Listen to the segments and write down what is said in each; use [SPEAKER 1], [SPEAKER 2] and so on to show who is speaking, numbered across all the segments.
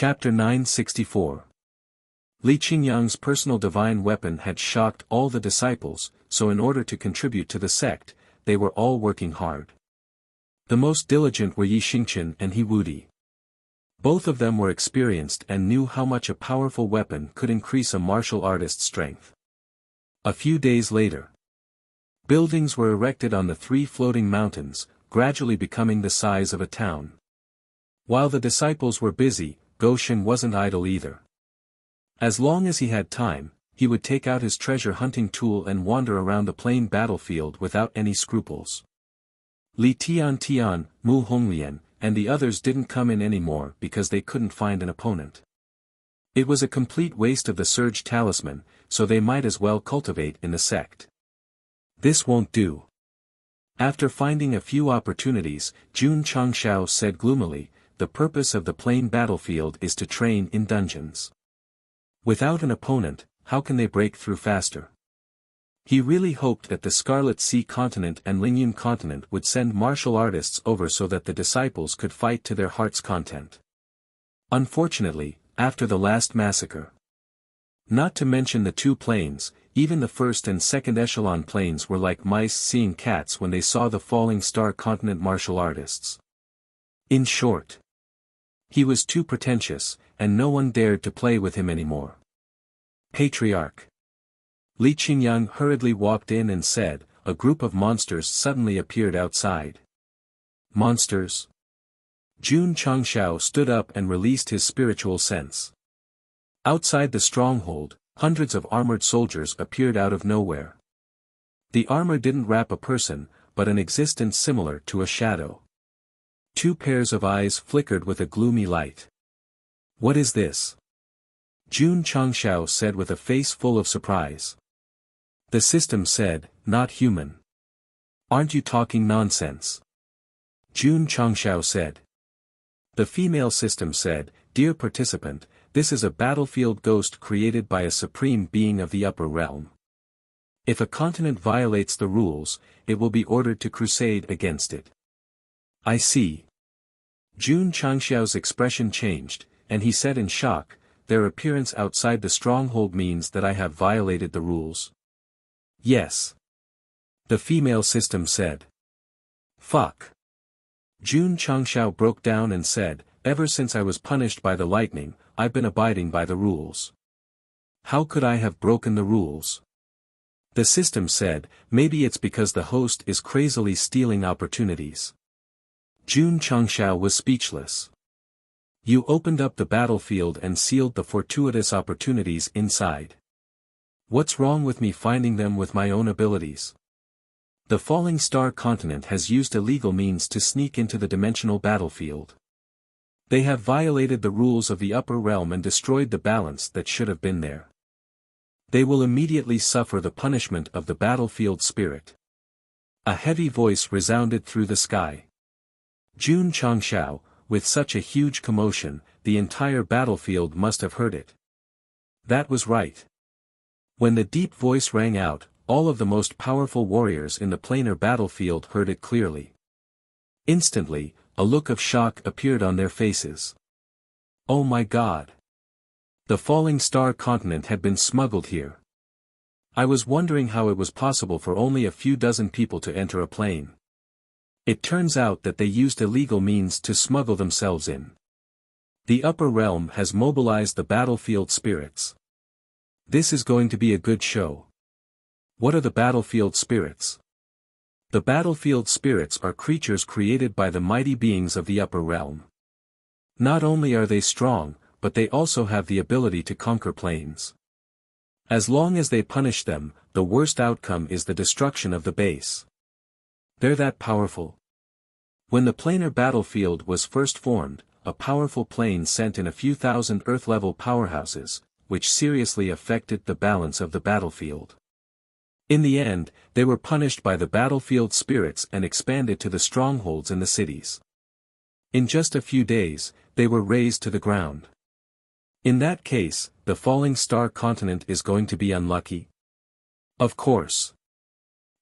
[SPEAKER 1] Chapter 964. Li Qingyang's personal divine weapon had shocked all the disciples, so in order to contribute to the sect, they were all working hard. The most diligent were Yi Xingqian and He Wudi. Both of them were experienced and knew how much a powerful weapon could increase a martial artist's strength. A few days later, buildings were erected on the 3 floating mountains, gradually becoming the size of a town. While the disciples were busy, Goshen wasn't idle either. As long as he had time, he would take out his treasure hunting tool and wander around the plain battlefield without any scruples. Li Tian, Mu Honglian, and the others didn't come in anymore because they couldn't find an opponent. It was a complete waste of the Surge Talisman, so they might as well cultivate in the sect. This won't do. After finding a few opportunities, Jun Changshao said gloomily, the purpose of the plain battlefield is to train in dungeons. Without an opponent, how can they break through faster? He really hoped that the Scarlet Sea continent and Lingyun continent would send martial artists over so that the disciples could fight to their heart's content. Unfortunately, after the last massacre, not to mention the 2 planes, even the first and second echelon planes were like mice seeing cats when they saw the falling star continent martial artists. In short, he was too pretentious, and no one dared to play with him anymore. Patriarch Li Qingyang hurriedly walked in and said, a group of monsters suddenly appeared outside. Monsters? Jun Changshao stood up and released his spiritual sense. Outside the stronghold, hundreds of armored soldiers appeared out of nowhere. The armor didn't wrap a person, but an existence similar to a shadow. 2 pairs of eyes flickered with a gloomy light. What is this? Jun Changshao said with a face full of surprise. The system said, not human. Aren't you talking nonsense? Jun Changshao said. The female system said, dear participant, this is a battlefield ghost created by a supreme being of the upper realm. If a continent violates the rules, it will be ordered to crusade against it. I see. Jun Changshao's expression changed, and he said in shock, their appearance outside the stronghold means that I have violated the rules. Yes. The female system said. Fuck. Jun Changshao broke down and said, ever since I was punished by the lightning, I've been abiding by the rules. How could I have broken the rules? The system said, maybe it's because the host is crazily stealing opportunities. Jun Changshao was speechless. You opened up the battlefield and sealed the fortuitous opportunities inside. What's wrong with me finding them with my own abilities? The falling star continent has used illegal means to sneak into the dimensional battlefield. They have violated the rules of the upper realm and destroyed the balance that should have been there. They will immediately suffer the punishment of the battlefield spirit. A heavy voice resounded through the sky. Jun Changshao, with such a huge commotion, the entire battlefield must have heard it. That was right. When the deep voice rang out, all of the most powerful warriors in the planar battlefield heard it clearly. Instantly, a look of shock appeared on their faces. Oh my God! The falling star continent had been smuggled here. I was wondering how it was possible for only a few dozen people to enter a plane. It turns out that they used illegal means to smuggle themselves in. The upper realm has mobilized the battlefield spirits. This is going to be a good show. What are the battlefield spirits? The battlefield spirits are creatures created by the mighty beings of the upper realm. Not only are they strong, but they also have the ability to conquer planes. As long as they punish them, the worst outcome is the destruction of the base. They're that powerful. When the planar battlefield was first formed, a powerful plane sent in a few thousand Earth-level powerhouses, which seriously affected the balance of the battlefield. In the end, they were punished by the battlefield spirits and expanded to the strongholds in the cities. In just a few days, they were razed to the ground. In that case, the falling star continent is going to be unlucky? Of course.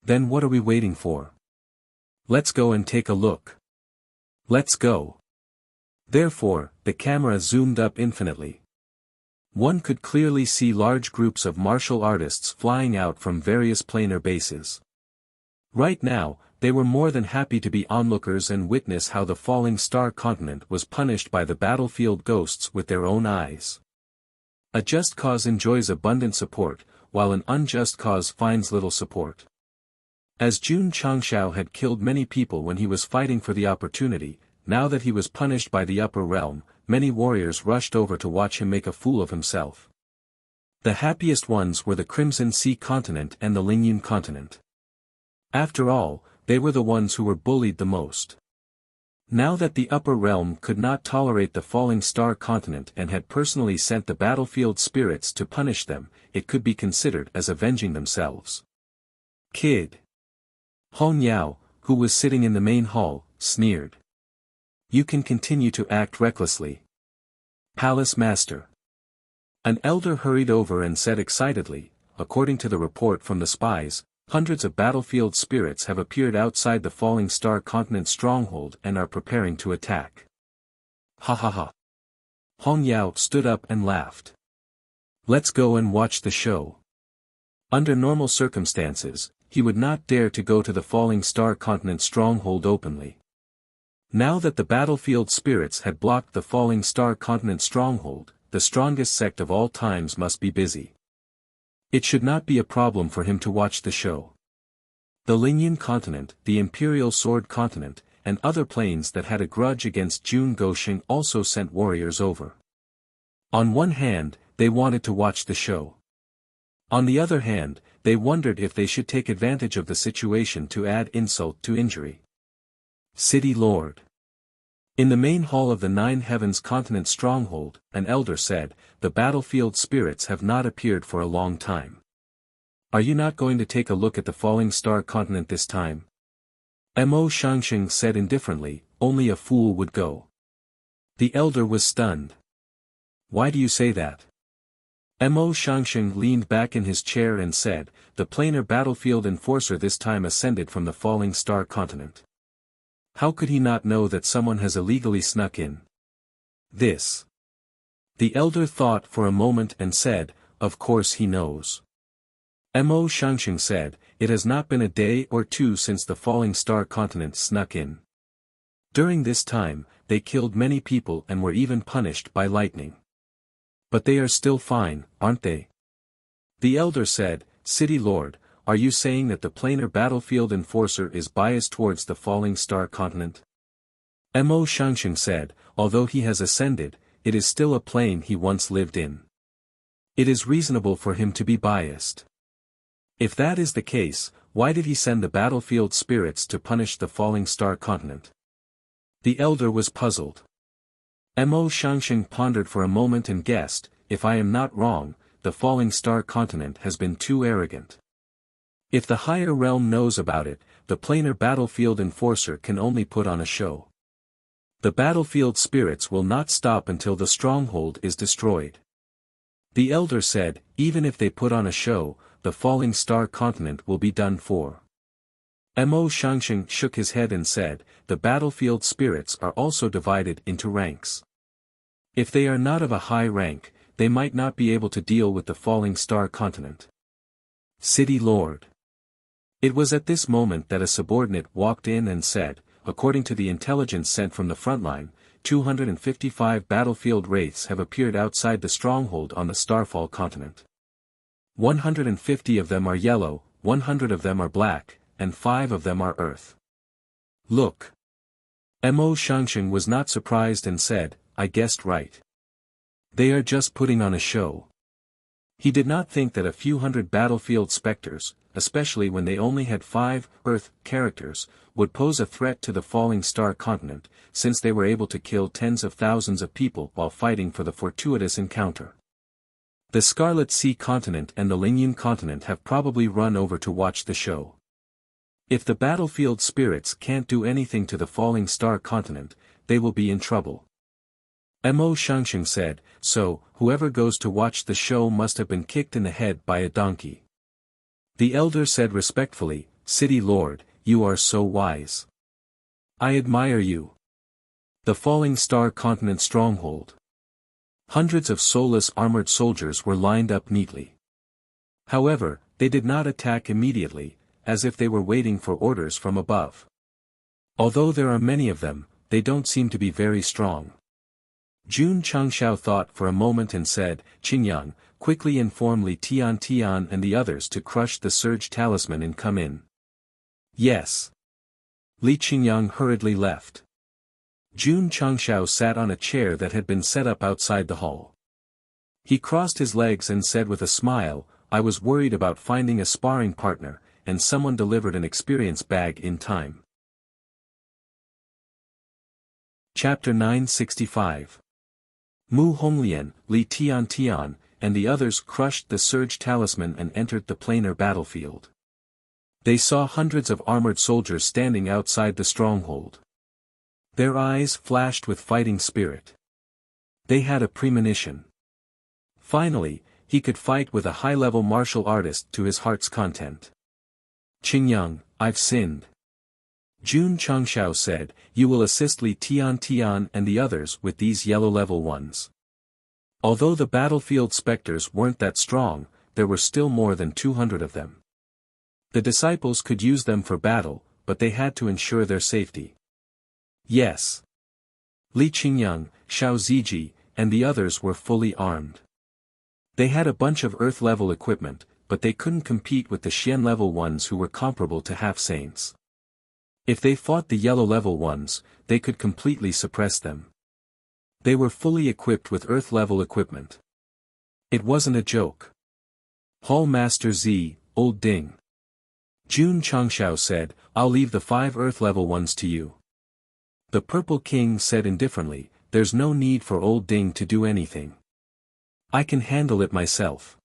[SPEAKER 1] Then what are we waiting for? Let's go and take a look. Let's go. Therefore, the camera zoomed up infinitely. One could clearly see large groups of martial artists flying out from various planar bases. Right now, they were more than happy to be onlookers and witness how the falling star continent was punished by the battlefield ghosts with their own eyes. A just cause enjoys abundant support, while an unjust cause finds little support. As Jun Changshao had killed many people when he was fighting for the opportunity, now that he was punished by the upper realm, many warriors rushed over to watch him make a fool of himself. The happiest ones were the Crimson Sea continent and the Lingyun continent. After all, they were the ones who were bullied the most. Now that the upper realm could not tolerate the falling star continent and had personally sent the battlefield spirits to punish them, it could be considered as avenging themselves. Kid. Hong Yao, who was sitting in the main hall, sneered. You can continue to act recklessly. Palace Master. An elder hurried over and said excitedly, according to the report from the spies, hundreds of battlefield spirits have appeared outside the falling star continent stronghold and are preparing to attack. Ha ha ha. Hong Yao stood up and laughed. Let's go and watch the show. Under normal circumstances, he would not dare to go to the falling star continent stronghold openly. Now that the battlefield spirits had blocked the falling star continent stronghold, the strongest sect of all times must be busy. It should not be a problem for him to watch the show. The Lingyun continent, the Imperial Sword continent, and other planes that had a grudge against Jun Gosheng also sent warriors over. On one hand, they wanted to watch the show. On the other hand, they wondered if they should take advantage of the situation to add insult to injury. City Lord. In the main hall of the Nine Heavens continent stronghold, an elder said, the battlefield spirits have not appeared for a long time. Are you not going to take a look at the falling star continent this time? Mo Shangxing said indifferently, only a fool would go. The elder was stunned. Why do you say that? Mo Shangxing leaned back in his chair and said, the planar battlefield enforcer this time ascended from the falling star continent. How could he not know that someone has illegally snuck in? This. The elder thought for a moment and said, of course he knows. Mo Shangxing said, it has not been a day or two since the falling star continent snuck in. During this time, they killed many people and were even punished by lightning. But they are still fine, aren't they? The elder said, City Lord, are you saying that the planar battlefield enforcer is biased towards the falling star continent? Mo Shangxing said, although he has ascended, it is still a plane he once lived in. It is reasonable for him to be biased. If that is the case, why did he send the battlefield spirits to punish the falling star continent? The elder was puzzled. Mo Shangxing pondered for a moment and guessed, if I am not wrong, the falling star continent has been too arrogant. If the higher realm knows about it, the planar battlefield enforcer can only put on a show. The battlefield spirits will not stop until the stronghold is destroyed. The elder said, even if they put on a show, the falling star continent will be done for. Mo Shangxing shook his head and said, the battlefield spirits are also divided into ranks. If they are not of a high rank, they might not be able to deal with the falling star continent. City Lord. It was at this moment that a subordinate walked in and said, according to the intelligence sent from the front line, 255 battlefield wraiths have appeared outside the stronghold on the Starfall continent. 150 of them are yellow, 100 of them are black, and 5 of them are earth. Look. Mo Shangxing was not surprised and said, I guessed right. They are just putting on a show. He did not think that a few hundred battlefield specters, especially when they only had 5 Earth characters, would pose a threat to the falling star continent, since they were able to kill tens of thousands of people while fighting for the fortuitous encounter. The Scarlet Sea continent and the Lingyun continent have probably run over to watch the show. If the battlefield spirits can't do anything to the falling star continent, they will be in trouble. Mo Shangxing said, so, whoever goes to watch the show must have been kicked in the head by a donkey. The elder said respectfully, City Lord, you are so wise. I admire you. The Falling Star Continent Stronghold. Hundreds of soulless armored soldiers were lined up neatly. However, they did not attack immediately, as if they were waiting for orders from above. Although there are many of them, they don't seem to be very strong. Jun Changshao thought for a moment and said, "Qingyang, quickly inform Li Tian and the others to crush the Surge Talisman and come in." "Yes." Li Qingyang hurriedly left. Jun Changshao sat on a chair that had been set up outside the hall. He crossed his legs and said with a smile, "I was worried about finding a sparring partner, and someone delivered an experience bag in time." Chapter 965. Mu Honglian, Li Tian, and the others crushed the Surge Talisman and entered the planar battlefield. They saw hundreds of armored soldiers standing outside the stronghold. Their eyes flashed with fighting spirit. They had a premonition. Finally, he could fight with a high-level martial artist to his heart's content. "Qingyang, I've sinned." Jun Changshao said, "You will assist Li Tian and the others with these yellow-level ones." Although the battlefield specters weren't that strong, there were still more than 200 of them. The disciples could use them for battle, but they had to ensure their safety. Yes. Li Qingyang, Xiao Ziji, and the others were fully armed. They had a bunch of Earth-level equipment, but they couldn't compete with the Xian-level ones who were comparable to half-saints. If they fought the yellow-level ones, they could completely suppress them. They were fully equipped with Earth-level equipment. It wasn't a joke. "Hall Master Z, Old Ding." Jun Changshao said, "I'll leave the 5 Earth-level ones to you." The Purple King said indifferently, "There's no need for Old Ding to do anything. I can handle it myself."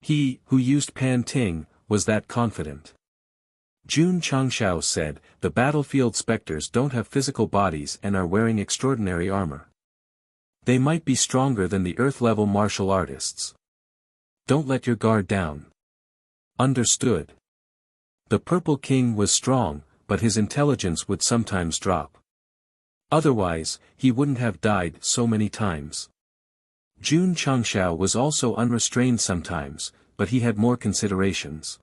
[SPEAKER 1] He, who used Pan Ting, was that confident. Jun Changshao said, "The battlefield specters don't have physical bodies and are wearing extraordinary armor. They might be stronger than the Earth-level martial artists. Don't let your guard down." "Understood." The Purple King was strong, but his intelligence would sometimes drop. Otherwise, he wouldn't have died so many times. Jun Changshao was also unrestrained sometimes, but he had more considerations.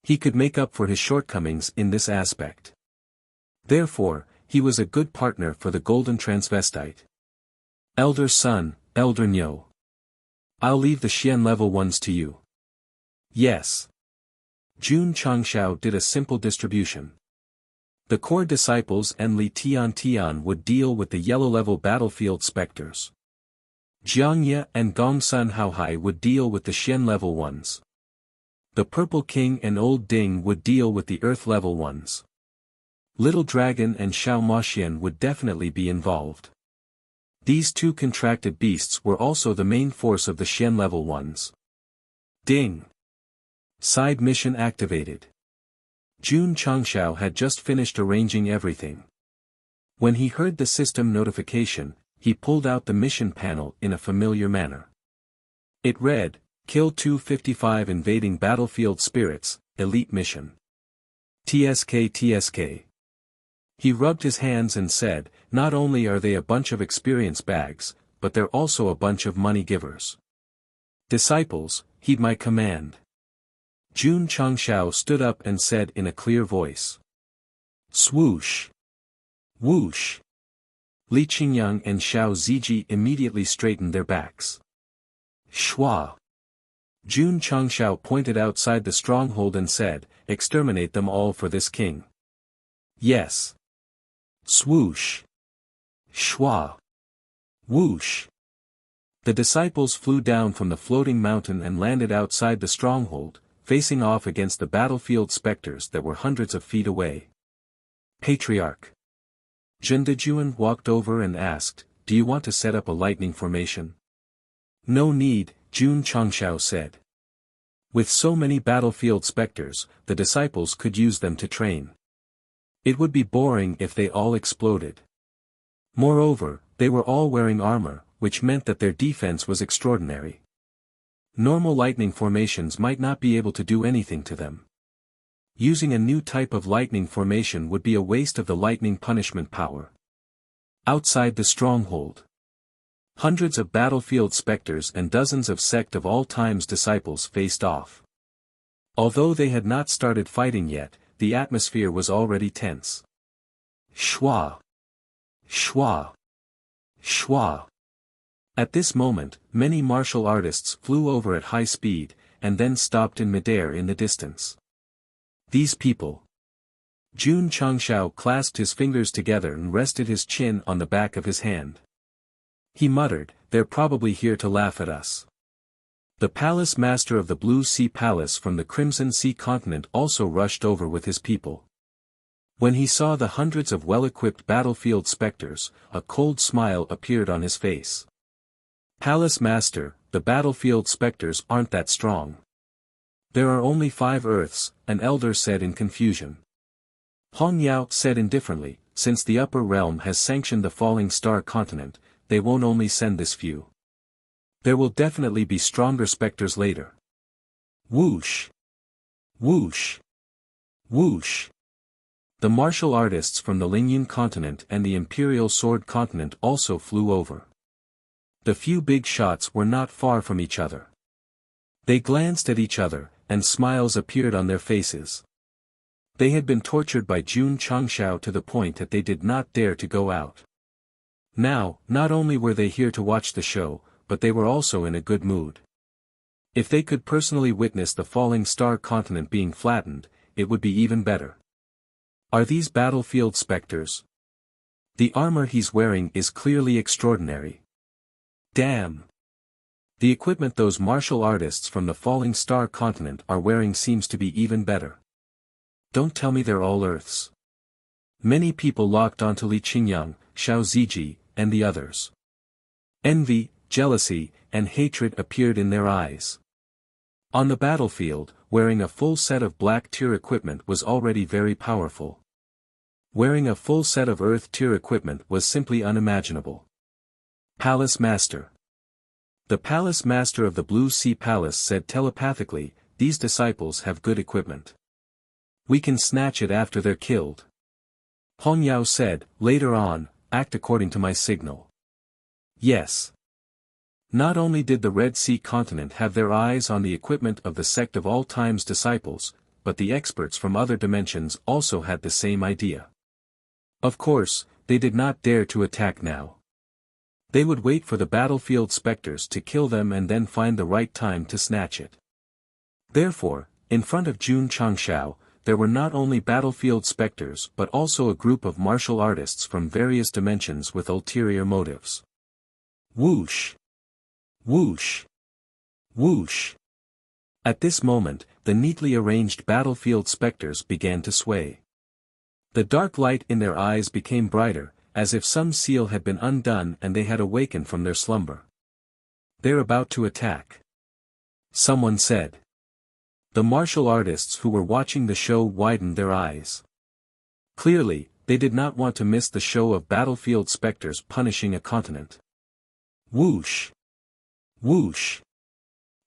[SPEAKER 1] He could make up for his shortcomings in this aspect. Therefore, he was a good partner for the Golden Transvestite. "Elder Sun, Elder Nyo. I'll leave the Xian-level ones to you." "Yes." Jun Changshao did a simple distribution. The core disciples and Li Tian would deal with the yellow-level battlefield specters. Jiangye and Gongsun Haohai would deal with the Xian-level ones. The Purple King and Old Ding would deal with the Earth-level ones. Little Dragon and Xiao Maxian would definitely be involved. These 2 contracted beasts were also the main force of the Xian-level ones. Ding! Side mission activated. Jun Changshao had just finished arranging everything. When he heard the system notification, he pulled out the mission panel in a familiar manner. It read, "Kill 255 invading battlefield spirits, elite mission. TSK. He rubbed his hands and said, "Not only are they a bunch of experience bags, but they're also a bunch of money givers. Disciples, heed my command." Jun Changshao stood up and said in a clear voice. Swoosh! Whoosh! Li Qingyang and Xiao Ziji immediately straightened their backs. Shwa! Jun Changshao pointed outside the stronghold and said, "Exterminate them all for this king." Yes. Swoosh! Shwa! Whoosh! The disciples flew down from the floating mountain and landed outside the stronghold, facing off against the battlefield specters that were hundreds of feet away. Patriarch. Zhendejuan walked over and asked, "Do you want to set up a lightning formation?" "No need," Jun Changshao said. With so many battlefield specters, the disciples could use them to train. It would be boring if they all exploded. Moreover, they were all wearing armor, which meant that their defense was extraordinary. Normal lightning formations might not be able to do anything to them. Using a new type of lightning formation would be a waste of the lightning punishment power. Outside the stronghold, hundreds of battlefield specters and dozens of Sect of all times disciples faced off. Although they had not started fighting yet, the atmosphere was already tense. Schwa! Schwa! Schwa! At this moment, many martial artists flew over at high speed, and then stopped in midair in the distance. These people. Jun Changshao clasped his fingers together and rested his chin on the back of his hand. He muttered, "They're probably here to laugh at us." The palace master of the Blue Sea Palace from the Crimson Sea continent also rushed over with his people. When he saw the hundreds of well-equipped battlefield specters, a cold smile appeared on his face. "Palace master, the battlefield specters aren't that strong. There are only 5 Earths," an elder said in confusion. Hong Yao said indifferently, "Since the upper realm has sanctioned the falling star continent, they won't only send this few. There will definitely be stronger specters later." Whoosh! Whoosh! Whoosh! The martial artists from the Lingyun continent and the Imperial Sword continent also flew over. The few big shots were not far from each other. They glanced at each other, and smiles appeared on their faces. They had been tortured by Jun Changshao to the point that they did not dare to go out. Now, not only were they here to watch the show, but they were also in a good mood. If they could personally witness the falling star continent being flattened, it would be even better. Are these battlefield specters? The armor he's wearing is clearly extraordinary. Damn! The equipment those martial artists from the falling star continent are wearing seems to be even better. Don't tell me they're all Earths. Many people locked onto Li Qingyang, Xiao Ziji, and the others. Envy, jealousy, and hatred appeared in their eyes. On the battlefield, wearing a full set of black tier equipment was already very powerful. Wearing a full set of Earth tier equipment was simply unimaginable. Palace Master. The Palace Master of the Blue Sea Palace said telepathically, "These disciples have good equipment. We can snatch it after they're killed." Hong Yao said, "Later on, act according to my signal." Yes. Not only did the Red Sea continent have their eyes on the equipment of the Sect of all times disciples, but the experts from other dimensions also had the same idea. Of course, they did not dare to attack now. They would wait for the battlefield specters to kill them and then find the right time to snatch it. Therefore, in front of Jun Changshao, there were not only battlefield specters but also a group of martial artists from various dimensions with ulterior motives. Whoosh! Whoosh! Whoosh! At this moment, the neatly arranged battlefield specters began to sway. The dark light in their eyes became brighter, as if some seal had been undone and they had awakened from their slumber. "They're about to attack," someone said. The martial artists who were watching the show widened their eyes. Clearly, they did not want to miss the show of battlefield specters punishing a continent. Whoosh! Whoosh!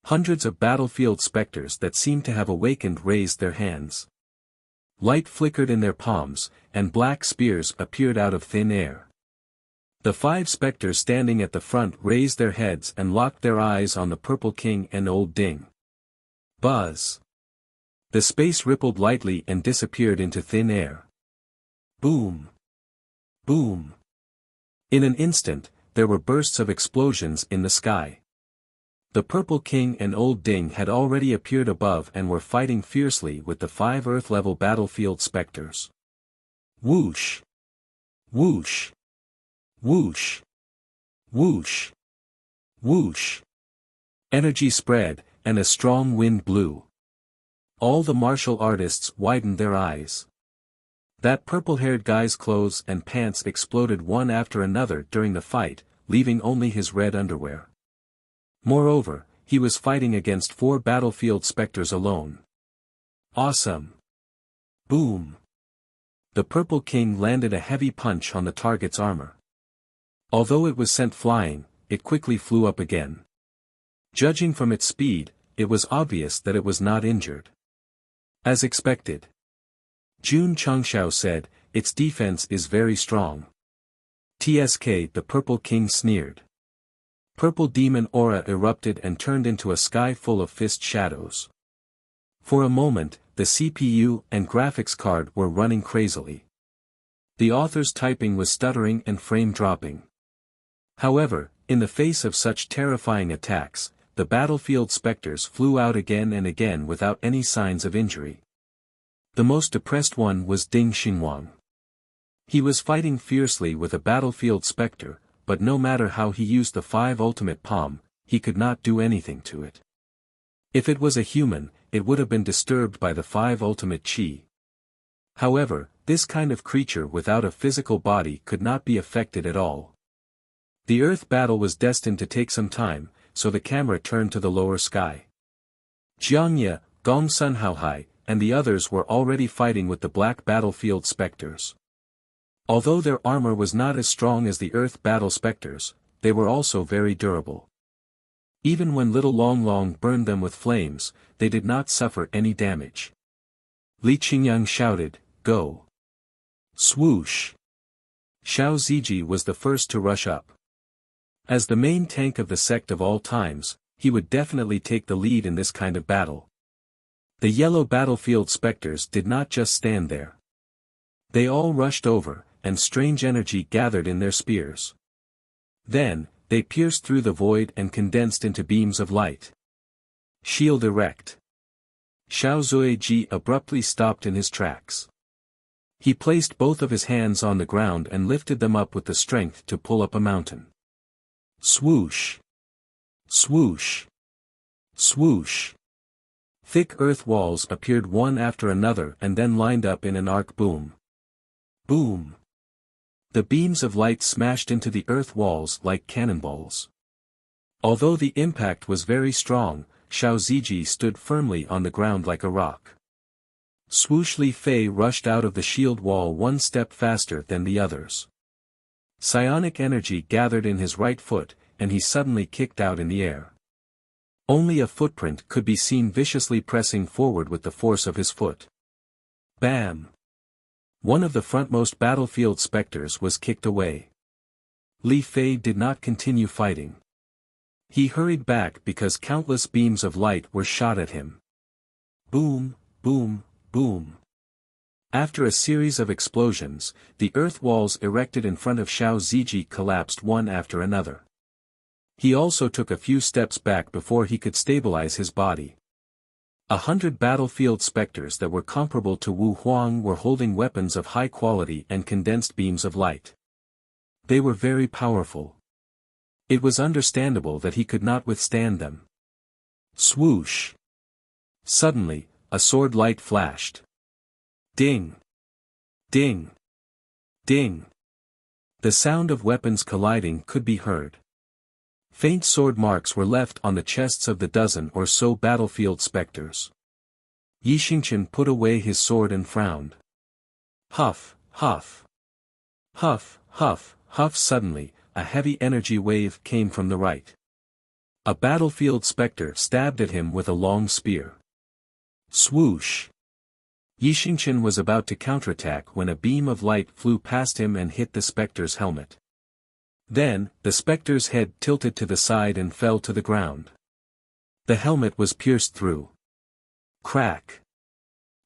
[SPEAKER 1] Hundreds of battlefield specters that seemed to have awakened raised their hands. Light flickered in their palms, and black spears appeared out of thin air. The 5 specters standing at the front raised their heads and locked their eyes on the Purple King and Old Ding. Buzz! The space rippled lightly and disappeared into thin air. Boom! Boom! In an instant, there were bursts of explosions in the sky. The Purple King and Old Ding had already appeared above and were fighting fiercely with the 5 Earth-level battlefield specters. Whoosh! Whoosh! Whoosh! Whoosh! Whoosh! Energy spread, and a strong wind blew. All the martial artists widened their eyes. That purple-haired guy's clothes and pants exploded one after another during the fight, leaving only his red underwear. Moreover, he was fighting against 4 battlefield specters alone. Awesome! Boom! The Purple King landed a heavy punch on the target's armor. Although it was sent flying, it quickly flew up again. Judging from its speed, it was obvious that it was not injured. As expected. Jun Changshao said, "Its defense is very strong." TSK, the Purple King sneered. Purple demon aura erupted and turned into a sky full of fist shadows. For a moment, the CPU and graphics card were running crazily. The author's typing was stuttering and frame dropping. However, in the face of such terrifying attacks, the battlefield specters flew out again and again without any signs of injury. The most depressed one was Ding Xinguang. He was fighting fiercely with a battlefield specter, but no matter how he used the 5 ultimate palm, he could not do anything to it. If it was a human, it would have been disturbed by the 5 ultimate chi. However, this kind of creature without a physical body could not be affected at all. The Earth battle was destined to take some time, so the camera turned to the lower sky. Jiangye, Gong Sun Haohai, and the others were already fighting with the black battlefield specters. Although their armor was not as strong as the Earth battle specters, they were also very durable. Even when little Long Long burned them with flames, they did not suffer any damage. Li Qingyang shouted, "Go!" Swoosh! Xiao Ziji was the first to rush up. As the main tank of the sect of all times, he would definitely take the lead in this kind of battle. The yellow battlefield specters did not just stand there. They all rushed over, and strange energy gathered in their spears. Then, they pierced through the void and condensed into beams of light. Shield erect. Xiao Zuiji abruptly stopped in his tracks. He placed both of his hands on the ground and lifted them up with the strength to pull up a mountain. Swoosh! Swoosh! Swoosh! Thick earth walls appeared one after another and then lined up in an arc boom. Boom! The beams of light smashed into the earth walls like cannonballs. Although the impact was very strong, Xiao Ziji stood firmly on the ground like a rock. Swoosh Li Fei rushed out of the shield wall one step faster than the others. Psionic energy gathered in his right foot, and he suddenly kicked out in the air. Only a footprint could be seen viciously pressing forward with the force of his foot. Bam! One of the frontmost battlefield specters was kicked away. Li Fei did not continue fighting. He hurried back because countless beams of light were shot at him. Boom, boom, boom. After a series of explosions, the earth walls erected in front of Xiao Ziji collapsed one after another. He also took a few steps back before he could stabilize his body. 100 battlefield specters that were comparable to Wu Huang were holding weapons of high quality and condensed beams of light. They were very powerful. It was understandable that he could not withstand them. Swoosh! Suddenly, a sword light flashed. Ding! Ding! Ding! The sound of weapons colliding could be heard. Faint sword marks were left on the chests of the dozen or so battlefield specters. Yi Xingqian put away his sword and frowned. Huff, huff. Huff, huff, huff. Suddenly, a heavy energy wave came from the right. A battlefield specter stabbed at him with a long spear. Swoosh! Yi Xingqian was about to counterattack when a beam of light flew past him and hit the specter's helmet. Then, the specter's head tilted to the side and fell to the ground. The helmet was pierced through. Crack!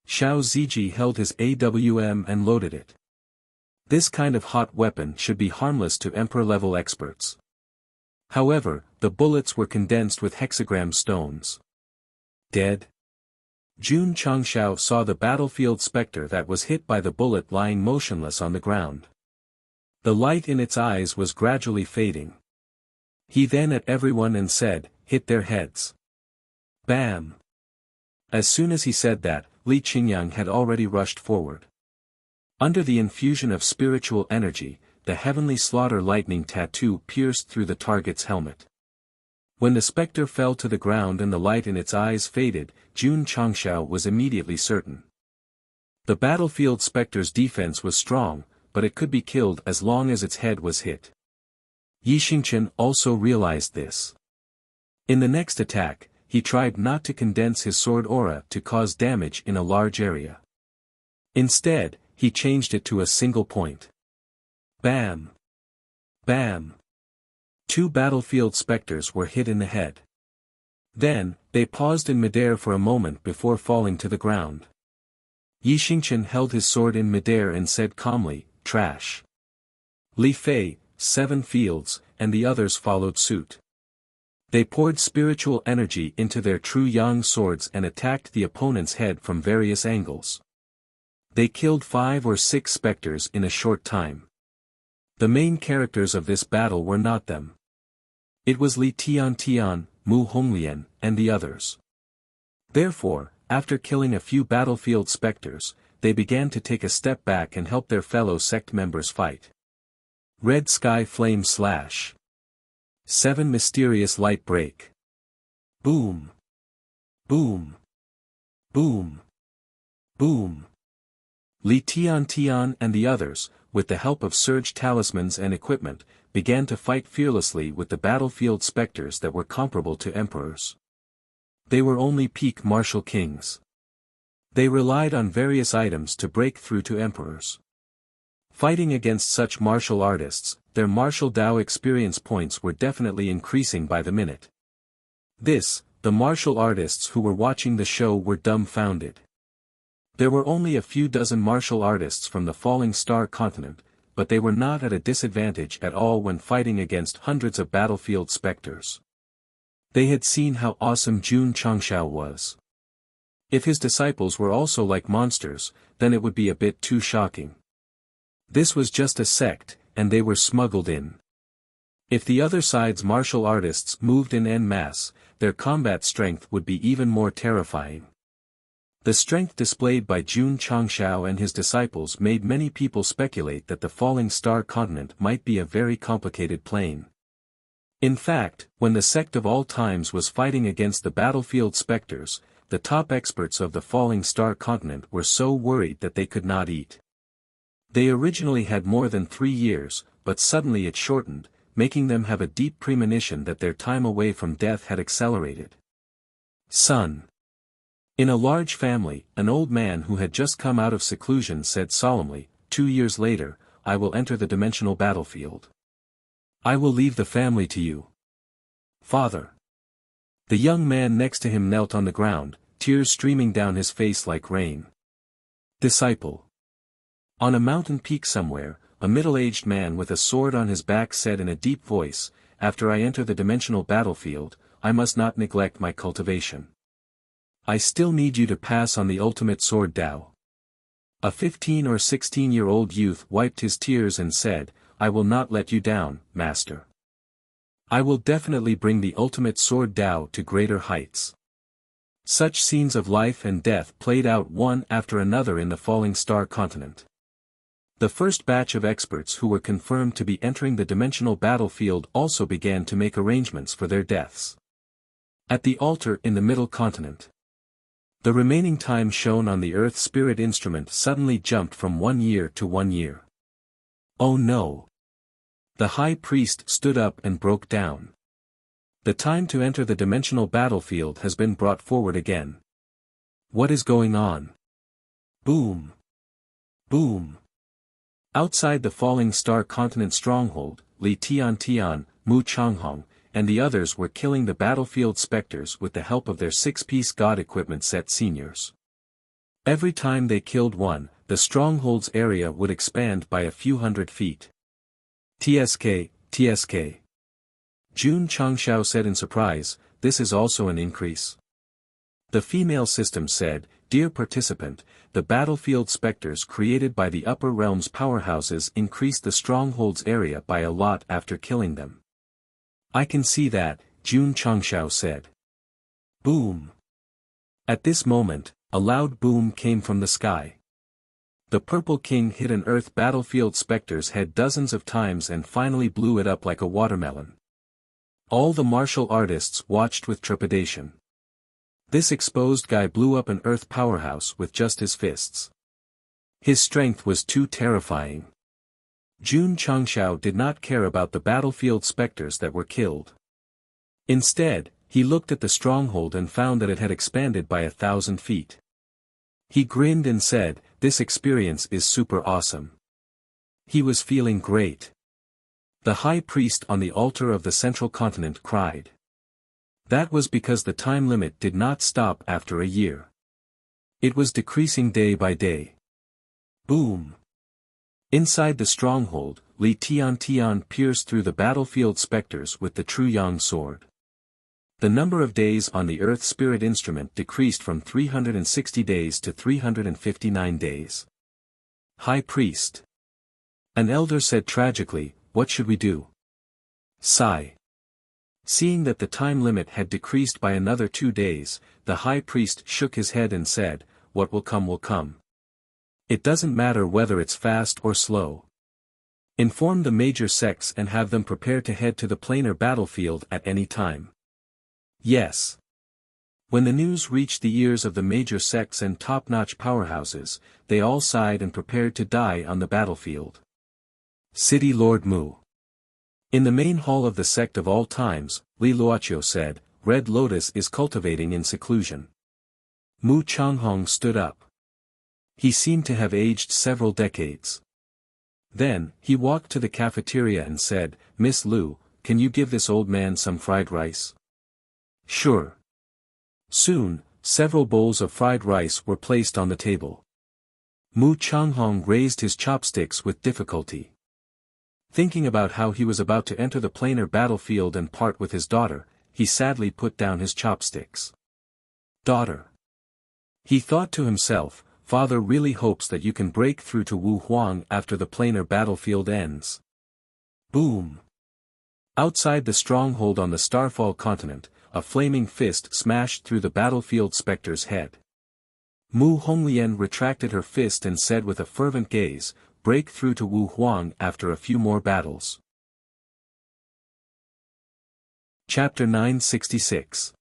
[SPEAKER 1] Xiao Ziji held his AWM and loaded it. This kind of hot weapon should be harmless to Emperor-level experts. However, the bullets were condensed with hexagram stones. Dead? Jun Changshao saw the battlefield specter that was hit by the bullet lying motionless on the ground. The light in its eyes was gradually fading. He then at everyone and said, "Hit their heads." Bam! As soon as he said that, Li Qingyang had already rushed forward. Under the infusion of spiritual energy, the heavenly slaughter lightning tattoo pierced through the target's helmet. When the specter fell to the ground and the light in its eyes faded, Jun Changshao was immediately certain. The battlefield specter's defense was strong, but it could be killed as long as its head was hit. Yi Xingqian also realized this. In the next attack, he tried not to condense his sword aura to cause damage in a large area. Instead, he changed it to a single point. Bam! Bam! 2 battlefield specters were hit in the head. Then, they paused in midair for a moment before falling to the ground. Yi Xingqian held his sword in midair and said calmly, "Trash." Li Fei, 7 fields, and the others followed suit. They poured spiritual energy into their true yang swords and attacked the opponent's head from various angles. They killed 5 or 6 specters in a short time. The main characters of this battle were not them. It was Li Tiantian, Mu Honglian, and the others. Therefore, after killing a few battlefield specters, they began to take a step back and help their fellow sect members fight. Red sky flame slash. 7 mysterious light break. Boom. Boom. Boom. Boom. Li Tiantian and the others, with the help of surge talismans and equipment, began to fight fearlessly with the battlefield specters that were comparable to emperors. They were only peak martial kings. They relied on various items to break through to emperors. Fighting against such martial artists, their martial Dao experience points were definitely increasing by the minute. The martial artists who were watching the show were dumbfounded. There were only a few dozen martial artists from the Falling Star continent, but they were not at a disadvantage at all when fighting against hundreds of battlefield specters. They had seen how awesome Jun Changshao was. If his disciples were also like monsters, then it would be a bit too shocking. This was just a sect, and they were smuggled in. If the other side's martial artists moved in en masse, their combat strength would be even more terrifying. The strength displayed by Jun Changshao and his disciples made many people speculate that the Falling Star continent might be a very complicated plane. In fact, when the sect of all times was fighting against the battlefield specters, the top experts of the Falling Star continent were so worried that they could not eat. They originally had more than 3 years, but suddenly it shortened, making them have a deep premonition that their time away from death had accelerated. Son. In a large family, an old man who had just come out of seclusion said solemnly, 2 years later, I will enter the dimensional battlefield. I will leave the family to you. Father. The young man next to him knelt on the ground, tears streaming down his face like rain. Disciple. On a mountain peak somewhere, a middle-aged man with a sword on his back said in a deep voice, after I enter the dimensional battlefield, I must not neglect my cultivation. I still need you to pass on the ultimate sword Dao. A 15 or 16-year-old youth wiped his tears and said, I will not let you down, master. I will definitely bring the ultimate sword Dao to greater heights. Such scenes of life and death played out one after another in the Falling Star continent. The first batch of experts who were confirmed to be entering the dimensional battlefield also began to make arrangements for their deaths. At the altar in the middle continent, the remaining time shown on the Earth Spirit instrument suddenly jumped from 1 year to 1 year. Oh no! The high priest stood up and broke down. The time to enter the dimensional battlefield has been brought forward again. What is going on? Boom! Boom! Outside the Falling Star continent stronghold, Li Tiantian, Mu Changhong, and the others were killing the battlefield specters with the help of their 6-piece god equipment set seniors. Every time they killed one, the stronghold's area would expand by a few hundred feet. TSK, TSK. Jun Changshao said in surprise, this is also an increase. The female system said, Dear participant, the battlefield specters created by the upper realm's powerhouses increased the stronghold's area by a lot after killing them. I can see that, Jun Changshao said. Boom. At this moment, a loud boom came from the sky. The Purple King hit an Earth battlefield specter's head dozens of times and finally blew it up like a watermelon. All the martial artists watched with trepidation. This exposed guy blew up an Earth powerhouse with just his fists. His strength was too terrifying. Jun Changshao did not care about the battlefield specters that were killed. Instead, he looked at the stronghold and found that it had expanded by 1,000 feet. He grinned and said, this experience is super awesome. He was feeling great. The high priest on the altar of the central continent cried. That was because the time limit did not stop after a year. It was decreasing day by day. Boom! Inside the stronghold, Li Tian pierced through the battlefield specters with the True Yang sword. The number of days on the Earth Spirit instrument decreased from 360 days to 359 days. High Priest. An elder said tragically, "What should we do?" Sigh. Seeing that the time limit had decreased by another 2 days, the high priest shook his head and said, "What will come will come. It doesn't matter whether it's fast or slow. Inform the major sects and have them prepare to head to the planar battlefield at any time." Yes. When the news reached the ears of the major sects and top-notch powerhouses, they all sighed and prepared to die on the battlefield. City Lord Mu. In the main hall of the sect of all times, Li Luoqiu said, "Red Lotus is cultivating in seclusion." Mu Changhong stood up. He seemed to have aged several decades. Then, he walked to the cafeteria and said, "Miss Lu, can you give this old man some fried rice?" "Sure." Soon, several bowls of fried rice were placed on the table. Mu Changhong raised his chopsticks with difficulty. Thinking about how he was about to enter the planar battlefield and part with his daughter, he sadly put down his chopsticks. Daughter. He thought to himself, Father really hopes that you can break through to Wu Huang after the planar battlefield ends. Boom. Outside the stronghold on the Starfall continent, a flaming fist smashed through the battlefield specter's head. Mu Honglian retracted her fist and said with a fervent gaze, "Break through to Wu Huang after a few more battles." Chapter 966.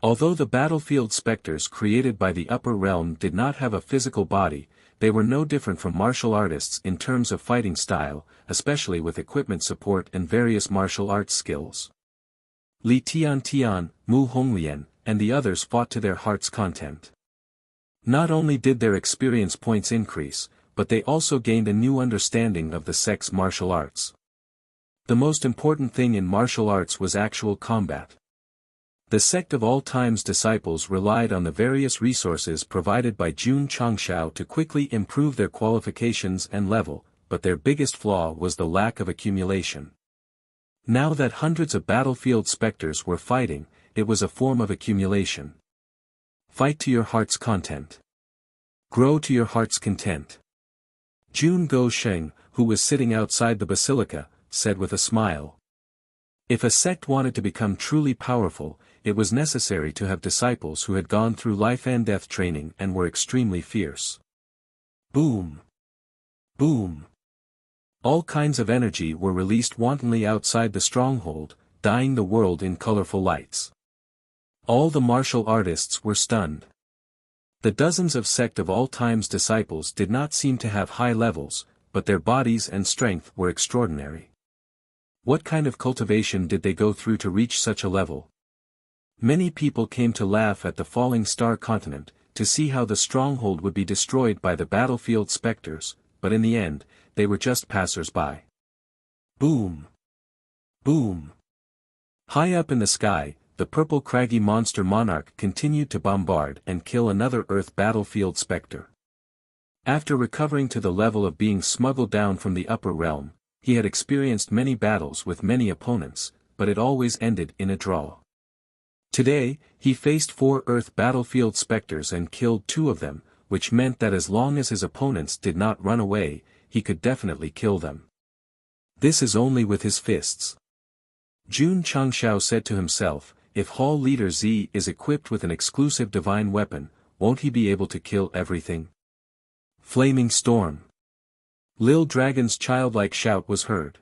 [SPEAKER 1] Although the battlefield specters created by the upper realm did not have a physical body, they were no different from martial artists in terms of fighting style, especially with equipment support and various martial arts skills. Li Tian, Mu Honglian, and the others fought to their heart's content. Not only did their experience points increase, but they also gained a new understanding of the sect's martial arts. The most important thing in martial arts was actual combat. The sect of all time's disciples relied on the various resources provided by Jun Changshao to quickly improve their qualifications and level, but their biggest flaw was the lack of accumulation. Now that hundreds of battlefield specters were fighting, it was a form of accumulation. Fight to your heart's content. Grow to your heart's content. Jun Go-sheng, who was sitting outside the basilica, said with a smile. If a sect wanted to become truly powerful, it was necessary to have disciples who had gone through life and death training and were extremely fierce. Boom! Boom! All kinds of energy were released wantonly outside the stronghold, dyeing the world in colorful lights. All the martial artists were stunned. The dozens of sect of all time's disciples did not seem to have high levels, but their bodies and strength were extraordinary. What kind of cultivation did they go through to reach such a level? Many people came to laugh at the falling star continent, to see how the stronghold would be destroyed by the battlefield specters, but in the end, they were just passers-by. Boom! Boom! High up in the sky, the purple craggy monster monarch continued to bombard and kill another Earth battlefield specter. After recovering to the level of being smuggled down from the upper realm, he had experienced many battles with many opponents, but it always ended in a draw. Today, he faced 4 Earth battlefield specters and killed 2 of them, which meant that as long as his opponents did not run away, he could definitely kill them. This is only with his fists. Jun Changshao said to himself, if Hall Leader Z is equipped with an exclusive divine weapon, won't he be able to kill everything? Flaming storm. Lil Dragon's childlike shout was heard.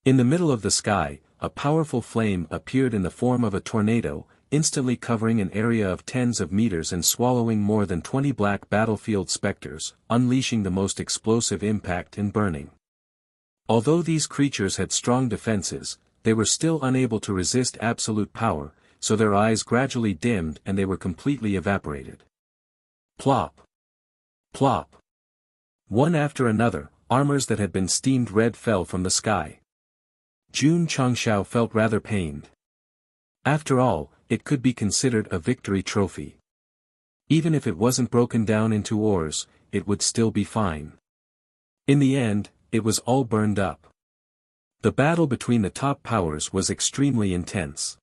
[SPEAKER 1] In the middle of the sky, a powerful flame appeared in the form of a tornado, instantly covering an area of tens of meters and swallowing more than 20 black battlefield specters, unleashing the most explosive impact and burning. Although these creatures had strong defenses, they were still unable to resist absolute power, so their eyes gradually dimmed and they were completely evaporated. Plop! Plop! One after another, armors that had been steamed red fell from the sky. Jun Changshao felt rather pained. After all, it could be considered a victory trophy. Even if it wasn't broken down into ores, it would still be fine. In the end, it was all burned up. The battle between the top powers was extremely intense.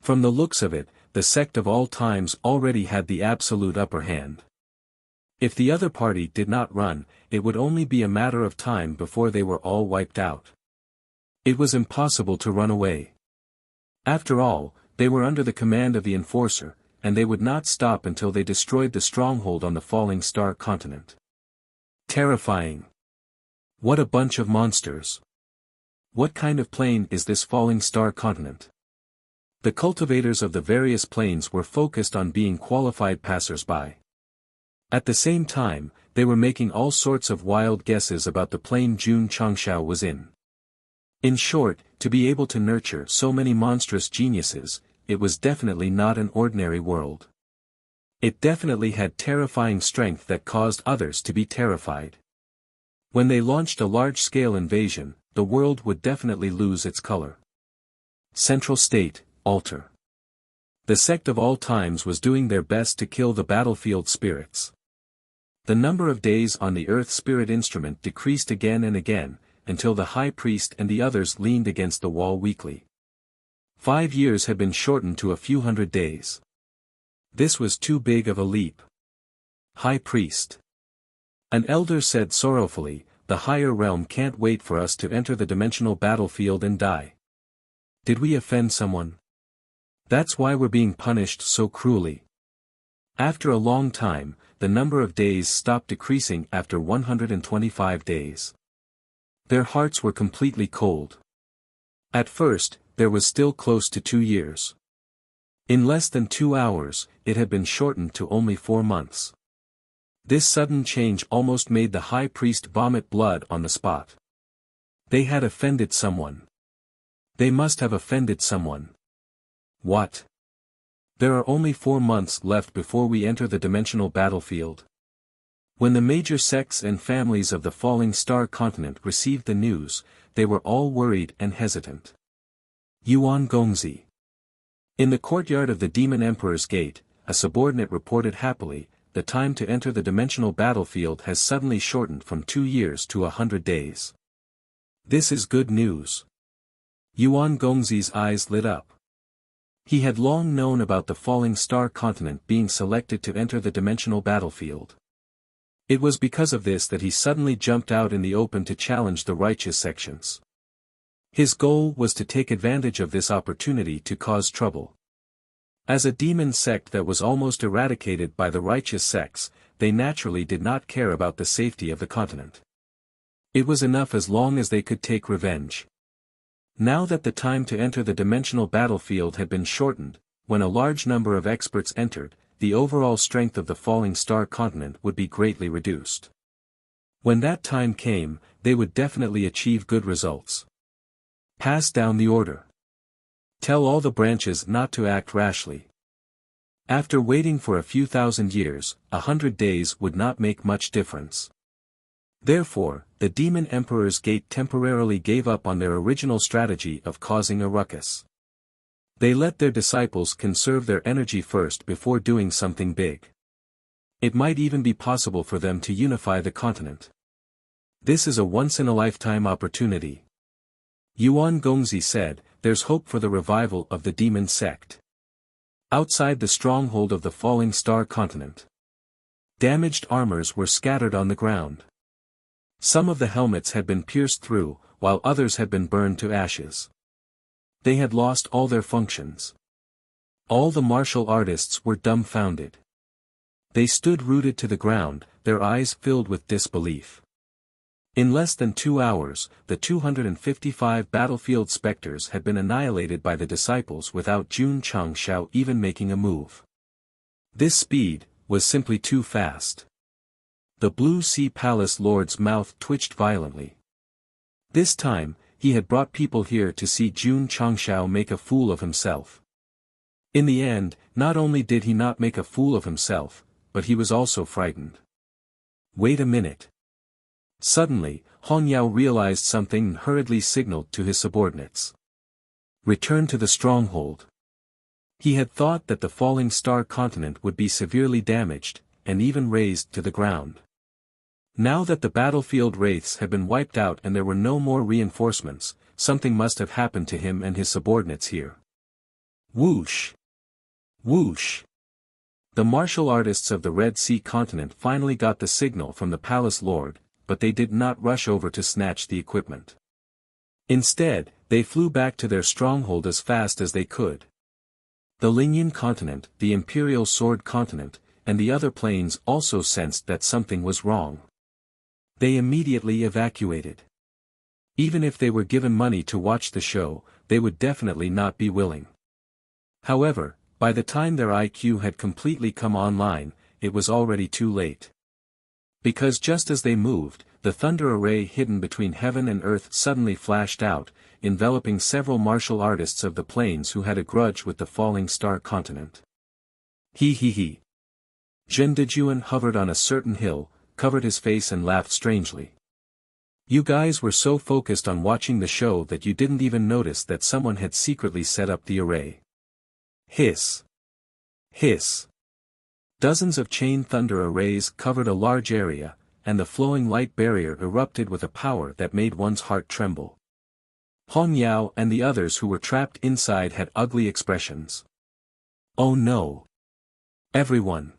[SPEAKER 1] From the looks of it, the Sect of all times already had the absolute upper hand. If the other party did not run, it would only be a matter of time before they were all wiped out. It was impossible to run away. After all, they were under the command of the Enforcer, and they would not stop until they destroyed the stronghold on the Falling Star continent. Terrifying. What a bunch of monsters. What kind of plane is this Falling Star continent? The cultivators of the various planes were focused on being qualified passers-by. At the same time, they were making all sorts of wild guesses about the plane Jun Changshao was in. In short, to be able to nurture so many monstrous geniuses, it was definitely not an ordinary world. It definitely had terrifying strength that caused others to be terrified. When they launched a large-scale invasion, the world would definitely lose its color. Central State, Altar. The Sect of all times was doing their best to kill the battlefield spirits. The number of days on the Earth Spirit instrument decreased again and again, until the High Priest and the others leaned against the wall weakly. 5 years had been shortened to a few hundred days. This was too big of a leap. High Priest. An elder said sorrowfully, "The higher realm can't wait for us to enter the dimensional battlefield and die. Did we offend someone? That's why we're being punished so cruelly." After a long time, the number of days stopped decreasing after 125 days. Their hearts were completely cold. At first, there was still close to 2 years. In less than 2 hours, it had been shortened to only 4 months. This sudden change almost made the High Priest vomit blood on the spot. They had offended someone. They must have offended someone. What? There are only 4 months left before we enter the dimensional battlefield. When the major sects and families of the Falling Star continent received the news, they were all worried and hesitant. Yuan Gongzi. In the courtyard of the Demon Emperor's Gate, a subordinate reported happily, "The time to enter the dimensional battlefield has suddenly shortened from 2 years to 100 days. This is good news." Yuan Gongzi's eyes lit up. He had long known about the Falling Star continent being selected to enter the dimensional battlefield. It was because of this that he suddenly jumped out in the open to challenge the righteous sections. His goal was to take advantage of this opportunity to cause trouble. As a demon sect that was almost eradicated by the righteous sects, they naturally did not care about the safety of the continent. It was enough as long as they could take revenge. Now that the time to enter the dimensional battlefield had been shortened, when a large number of experts entered, the overall strength of the Falling Star continent would be greatly reduced. When that time came, they would definitely achieve good results. Pass down the order. Tell all the branches not to act rashly. After waiting for a few thousand years, 100 days would not make much difference. Therefore, the Demon Emperor's Gate temporarily gave up on their original strategy of causing a ruckus. They let their disciples conserve their energy first before doing something big. It might even be possible for them to unify the continent. This is a once-in-a-lifetime opportunity. Yuan Gongzi said, "There's hope for the revival of the demon sect." Outside the stronghold of the Falling Star continent, damaged armors were scattered on the ground. Some of the helmets had been pierced through, while others had been burned to ashes. They had lost all their functions. All the martial artists were dumbfounded. They stood rooted to the ground, their eyes filled with disbelief. In less than 2 hours, the 255 battlefield specters had been annihilated by the disciples without Jun Changshao even making a move. This speed was simply too fast. The Blue Sea Palace Lord's mouth twitched violently. This time, he had brought people here to see Jun Changshao make a fool of himself. In the end, not only did he not make a fool of himself, but he was also frightened. Wait a minute. Suddenly, Hong Yao realized something and hurriedly signaled to his subordinates. Return to the stronghold. He had thought that the falling star continent would be severely damaged, and even razed to the ground. Now that the battlefield wraiths had been wiped out and there were no more reinforcements, something must have happened to him and his subordinates here. Whoosh! Whoosh! The martial artists of the Red Sea continent finally got the signal from the palace lord, but they did not rush over to snatch the equipment. Instead, they flew back to their stronghold as fast as they could. The Lingyan continent, the Imperial Sword continent, and the other planes also sensed that something was wrong. They immediately evacuated. Even if they were given money to watch the show, they would definitely not be willing. However, by the time their IQ had completely come online, it was already too late. Because just as they moved, the thunder array hidden between heaven and earth suddenly flashed out, enveloping several martial artists of the plains who had a grudge with the falling star continent. He. Zhen Dejuan hovered on a certain hill, covered his face and laughed strangely. You guys were so focused on watching the show that you didn't even notice that someone had secretly set up the array. Hiss. Hiss. Dozens of chain thunder arrays covered a large area, and the flowing light barrier erupted with a power that made one's heart tremble. Hong Yao and the others who were trapped inside had ugly expressions. Oh no! Everyone!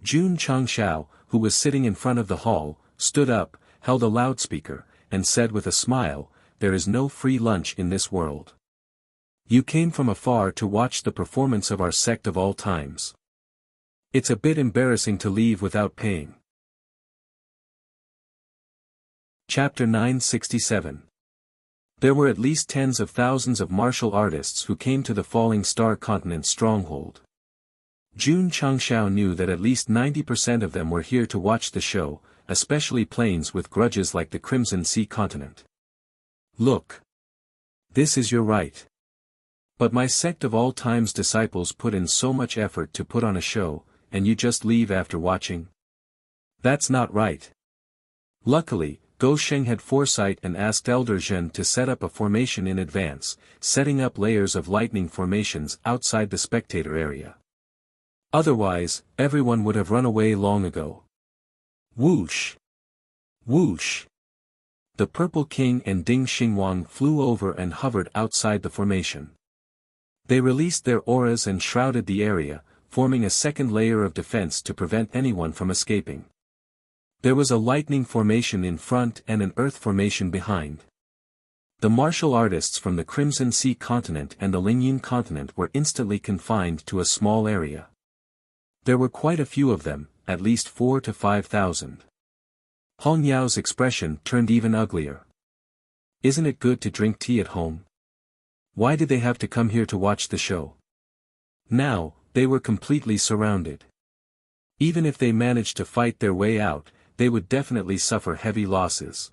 [SPEAKER 1] Jun Changshao, who was sitting in front of the hall, stood up, held a loudspeaker, and said with a smile, "There is no free lunch in this world. You came from afar to watch the performance of our sect of all times. It's a bit embarrassing to leave without paying." Chapter 967. There were at least tens of thousands of martial artists who came to the falling star continent's stronghold. Jun Changshao knew that at least 90% of them were here to watch the show, especially planes with grudges like the Crimson Sea continent. Look. This is your right. But my sect of all times disciples put in so much effort to put on a show, and you just leave after watching? That's not right. Luckily, Go Sheng had foresight and asked Elder Zhen to set up a formation in advance, setting up layers of lightning formations outside the spectator area. Otherwise, everyone would have run away long ago. Whoosh! Whoosh! The Purple King and Ding Xingwang flew over and hovered outside the formation. They released their auras and shrouded the area, forming a second layer of defense to prevent anyone from escaping. There was a lightning formation in front and an earth formation behind. The martial artists from the Crimson Sea continent and the Lingyan continent were instantly confined to a small area. There were quite a few of them, at least 4,000 to 5,000. Hong Yao's expression turned even uglier. Isn't it good to drink tea at home? Why did they have to come here to watch the show? Now, they were completely surrounded. Even if they managed to fight their way out, they would definitely suffer heavy losses.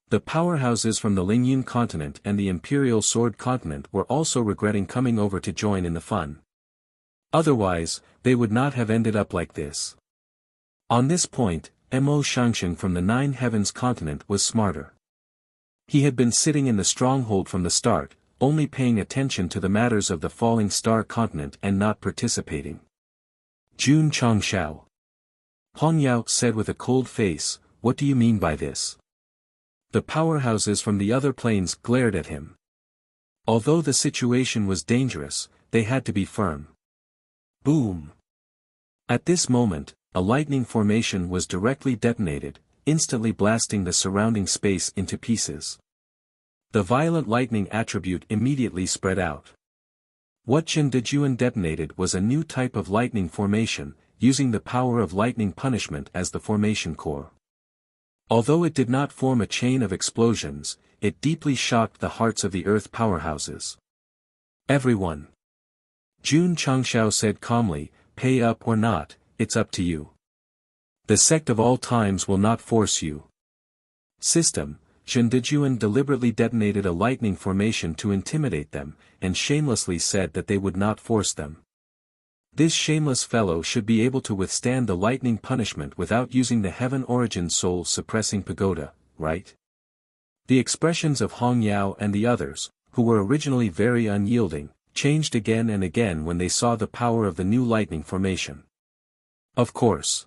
[SPEAKER 1] The powerhouses from the Lingyan continent and the Imperial Sword continent were also regretting coming over to join in the fun. Otherwise, they would not have ended up like this. On this point, Mo Shangsheng from the Nine Heavens continent was smarter. He had been sitting in the stronghold from the start, only paying attention to the matters of the falling star continent and not participating. Jun Changshao. Hong Yao said with a cold face, "What do you mean by this?" The powerhouses from the other planes glared at him. Although the situation was dangerous, they had to be firm. Boom! At this moment, a lightning formation was directly detonated, instantly blasting the surrounding space into pieces. The violent lightning attribute immediately spread out. What Zhen Dejuan detonated was a new type of lightning formation, using the power of lightning punishment as the formation core. Although it did not form a chain of explosions, it deeply shocked the hearts of the earth powerhouses. Everyone. Jun Changshao said calmly, "Pay up or not, it's up to you. The sect of all times will not force you." System. Zhen Dejuan deliberately detonated a lightning formation to intimidate them, and shamelessly said that they would not force them. This shameless fellow should be able to withstand the lightning punishment without using the heaven origin soul suppressing pagoda, right? The expressions of Hong Yao and the others, who were originally very unyielding, changed again and again when they saw the power of the new lightning formation. Of course.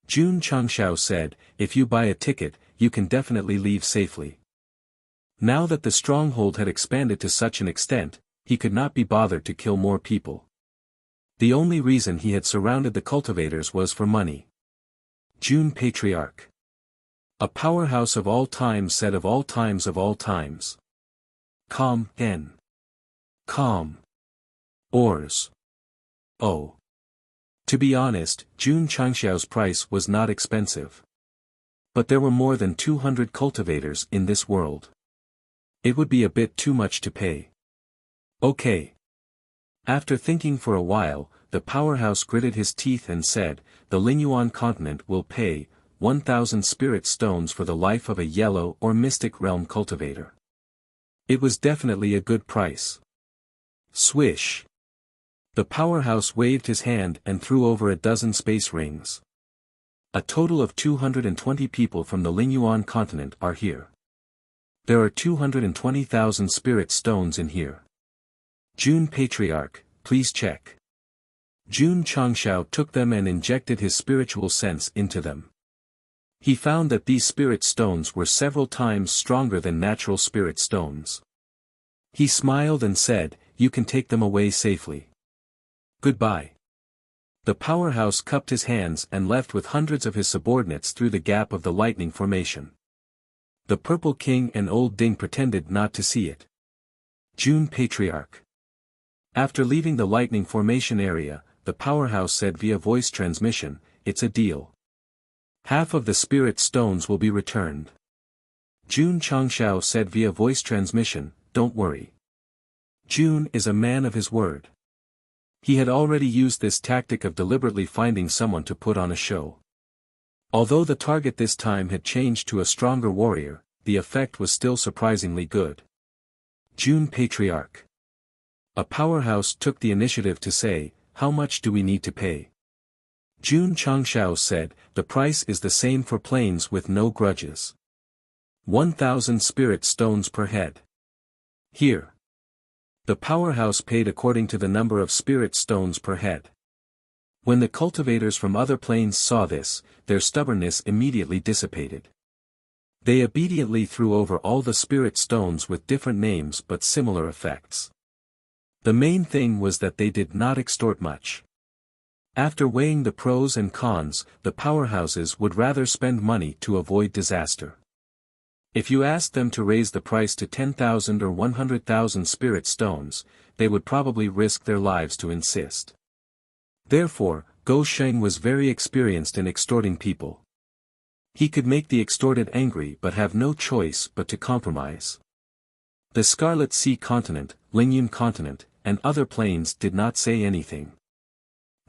[SPEAKER 1] Jun Changshao said, if you buy a ticket, you can definitely leave safely. Now that the stronghold had expanded to such an extent, he could not be bothered to kill more people. The only reason he had surrounded the cultivators was for money. Jun Patriarch. A powerhouse of all times said of all times of all times. Calm, N. Calm. Ors. Oh. To be honest, Jun Changshao's price was not expensive. But there were more than 200 cultivators in this world. It would be a bit too much to pay. Okay. After thinking for a while, the powerhouse gritted his teeth and said, the Lingyuan continent will pay 1,000 spirit stones for the life of a yellow or mystic realm cultivator. It was definitely a good price. Swish. The powerhouse waved his hand and threw over a dozen space rings. A total of 220 people from the Lingyuan continent are here. There are 220,000 spirit stones in here. Jun Patriarch, please check. Jun Changshao took them and injected his spiritual sense into them. He found that these spirit stones were several times stronger than natural spirit stones. He smiled and said, you can take them away safely. Goodbye. The powerhouse cupped his hands and left with hundreds of his subordinates through the gap of the lightning formation. The Purple King and Old Ding pretended not to see it. Jun Patriarch. After leaving the lightning formation area, the powerhouse said via voice transmission, it's a deal. Half of the spirit stones will be returned. Jun Changshao said via voice transmission, don't worry. Jun is a man of his word. He had already used this tactic of deliberately finding someone to put on a show. Although the target this time had changed to a stronger warrior, the effect was still surprisingly good. Jun Patriarch. A powerhouse took the initiative to say, how much do we need to pay? Jun Changshao said, the price is the same for planes with no grudges. 1,000 spirit stones per head. Here. The powerhouse paid according to the number of spirit stones per head. When the cultivators from other planes saw this, their stubbornness immediately dissipated. They obediently threw over all the spirit stones with different names but similar effects. The main thing was that they did not extort much. After weighing the pros and cons, the powerhouses would rather spend money to avoid disaster. If you asked them to raise the price to 10,000 or 100,000 spirit stones, they would probably risk their lives to insist. Therefore, Go Sheng was very experienced in extorting people. He could make the extorted angry but have no choice but to compromise. The Scarlet Sea continent, Lingyun continent, and other planes did not say anything.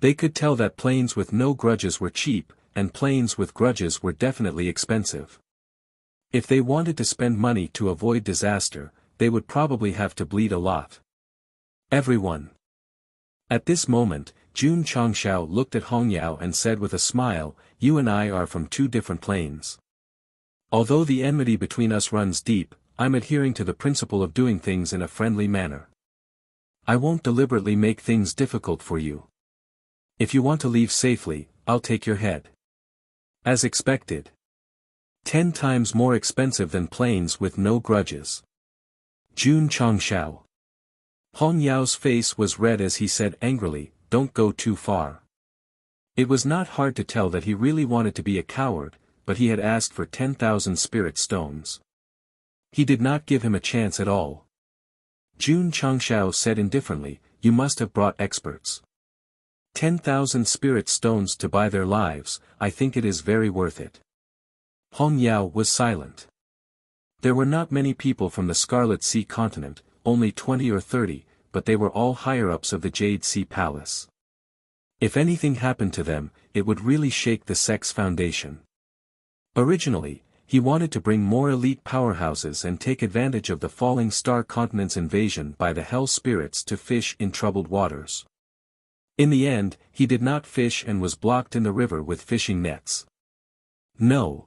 [SPEAKER 1] They could tell that planes with no grudges were cheap, and planes with grudges were definitely expensive. If they wanted to spend money to avoid disaster, they would probably have to bleed a lot. Everyone. At this moment, Jun Changshao looked at Hong Yao and said with a smile, you and I are from two different planes. Although the enmity between us runs deep, I'm adhering to the principle of doing things in a friendly manner. I won't deliberately make things difficult for you. If you want to leave safely, I'll take your head. As expected. 10 times more expensive than planes with no grudges. Jun Changshao. Hong Yao's face was red as he said angrily, don't go too far. It was not hard to tell that he really wanted to be a coward, but he had asked for 10,000 spirit stones. He did not give him a chance at all. Jun Changshao said indifferently, you must have brought experts. 10,000 spirit stones to buy their lives, I think it is very worth it. Hong Yao was silent. There were not many people from the Scarlet Sea continent, only 20 or 30, but they were all higher-ups of the Jade Sea Palace. If anything happened to them, it would really shake the Sect's foundation. Originally, he wanted to bring more elite powerhouses and take advantage of the Falling Star Continent's invasion by the Hell Spirits to fish in troubled waters. In the end, he did not fish and was blocked in the river with fishing nets. No.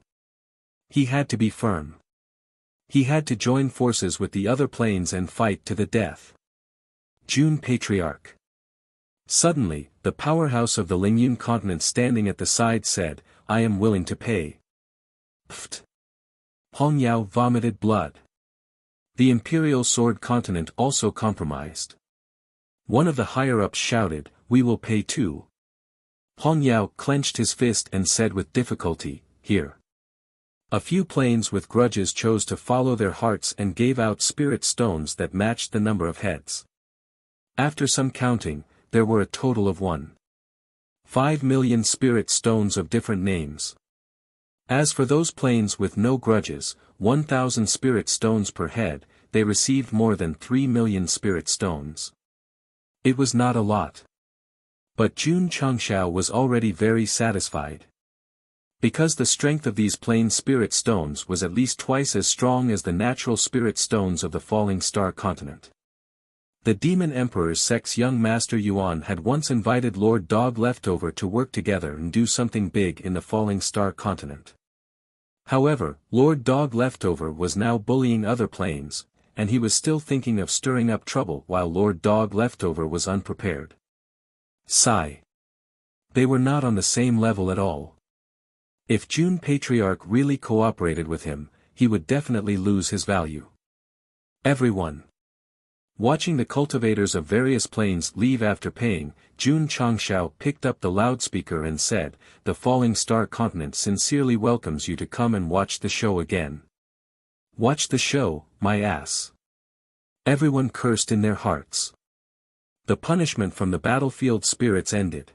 [SPEAKER 1] He had to be firm. He had to join forces with the other planes and fight to the death. June Patriarch. Suddenly, the powerhouse of the Lingyun continent standing at the side said, I am willing to pay. Pft. Hong Yao vomited blood. The Imperial Sword Continent also compromised. One of the higher-ups shouted, we will pay too. Hong Yao clenched his fist and said with difficulty, here. A few planes with grudges chose to follow their hearts and gave out spirit stones that matched the number of heads. After some counting, there were a total of 1.5 million spirit stones of different names. As for those planes with no grudges, 1,000 spirit stones per head, they received more than 3 million spirit stones. It was not a lot. But Jun Changshao was already very satisfied. Because the strength of these plain spirit stones was at least twice as strong as the natural spirit stones of the falling star continent. The Demon Emperor's Sect's young master Yuan had once invited Lord Dog Leftover to work together and do something big in the falling star continent. However, Lord Dog Leftover was now bullying other planes, and he was still thinking of stirring up trouble while Lord Dog Leftover was unprepared. Sigh. They were not on the same level at all. If June Patriarch really cooperated with him, he would definitely lose his value. Everyone. Watching the cultivators of various planes leave after paying, Jun Changshao picked up the loudspeaker and said, the Falling Star Continent sincerely welcomes you to come and watch the show again. Watch the show, my ass. Everyone cursed in their hearts. The punishment from the battlefield spirits ended.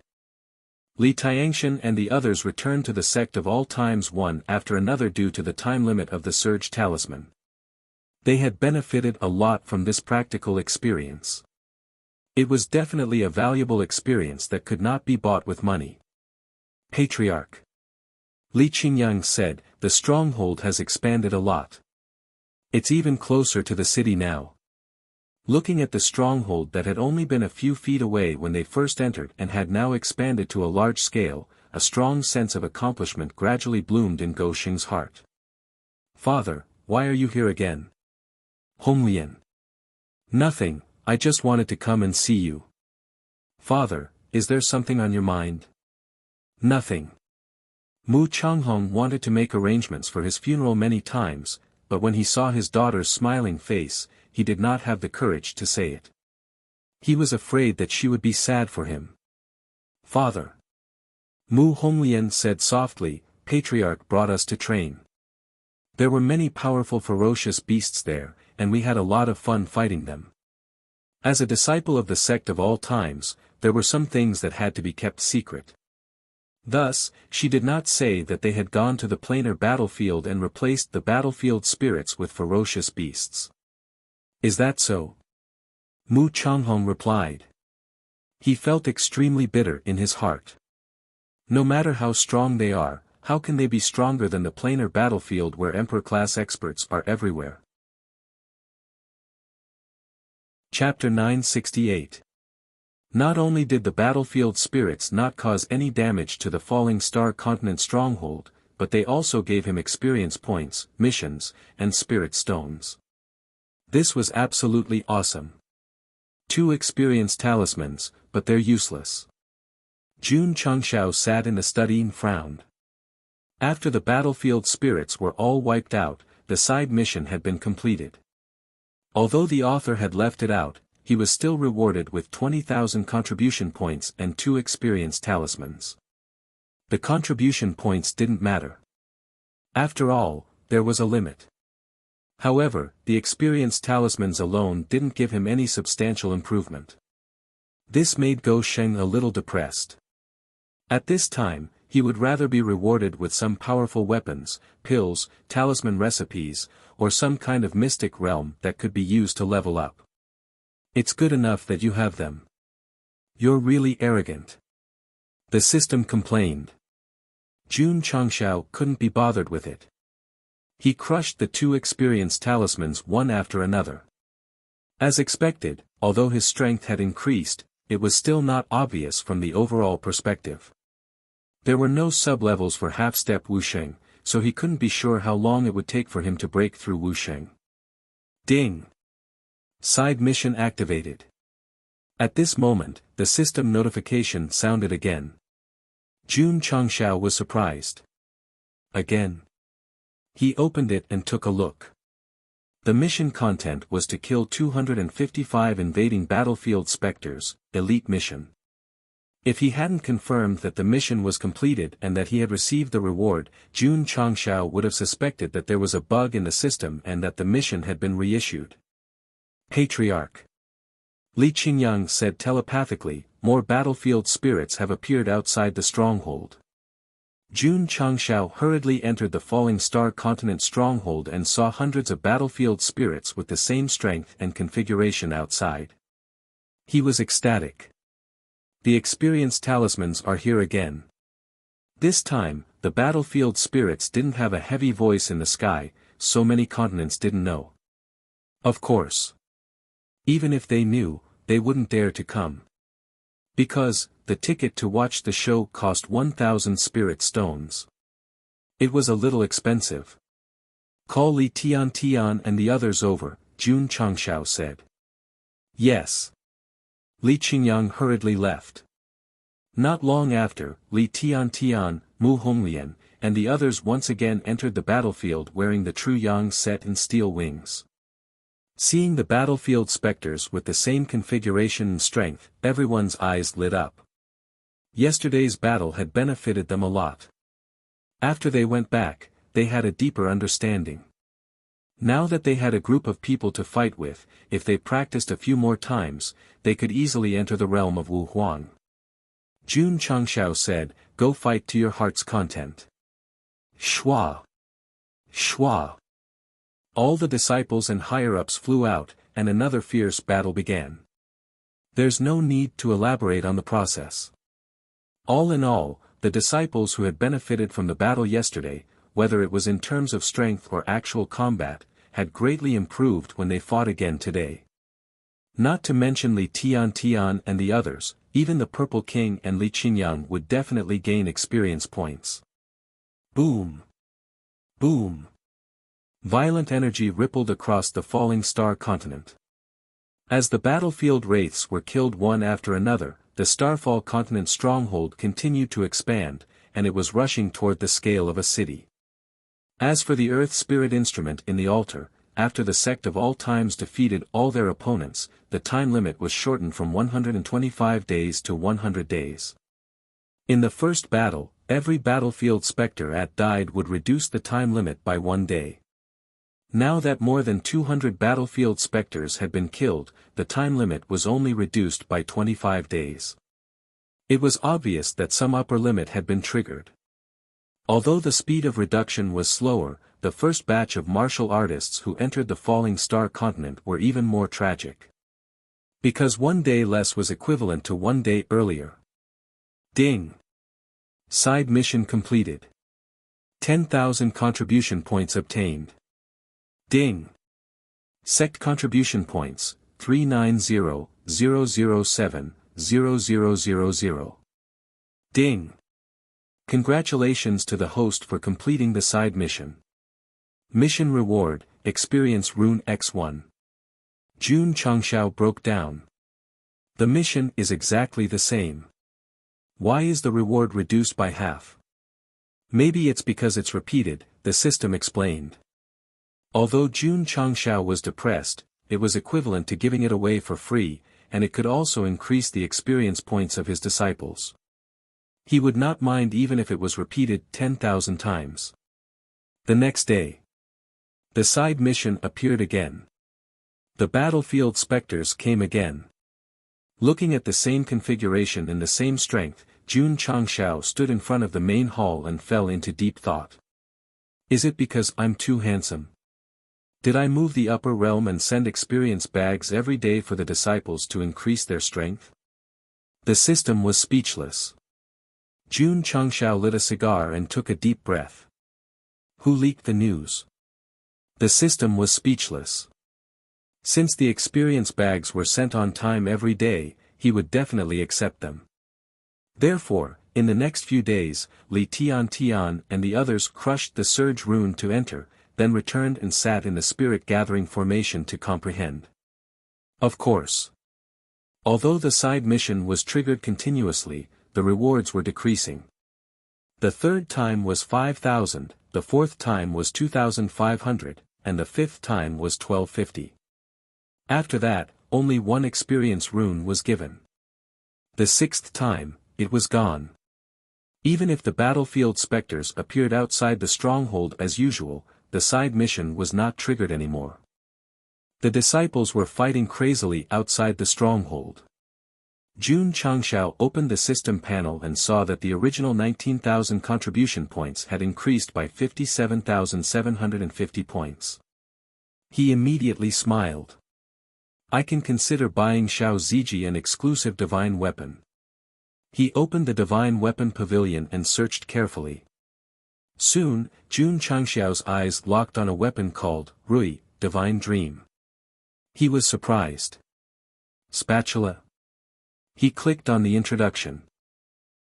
[SPEAKER 1] Li Tiangshan and the others returned to the Sect of all times one after another due to the time limit of the Surge Talisman. They had benefited a lot from this practical experience. It was definitely a valuable experience that could not be bought with money. Patriarch. Li Qingyang said, the stronghold has expanded a lot. It's even closer to the city now. Looking at the stronghold that had only been a few feet away when they first entered and had now expanded to a large scale, a strong sense of accomplishment gradually bloomed in Go Xing's heart. Father, why are you here again? Honglian. Nothing, I just wanted to come and see you. Father, is there something on your mind? Nothing. Mu Changhong wanted to make arrangements for his funeral many times, but when he saw his daughter's smiling face, he did not have the courage to say it. He was afraid that she would be sad for him. Father. Mu Honglian said softly, Patriarch brought us to train. There were many powerful ferocious beasts there, and we had a lot of fun fighting them. As a disciple of the Sect of all times, there were some things that had to be kept secret. Thus, she did not say that they had gone to the planar battlefield and replaced the battlefield spirits with ferocious beasts. Is that so? Mu Changhong replied. He felt extremely bitter in his heart. No matter how strong they are, how can they be stronger than the planar battlefield where Emperor-class experts are everywhere? Chapter 968. Not only did the battlefield spirits not cause any damage to the Falling Star Continent stronghold, but they also gave him experience points, missions, and spirit stones. This was absolutely awesome. 2 experience talismans, but they're useless. Jun Changshao sat in the study and frowned. After the battlefield spirits were all wiped out, the side mission had been completed. Although the author had left it out, he was still rewarded with 20,000 contribution points and 2 experience talismans. The contribution points didn't matter. After all, there was a limit. However, the experience talismans alone didn't give him any substantial improvement. This made Go Sheng a little depressed. At this time, he would rather be rewarded with some powerful weapons, pills, talisman recipes, or some kind of mystic realm that could be used to level up. It's good enough that you have them. You're really arrogant. The system complained. Jun Changshao couldn't be bothered with it. He crushed the 2 experience talismans one after another. As expected, although his strength had increased, it was still not obvious from the overall perspective. There were no sub-levels for half-step wusheng, so he couldn't be sure how long it would take for him to break through Wuxia. Ding! Side mission activated. At this moment, the system notification sounded again. Jun Changshao was surprised. Again. He opened it and took a look. The mission content was to kill 255 invading battlefield specters, elite mission. If he hadn't confirmed that the mission was completed and that he had received the reward, Jun Changshao would have suspected that there was a bug in the system and that the mission had been reissued. Patriarch. Li Qingyang said telepathically, more battlefield spirits have appeared outside the stronghold. Jun Changshao hurriedly entered the Falling Star Continent stronghold and saw hundreds of battlefield spirits with the same strength and configuration outside. He was ecstatic. The experienced talismans are here again. This time, the battlefield spirits didn't have a heavy voice in the sky, so many continents didn't know. Of course. Even if they knew, they wouldn't dare to come. Because, the ticket to watch the show cost 1,000 spirit stones. It was a little expensive. Call Li Tian and the others over, Jun Changshao said. Yes. Li Qingyang hurriedly left. Not long after, Li Tian, Mu Honglian, and the others once again entered the battlefield wearing the true yang set in steel wings. Seeing the battlefield specters with the same configuration and strength, everyone's eyes lit up. Yesterday's battle had benefited them a lot. After they went back, they had a deeper understanding. Now that they had a group of people to fight with, if they practiced a few more times, they could easily enter the realm of Wu Huang. Jun Changshao said, "Go fight to your heart's content." Shua! Shua! All the disciples and higher-ups flew out, and another fierce battle began. There's no need to elaborate on the process. All in all, the disciples who had benefited from the battle yesterday, whether it was in terms of strength or actual combat, had greatly improved when they fought again today. Not to mention Li Tian and the others, even the Purple King and Li Qingyang would definitely gain experience points. Boom! Boom! Violent energy rippled across the Falling Star Continent. As the battlefield wraiths were killed one after another, the Starfall Continent stronghold continued to expand, and it was rushing toward the scale of a city. As for the Earth Spirit instrument in the altar, after the Sect of all times defeated all their opponents, the time limit was shortened from 125 days to 100 days. In the first battle, every battlefield spectre at died would reduce the time limit by 1 day. Now that more than 200 battlefield specters had been killed, the time limit was only reduced by 25 days. It was obvious that some upper limit had been triggered. Although the speed of reduction was slower, the first batch of martial artists who entered the Falling Star Continent were even more tragic. Because 1 day less was equivalent to 1 day earlier. Ding! Side mission completed. 10,000 contribution points obtained. Ding! Sect contribution points, 390,007,0000. Ding! Congratulations to the host for completing the side mission. Mission reward, experience rune X1. Jun Changshao broke down. The mission is exactly the same. Why is the reward reduced by half? Maybe it's because it's repeated, the system explained. Although Jun Changshao was depressed, it was equivalent to giving it away for free, and it could also increase the experience points of his disciples. He would not mind even if it was repeated 10,000 times. The next day, the side mission appeared again. The battlefield specters came again. Looking at the same configuration and the same strength, Jun Changshao stood in front of the main hall and fell into deep thought. Is it because I'm too handsome? Did I move the upper realm and send experience bags every day for the disciples to increase their strength? The system was speechless. Jun Changshao lit a cigar and took a deep breath. Who leaked the news? The system was speechless. Since the experience bags were sent on time every day, he would definitely accept them. Therefore, In the next few days, Li Tian and the others crushed the surge rune to enter, then returned and sat in the spirit-gathering formation to comprehend. Of course. Although the side mission was triggered continuously, the rewards were decreasing. The third time was 5,000, the fourth time was 2,500, and the fifth time was 1,250. After that, only one experience rune was given. The sixth time, it was gone. Even if the battlefield specters appeared outside the stronghold as usual, the side mission was not triggered anymore. The disciples were fighting crazily outside the stronghold. Jun Changshao opened the system panel and saw that the original 19,000 contribution points had increased by 57,750 points. He immediately smiled. I can consider buying Xiao Ziji an exclusive divine weapon. He opened the divine weapon pavilion and searched carefully. Soon, Jun Changxiao's eyes locked on a weapon called Rui, Divine Dream. He was surprised. Spatula. He clicked on the introduction.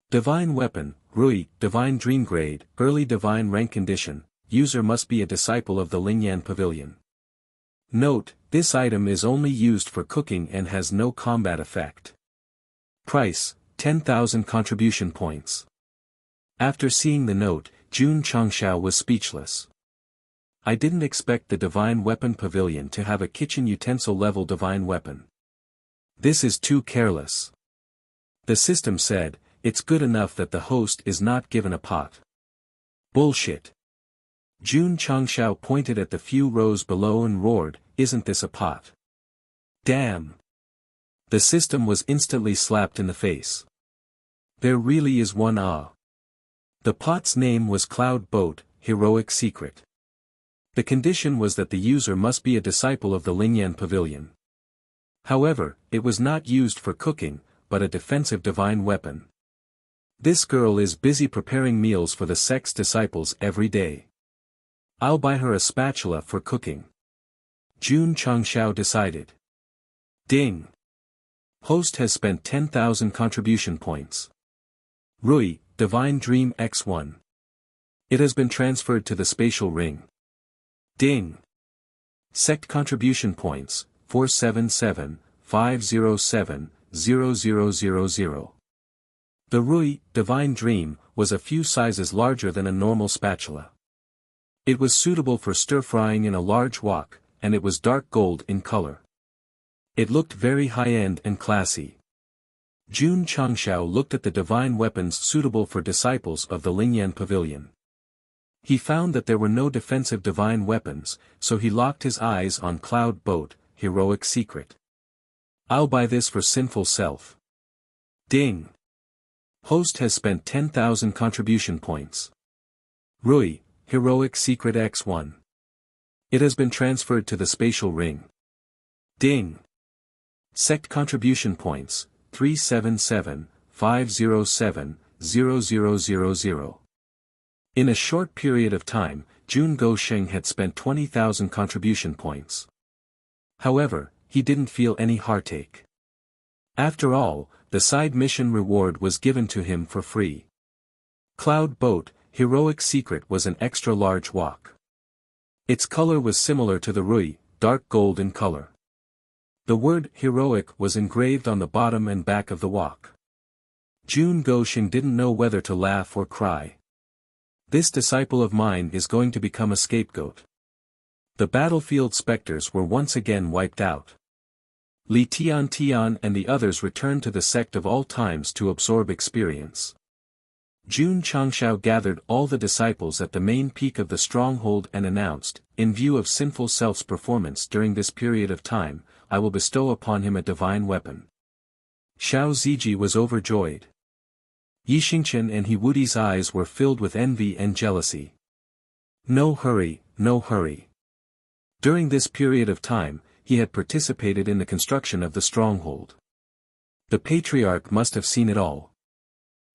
[SPEAKER 1] Divine weapon, Rui, Divine Dream grade, early divine rank condition, user must be a disciple of the Lingyan Pavilion. Note, this item is only used for cooking and has no combat effect. Price, 10,000 contribution points. After seeing the note, Jun Changshao was speechless. I didn't expect the Divine Weapon Pavilion to have a kitchen utensil level divine weapon. This is too careless. The system said, it's good enough that the host is not given a pot. Bullshit. Jun Changshao pointed at the few rows below and roared, isn't this a pot? Damn. The system was instantly slapped in the face. There really is one ah. The pot's name was Cloud Boat, Heroic Secret. The condition was that the user must be a disciple of the Lingyan Pavilion. However, it was not used for cooking, but a defensive divine weapon. This girl is busy preparing meals for the Sect's disciples every day. I'll buy her a spatula for cooking. Jun Changshao decided. Ding. Host has spent 10,000 contribution points. Rui, Divine Dream X1. It has been transferred to the spatial ring. Ding. Sect contribution points, 477-507-0000. The Rui, Divine Dream, was a few sizes larger than a normal spatula. It was suitable for stir-frying in a large wok, and it was dark gold in color. It looked very high-end and classy. Jun Changshao looked at the divine weapons suitable for disciples of the Lingyan Pavilion. He found that there were no defensive divine weapons, so he locked his eyes on Cloud Boat, Heroic Secret. I'll buy this for sinful self. Ding. Host has spent 10,000 contribution points. Rui, Heroic Secret X1. It has been transferred to the spatial ring. Ding. Sect contribution points, 377-507-0000. In a short period of time, Jun Gosheng had spent 20,000 contribution points. However, he didn't feel any heartache. After all, the side mission reward was given to him for free. Cloud Boat, Heroic Secret was an extra-large wok. Its color was similar to the Rui, dark gold in color. The word heroic was engraved on the bottom and back of the wok. Jun Gosheng didn't know whether to laugh or cry. This disciple of mine is going to become a scapegoat. The battlefield specters were once again wiped out. Li Tian and the others returned to the Sect of all times to absorb experience. Jun Changshao gathered all the disciples at the main peak of the stronghold and announced, in view of sinful self's performance during this period of time, I will bestow upon him a divine weapon. Xiao Ziji was overjoyed. Yixingchen and Hiwudi's eyes were filled with envy and jealousy. No hurry, no hurry. During this period of time, he had participated in the construction of the stronghold. The patriarch must have seen it all.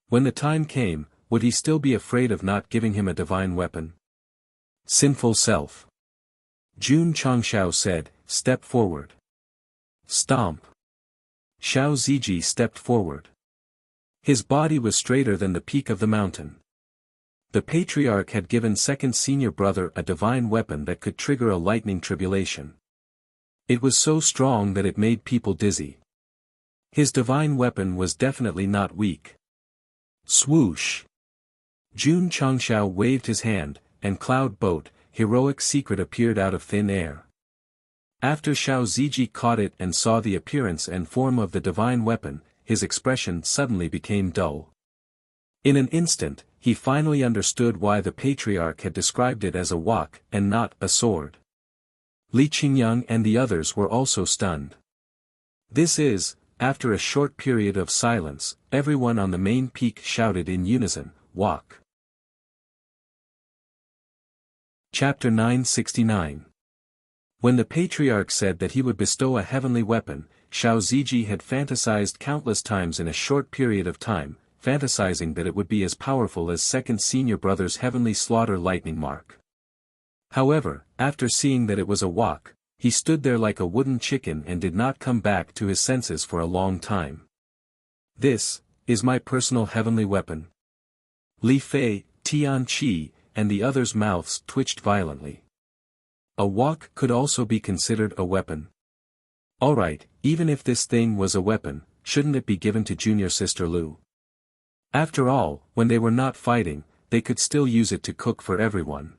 [SPEAKER 1] When the time came, would he still be afraid of not giving him a divine weapon? Sinful self. Jun Changshao said, step forward. Stomp. Xiao Ziji stepped forward. His body was straighter than the peak of the mountain. The patriarch had given second senior brother a divine weapon that could trigger a lightning tribulation. It was so strong that it made people dizzy. His divine weapon was definitely not weak. Swoosh! Jun Changshao waved his hand, and Cloud Boat, heroic secret appeared out of thin air. After Xiao Ziji caught it and saw the appearance and form of the divine weapon, his expression suddenly became dull. In an instant, he finally understood why the patriarch had described it as a wok and not a sword. Li Qingyang and the others were also stunned. This is, after a short period of silence, everyone on the main peak shouted in unison, wok. Chapter 969. When the patriarch said that he would bestow a heavenly weapon, Xiao Ziji had fantasized countless times in a short period of time, fantasizing that it would be as powerful as second senior brother's heavenly slaughter lightning mark. However, after seeing that it was a wok, he stood there like a wooden chicken and did not come back to his senses for a long time. This is my personal heavenly weapon. Li Fei, Tian Qi, and the others' mouths twitched violently. A wok could also be considered a weapon. Alright, even if this thing was a weapon, shouldn't it be given to junior sister Lu? After all, when they were not fighting, they could still use it to cook for everyone.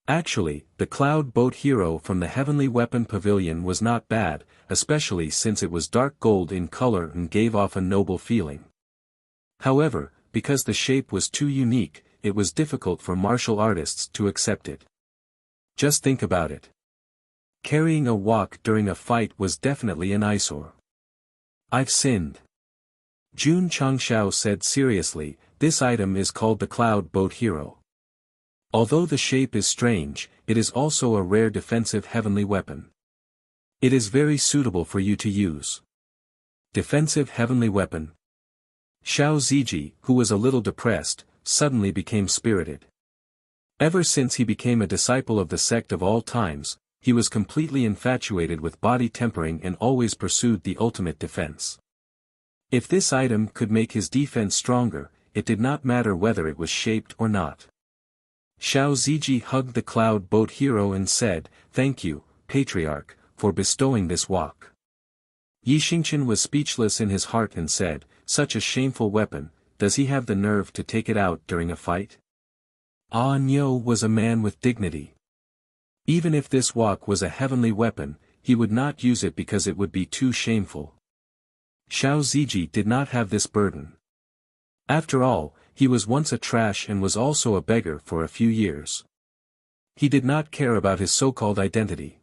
[SPEAKER 1] Actually, the Cloud Boat hero from the Heavenly Weapon Pavilion was not bad, especially since it was dark gold in color and gave off a noble feeling. However, because the shape was too unique, it was difficult for martial artists to accept it. Just think about it. Carrying a wok during a fight was definitely an eyesore. I've sinned. Jun Changshao said seriously, this item is called the Cloud Boat Hero. Although the shape is strange, it is also a rare defensive heavenly weapon. It is very suitable for you to use. Defensive heavenly weapon. Xiao Ziji, who was a little depressed, suddenly became spirited. Ever since he became a disciple of the sect of all times, he was completely infatuated with body tempering and always pursued the ultimate defense. If this item could make his defense stronger, it did not matter whether it was shaped or not. Xiao Ziji hugged the Cloud Boat hero and said, "Thank you, Patriarch, for bestowing this wok." Yi Xingqian was speechless in his heart and said, "Such a shameful weapon, does he have the nerve to take it out during a fight?" Ah Nyo was a man with dignity. Even if this wok was a heavenly weapon, he would not use it because it would be too shameful. Xiao Ziji did not have this burden. After all, he was once a trash and was also a beggar for a few years. He did not care about his so-called identity.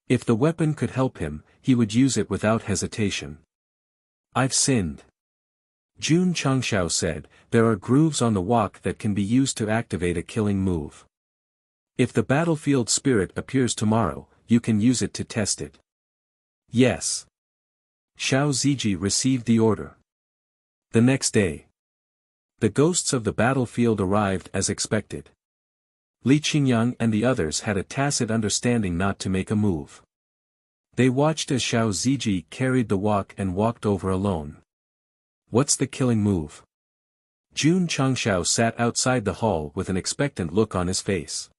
[SPEAKER 1] If the weapon could help him, he would use it without hesitation. I've sinned. Jun Changshao said, there are grooves on the wok that can be used to activate a killing move. If the battlefield spirit appears tomorrow, you can use it to test it. Yes. Xiao Ziji received the order. The next day, the ghosts of the battlefield arrived as expected. Li Qingyang and the others had a tacit understanding not to make a move. They watched as Xiao Ziji carried the wok and walked over alone. What's the killing move? Jun Changshao sat outside the hall with an expectant look on his face.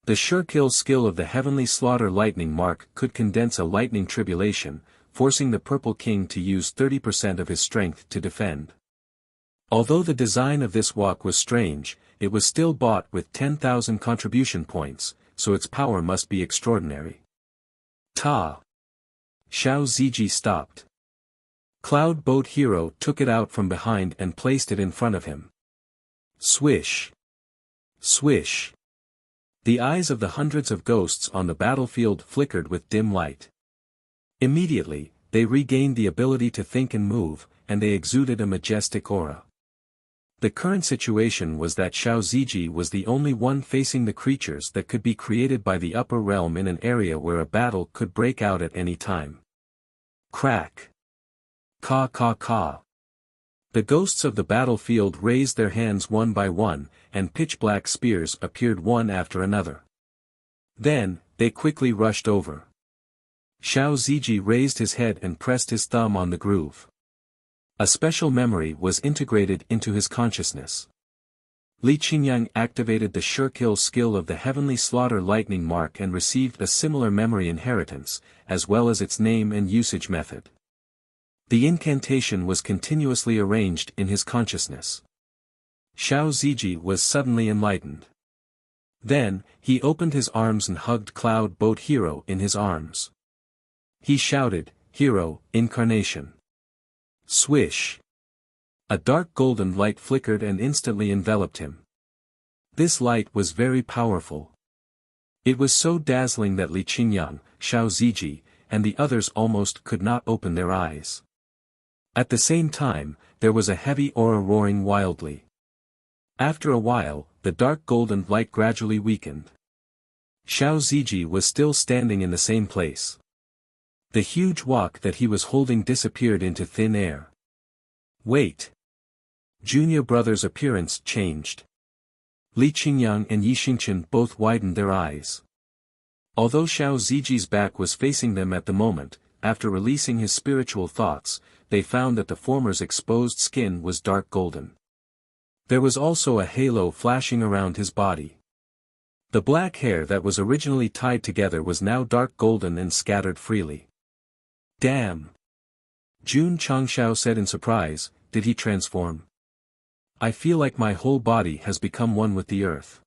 [SPEAKER 1] The sure kill skill of the heavenly slaughter lightning mark could condense a lightning tribulation, forcing the Purple King to use 30% of his strength to defend. Although the design of this wok was strange, it was still bought with 10,000 contribution points, so its power must be extraordinary. Ta! Xiao Ziji stopped. Cloud Boat Hero took it out from behind and placed it in front of him. Swish! Swish! The eyes of the hundreds of ghosts on the battlefield flickered with dim light. Immediately, they regained the ability to think and move, and they exuded a majestic aura. The current situation was that Xiao Ziji was the only one facing the creatures that could be created by the upper realm in an area where a battle could break out at any time. Crack! Ka ka ka! The ghosts of the battlefield raised their hands one by one, and pitch-black spears appeared one after another. Then, they quickly rushed over. Xiao Ziji raised his head and pressed his thumb on the groove. A special memory was integrated into his consciousness. Li Qingyang activated the sure-kill skill of the Heavenly Slaughter Lightning Mark and received a similar memory inheritance, as well as its name and usage method. The incantation was continuously arranged in his consciousness. Xiao Ziji was suddenly enlightened. Then, he opened his arms and hugged Cloud Boat Hero in his arms. He shouted, "Hero, incarnation!" Swish! A dark golden light flickered and instantly enveloped him. This light was very powerful. It was so dazzling that Li Qingyang, Xiao Ziji, and the others almost could not open their eyes. At the same time, there was a heavy aura roaring wildly. After a while, the dark golden light gradually weakened. Xiao Ziji was still standing in the same place. The huge wok that he was holding disappeared into thin air. Wait! Junior brother's appearance changed. Li Qingyang and Yi Xingchen both widened their eyes. Although Xiao Ziji's back was facing them at the moment, after releasing his spiritual thoughts, they found that the former's exposed skin was dark golden. There was also a halo flashing around his body. The black hair that was originally tied together was now dark golden and scattered freely. Damn! Jun Changshao said in surprise, did he transform? I feel like my whole body has become one with the earth.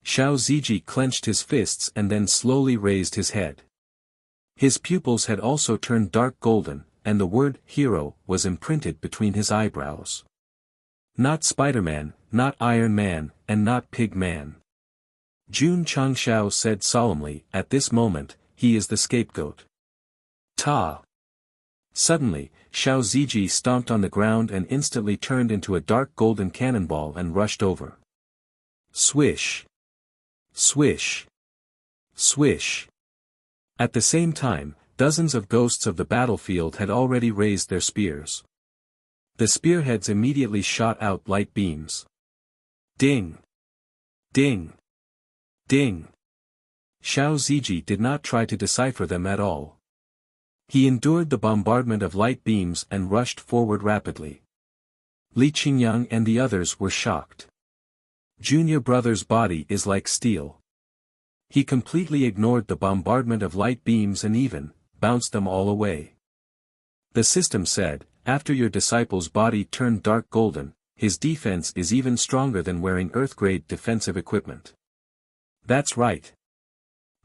[SPEAKER 1] Xiao Ziji clenched his fists and then slowly raised his head. His pupils had also turned dark golden, and the word hero was imprinted between his eyebrows. Not Spider-Man, not Iron Man, and not Pig Man. Jun Changshao said solemnly, at this moment, he is the scapegoat. Ta! Suddenly, Xiao Ziji stomped on the ground and instantly turned into a dark golden cannonball and rushed over. Swish! Swish! Swish! At the same time, dozens of ghosts of the battlefield had already raised their spears. The spearheads immediately shot out light beams. Ding! Ding! Ding! Xiao Ziji did not try to decipher them at all. He endured the bombardment of light beams and rushed forward rapidly. Li Qingyang and the others were shocked. Junior brother's body is like steel. He completely ignored the bombardment of light beams and even bounced them all away. The system said, after your disciple's body turned dark golden, his defense is even stronger than wearing Earth-grade defensive equipment. That's right.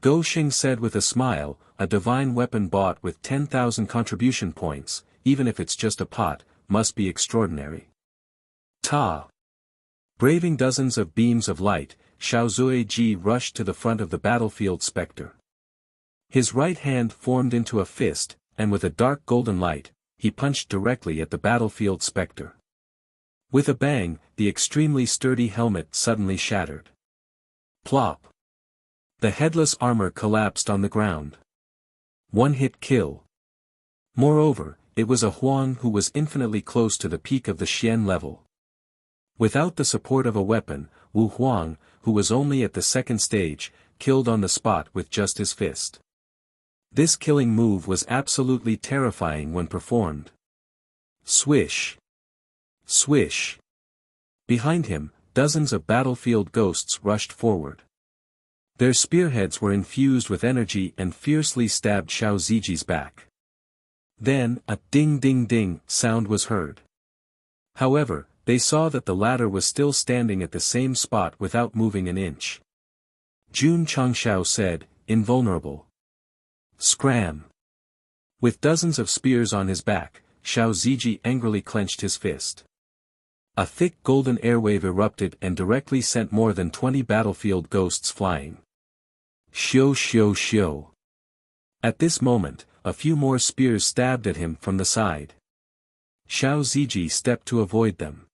[SPEAKER 1] Go Xing said with a smile, a divine weapon bought with 10,000 contribution points, even if it's just a pot, must be extraordinary. Ta! Braving dozens of beams of light, Xiao Zuiji rushed to the front of the battlefield spectre. His right hand formed into a fist, and with a dark golden light, he punched directly at the battlefield spectre. With a bang, the extremely sturdy helmet suddenly shattered. Plop! The headless armor collapsed on the ground. One-hit kill. Moreover, it was a Huang who was infinitely close to the peak of the Xian level. Without the support of a weapon, Wu Huang, who was only at the second stage, killed on the spot with just his fist. This killing move was absolutely terrifying when performed. Swish! Swish! Behind him, dozens of battlefield ghosts rushed forward. Their spearheads were infused with energy and fiercely stabbed Xiao Ziji's back. Then, a ding-ding-ding sound was heard. However, they saw that the latter was still standing at the same spot without moving an inch. Jun Changshao said, invulnerable. Scram! With dozens of spears on his back, Xiao Ziji angrily clenched his fist. A thick golden airwave erupted and directly sent more than 20 battlefield ghosts flying. Shio shio shio. At this moment, a few more spears stabbed at him from the side. Xiao Ziji stepped to avoid them.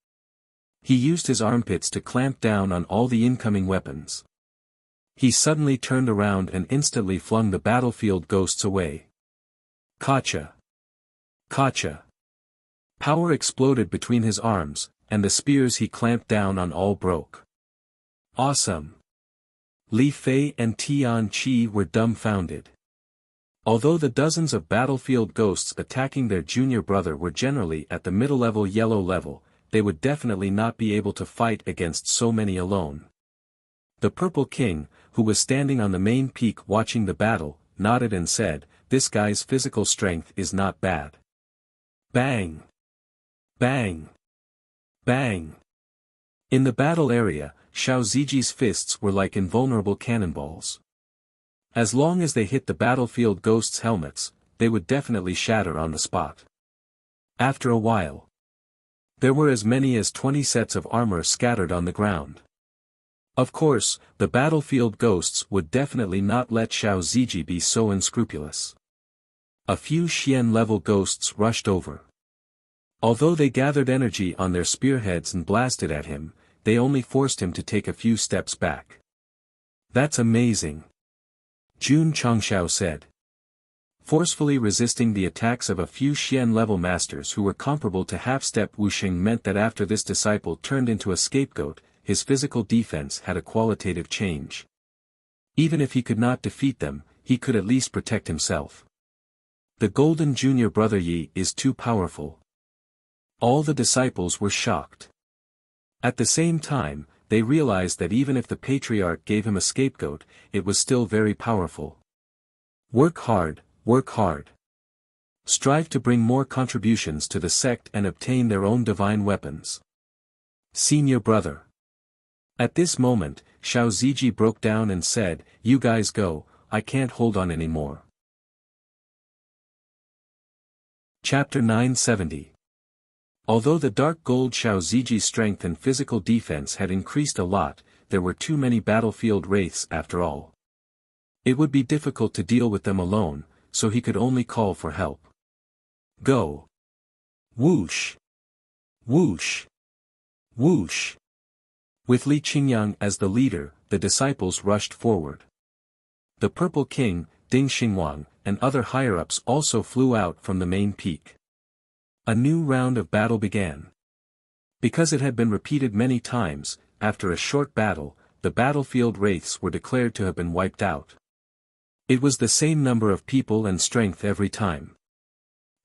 [SPEAKER 1] He used his armpits to clamp down on all the incoming weapons. He suddenly turned around and instantly flung the battlefield ghosts away. Kacha! Kacha! Power exploded between his arms, and the spears he clamped down on all broke. Awesome! Li Fei and Tian Qi were dumbfounded. Although the dozens of battlefield ghosts attacking their junior brother were generally at the middle-level yellow level, they would definitely not be able to fight against so many alone. The Purple King, who was standing on the main peak watching the battle, nodded and said, "This guy's physical strength is not bad." Bang! Bang! Bang! In the battle area, Xiao Ziji's fists were like invulnerable cannonballs. As long as they hit the battlefield ghosts' helmets, they would definitely shatter on the spot. After a while, there were as many as 20 sets of armor scattered on the ground. Of course, the battlefield ghosts would definitely not let Xiao Ziji be so unscrupulous. A few Xian-level ghosts rushed over. Although they gathered energy on their spearheads and blasted at him, they only forced him to take a few steps back. "That's amazing," Jun Changxiao said. Forcefully resisting the attacks of a few Xian-level masters who were comparable to half-step Wuxing meant that after this disciple turned into a scapegoat, his physical defense had a qualitative change. Even if he could not defeat them, he could at least protect himself. The golden junior brother Yi is too powerful. All the disciples were shocked. At the same time, they realized that even if the patriarch gave him a scapegoat, it was still very powerful. Work hard, work hard. Strive to bring more contributions to the sect and obtain their own divine weapons. Senior brother. At this moment, Xiao Ziji broke down and said, "You guys go, I can't hold on anymore." Chapter 970. Although the dark gold Xiao Ziji's strength and physical defense had increased a lot, there were too many battlefield wraiths after all. It would be difficult to deal with them alone, so he could only call for help. Go! Whoosh! Whoosh! Whoosh! With Li Qingyang as the leader, the disciples rushed forward. The Purple King, Ding Xingwang, and other higher-ups also flew out from the main peak. A new round of battle began. Because it had been repeated many times, after a short battle, the battlefield wraiths were declared to have been wiped out. It was the same number of people and strength every time.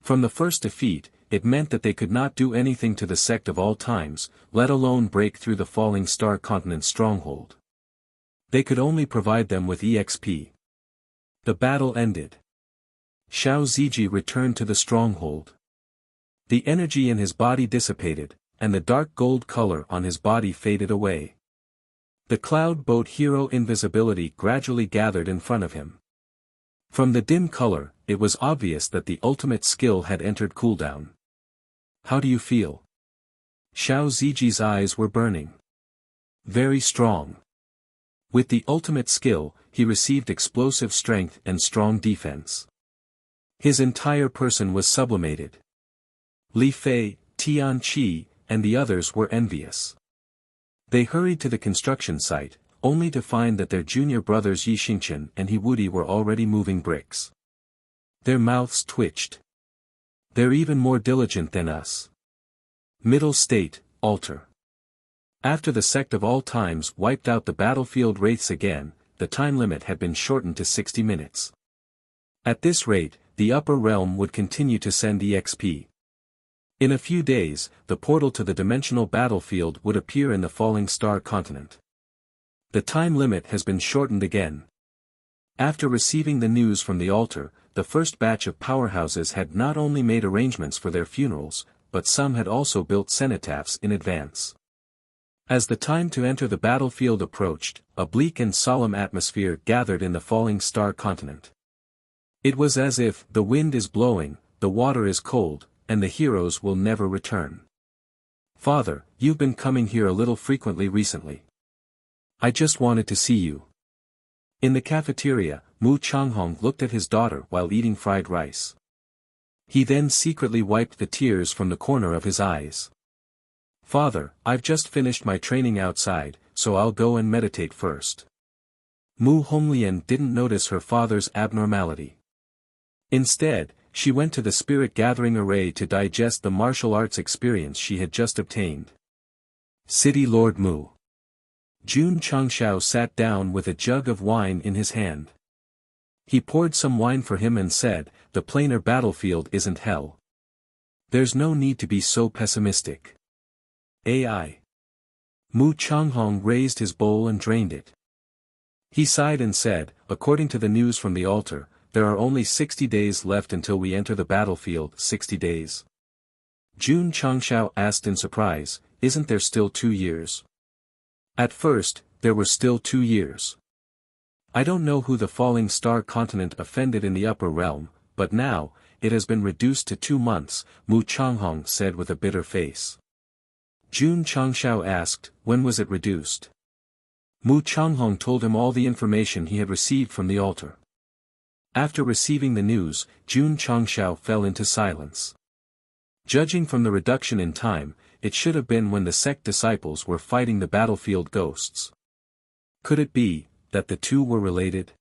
[SPEAKER 1] From the first defeat, it meant that they could not do anything to the sect of all times, let alone break through the falling star continent's stronghold. They could only provide them with EXP. The battle ended. Xiao Ziji returned to the stronghold. The energy in his body dissipated, and the dark gold color on his body faded away. The cloud boat hero invisibility gradually gathered in front of him. From the dim color, it was obvious that the ultimate skill had entered cooldown. "How do you feel?" Xiao Ziji's eyes were burning. "Very strong." With the ultimate skill, he received explosive strength and strong defense. His entire person was sublimated. Li Fei, Tian Qi, and the others were envious. They hurried to the construction site, only to find that their junior brothers Yi Xingchen and He Wudi were already moving bricks. Their mouths twitched. "They're even more diligent than us." Middle State, Altar. After the sect of all times wiped out the battlefield wraiths again, the time limit had been shortened to 60 minutes. At this rate, the upper realm would continue to send EXP. In a few days, the portal to the dimensional battlefield would appear in the falling star continent. The time limit has been shortened again. After receiving the news from the altar, the first batch of powerhouses had not only made arrangements for their funerals, but some had also built cenotaphs in advance. As the time to enter the battlefield approached, a bleak and solemn atmosphere gathered in the falling star continent. It was as if the wind is blowing, the water is cold, and the heroes will never return. "Father, you've been coming here a little frequently recently. I just wanted to see you." In the cafeteria, Mu Changhong looked at his daughter while eating fried rice. He then secretly wiped the tears from the corner of his eyes. "Father, I've just finished my training outside, so I'll go and meditate first." Mu Honglian didn't notice her father's abnormality. Instead, she went to the spirit gathering array to digest the martial arts experience she had just obtained. City Lord Mu. Jun Changxiao sat down with a jug of wine in his hand. He poured some wine for him and said, "The planar battlefield isn't hell. There's no need to be so pessimistic." AI. Mu Changhong raised his bowl and drained it. He sighed and said, "According to the news from the altar, there are only 60 days left until we enter the battlefield." 60 days? Jun Changshao asked in surprise, "Isn't there still 2 years?" At first, there were still 2 years. I don't know who the falling star continent offended in the upper realm, but now, it has been reduced to 2 months, Mu Changhong said with a bitter face. Jun Changshao asked, "When was it reduced?" Mu Changhong told him all the information he had received from the altar. After receiving the news, Jun Changshao fell into silence. Judging from the reduction in time, it should have been when the sect disciples were fighting the battlefield ghosts. Could it be that the two were related?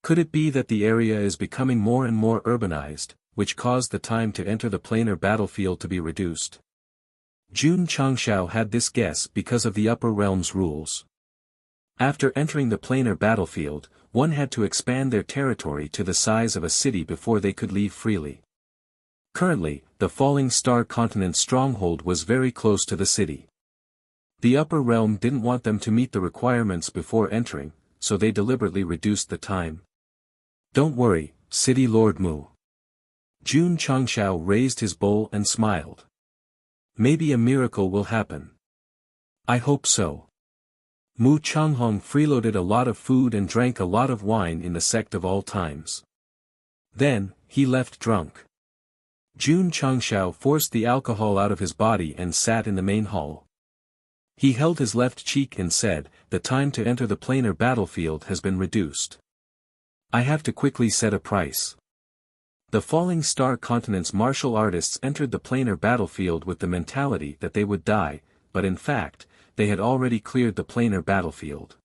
[SPEAKER 1] Could it be that the area is becoming more and more urbanized, which caused the time to enter the planar battlefield to be reduced? Jun Changshao had this guess because of the upper realm's rules. After entering the planar battlefield, one had to expand their territory to the size of a city before they could leave freely. Currently, the falling star continent's stronghold was very close to the city. The upper realm didn't want them to meet the requirements before entering, so they deliberately reduced the time. "Don't worry, City Lord Mu." Jun Changshao raised his bowl and smiled. "Maybe a miracle will happen. I hope so." Mu Changhong freeloaded a lot of food and drank a lot of wine in the sect of all times. Then, he left drunk. Jun Changshao forced the alcohol out of his body and sat in the main hall. He held his left cheek and said, "The time to enter the planar battlefield has been reduced. I have to quickly set a price." The falling star continent's martial artists entered the planar battlefield with the mentality that they would die, but in fact, they had already cleared the planar battlefield.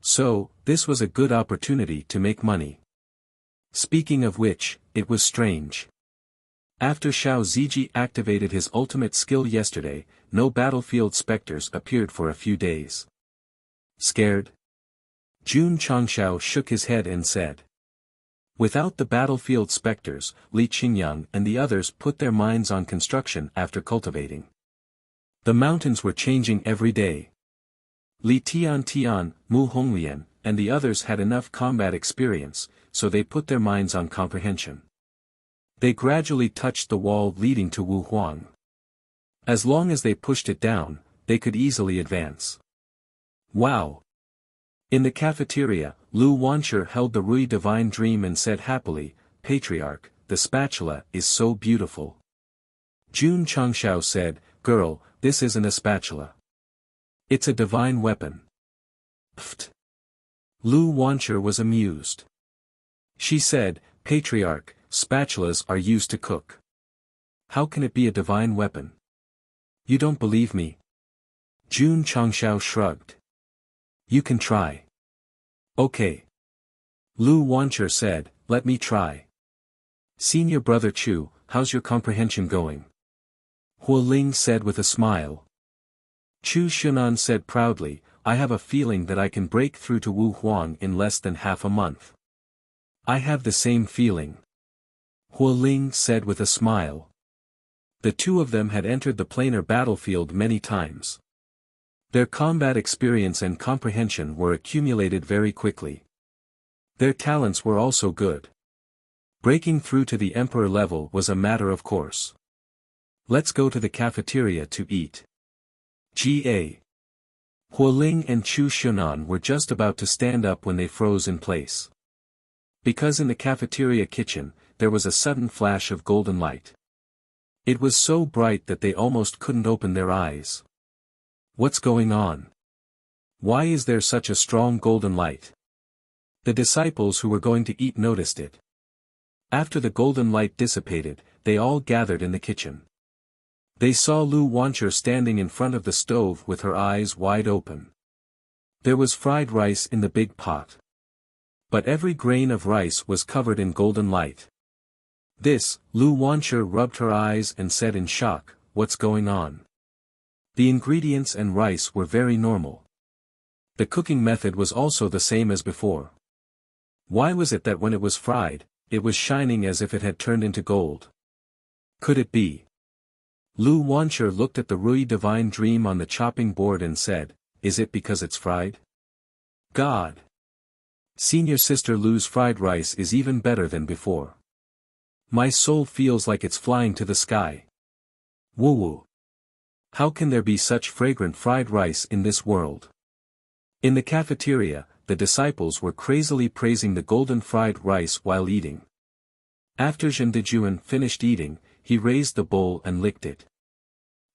[SPEAKER 1] So, this was a good opportunity to make money. Speaking of which, it was strange. After Xiao Ziji activated his ultimate skill yesterday, no battlefield specters appeared for a few days. Scared? Jun Changshao shook his head and said. Without the battlefield specters, Li Qingyang and the others put their minds on construction after cultivating. The mountains were changing every day. Li Tian, Mu Honglian, and the others had enough combat experience, so they put their minds on comprehension. They gradually touched the wall leading to Wu Huang. As long as they pushed it down, they could easily advance. Wow! In the cafeteria, Lu Wancher held the Rui divine dream and said happily, "Patriarch, the spatula is so beautiful." Jun Changshao said, "Girl, this isn't a spatula. It's a divine weapon." Pfft. Lu Wancher was amused. She said, "Patriarch, spatulas are used to cook. How can it be a divine weapon? You don't believe me?" Jun Changshao shrugged. "You can try." "Okay." Lu Wancher said, "Let me try." "Senior brother Chu, how's your comprehension going?" Huo Ling said with a smile. Chu Xunan said proudly, "I have a feeling that I can break through to Wu Huang in less than half a month." "I have the same feeling," Huo Ling said with a smile. The two of them had entered the planar battlefield many times. Their combat experience and comprehension were accumulated very quickly. Their talents were also good. Breaking through to the emperor level was a matter of course. "Let's go to the cafeteria to eat." Ga. Huoling and Chu Xunan were just about to stand up when they froze in place. Because in the cafeteria kitchen, there was a sudden flash of golden light. It was so bright that they almost couldn't open their eyes. What's going on? Why is there such a strong golden light? The disciples who were going to eat noticed it. After the golden light dissipated, they all gathered in the kitchen. They saw Lu Wancher standing in front of the stove with her eyes wide open. There was fried rice in the big pot. But every grain of rice was covered in golden light. This, Lu Wancher rubbed her eyes and said in shock, "What's going on?" The ingredients and rice were very normal. The cooking method was also the same as before. Why was it that when it was fried, it was shining as if it had turned into gold? Could it be? Lu Wancher looked at the Rui divine dream on the chopping board and said, is it because it's fried? God! Senior Sister Lu's fried rice is even better than before. My soul feels like it's flying to the sky. Woo-woo. How can there be such fragrant fried rice in this world? In the cafeteria, the disciples were crazily praising the golden fried rice while eating. After Zhen Dejuan finished eating, he raised the bowl and licked it.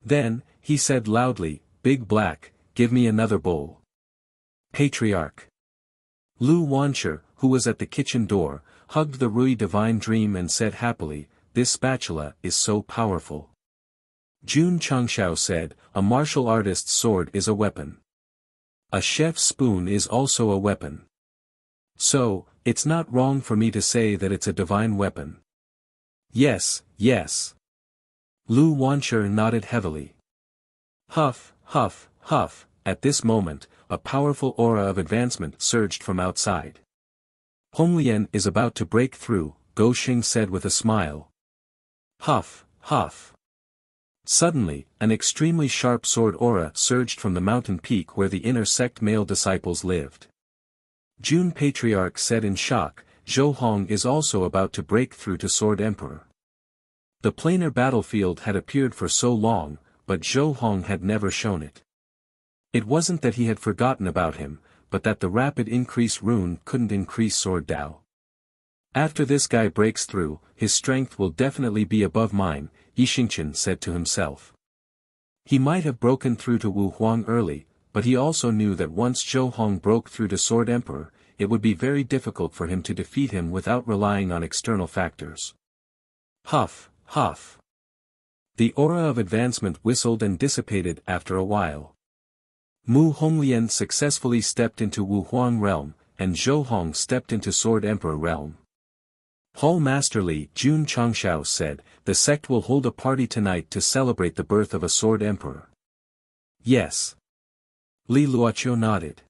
[SPEAKER 1] Then, he said loudly, Big Black, give me another bowl. Patriarch. Lu Wancher, who was at the kitchen door, hugged the Rui divine dream and said happily, this spatula is so powerful. Jun Changshao said, a martial artist's sword is a weapon. A chef's spoon is also a weapon. So, it's not wrong for me to say that it's a divine weapon. Yes, yes. Lu Wancher nodded heavily. Huff, huff, huff, at this moment, a powerful aura of advancement surged from outside. Honglian is about to break through, Go Xing said with a smile. Huff, huff. Suddenly, an extremely sharp sword aura surged from the mountain peak where the inner sect male disciples lived. Jun Patriarch said in shock, Zhou Hong is also about to break through to Sword Emperor. The planar battlefield had appeared for so long, but Zhou Hong had never shown it. It wasn't that he had forgotten about him, but that the rapid increase rune couldn't increase Sword Dao. After this guy breaks through, his strength will definitely be above mine, Yixingchen said to himself. He might have broken through to Wu Huang early, but he also knew that once Zhou Hong broke through to Sword Emperor, it would be very difficult for him to defeat him without relying on external factors. Huff, huff. The aura of advancement whistled and dissipated after a while. Mu Honglian successfully stepped into Wu Huang realm, and Zhou Hong stepped into Sword Emperor realm. Hall Masterly Jun Changshao said, the sect will hold a party tonight to celebrate the birth of a Sword Emperor. Yes. Li Luoqiu nodded.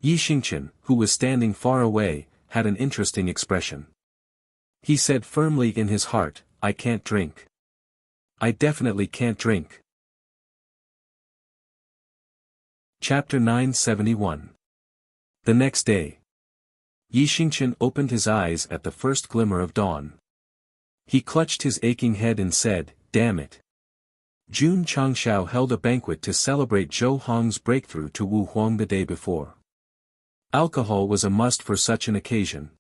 [SPEAKER 1] Yixingchen, who was standing far away, had an interesting expression. He said firmly in his heart, I can't drink. I definitely can't drink. Chapter 971. The next day. Yixingchen opened his eyes at the first glimmer of dawn. He clutched his aching head and said, damn it. Jun Changshao held a banquet to celebrate Zhou Hong's breakthrough to Wu Huang the day before. Alcohol was a must for such an occasion.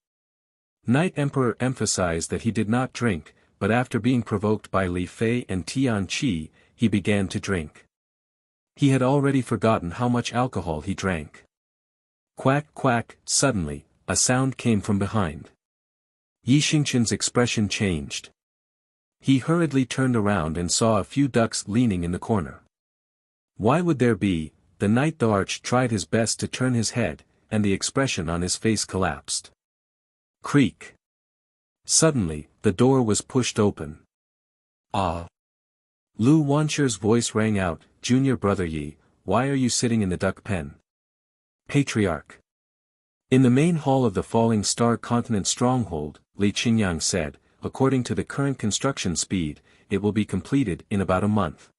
[SPEAKER 1] Night Emperor emphasized that he did not drink, but after being provoked by Li Fei and Tian Qi, he began to drink. He had already forgotten how much alcohol he drank. Quack quack, suddenly, a sound came from behind. Yixingchen's expression changed. He hurriedly turned around and saw a few ducks leaning in the corner. Why would there be? The Knight Arch tried his best to turn his head, and the expression on his face collapsed. Creak. Suddenly, the door was pushed open. Ah! Lu Wancher's voice rang out, Junior Brother Yi, why are you sitting in the duck pen? Patriarch. In the main hall of the Falling Star Continent stronghold, Li Qingyang said, according to the current construction speed, it will be completed in about a month.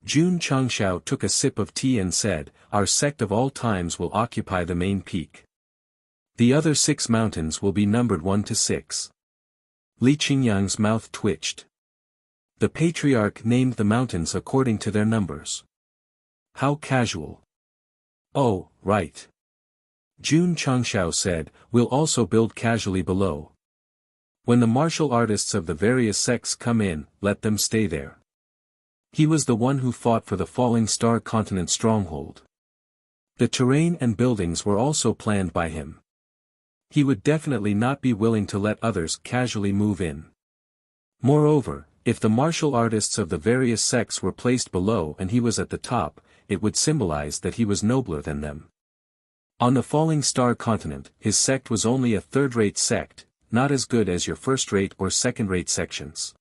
[SPEAKER 1] Jun Changshao took a sip of tea and said, our sect of all times will occupy the main peak. The other 6 mountains will be numbered 1 to 6. Li Qingyang's mouth twitched. The Patriarch named the mountains according to their numbers. How casual. Oh, right. Jun Changshao said, we'll also build casually below. When the martial artists of the various sects come in, let them stay there. He was the one who fought for the Falling Star Continent stronghold. The terrain and buildings were also planned by him. He would definitely not be willing to let others casually move in. Moreover, if the martial artists of the various sects were placed below and he was at the top, it would symbolize that he was nobler than them. On the Falling Star Continent, his sect was only a third-rate sect, not as good as your first-rate or second-rate sections.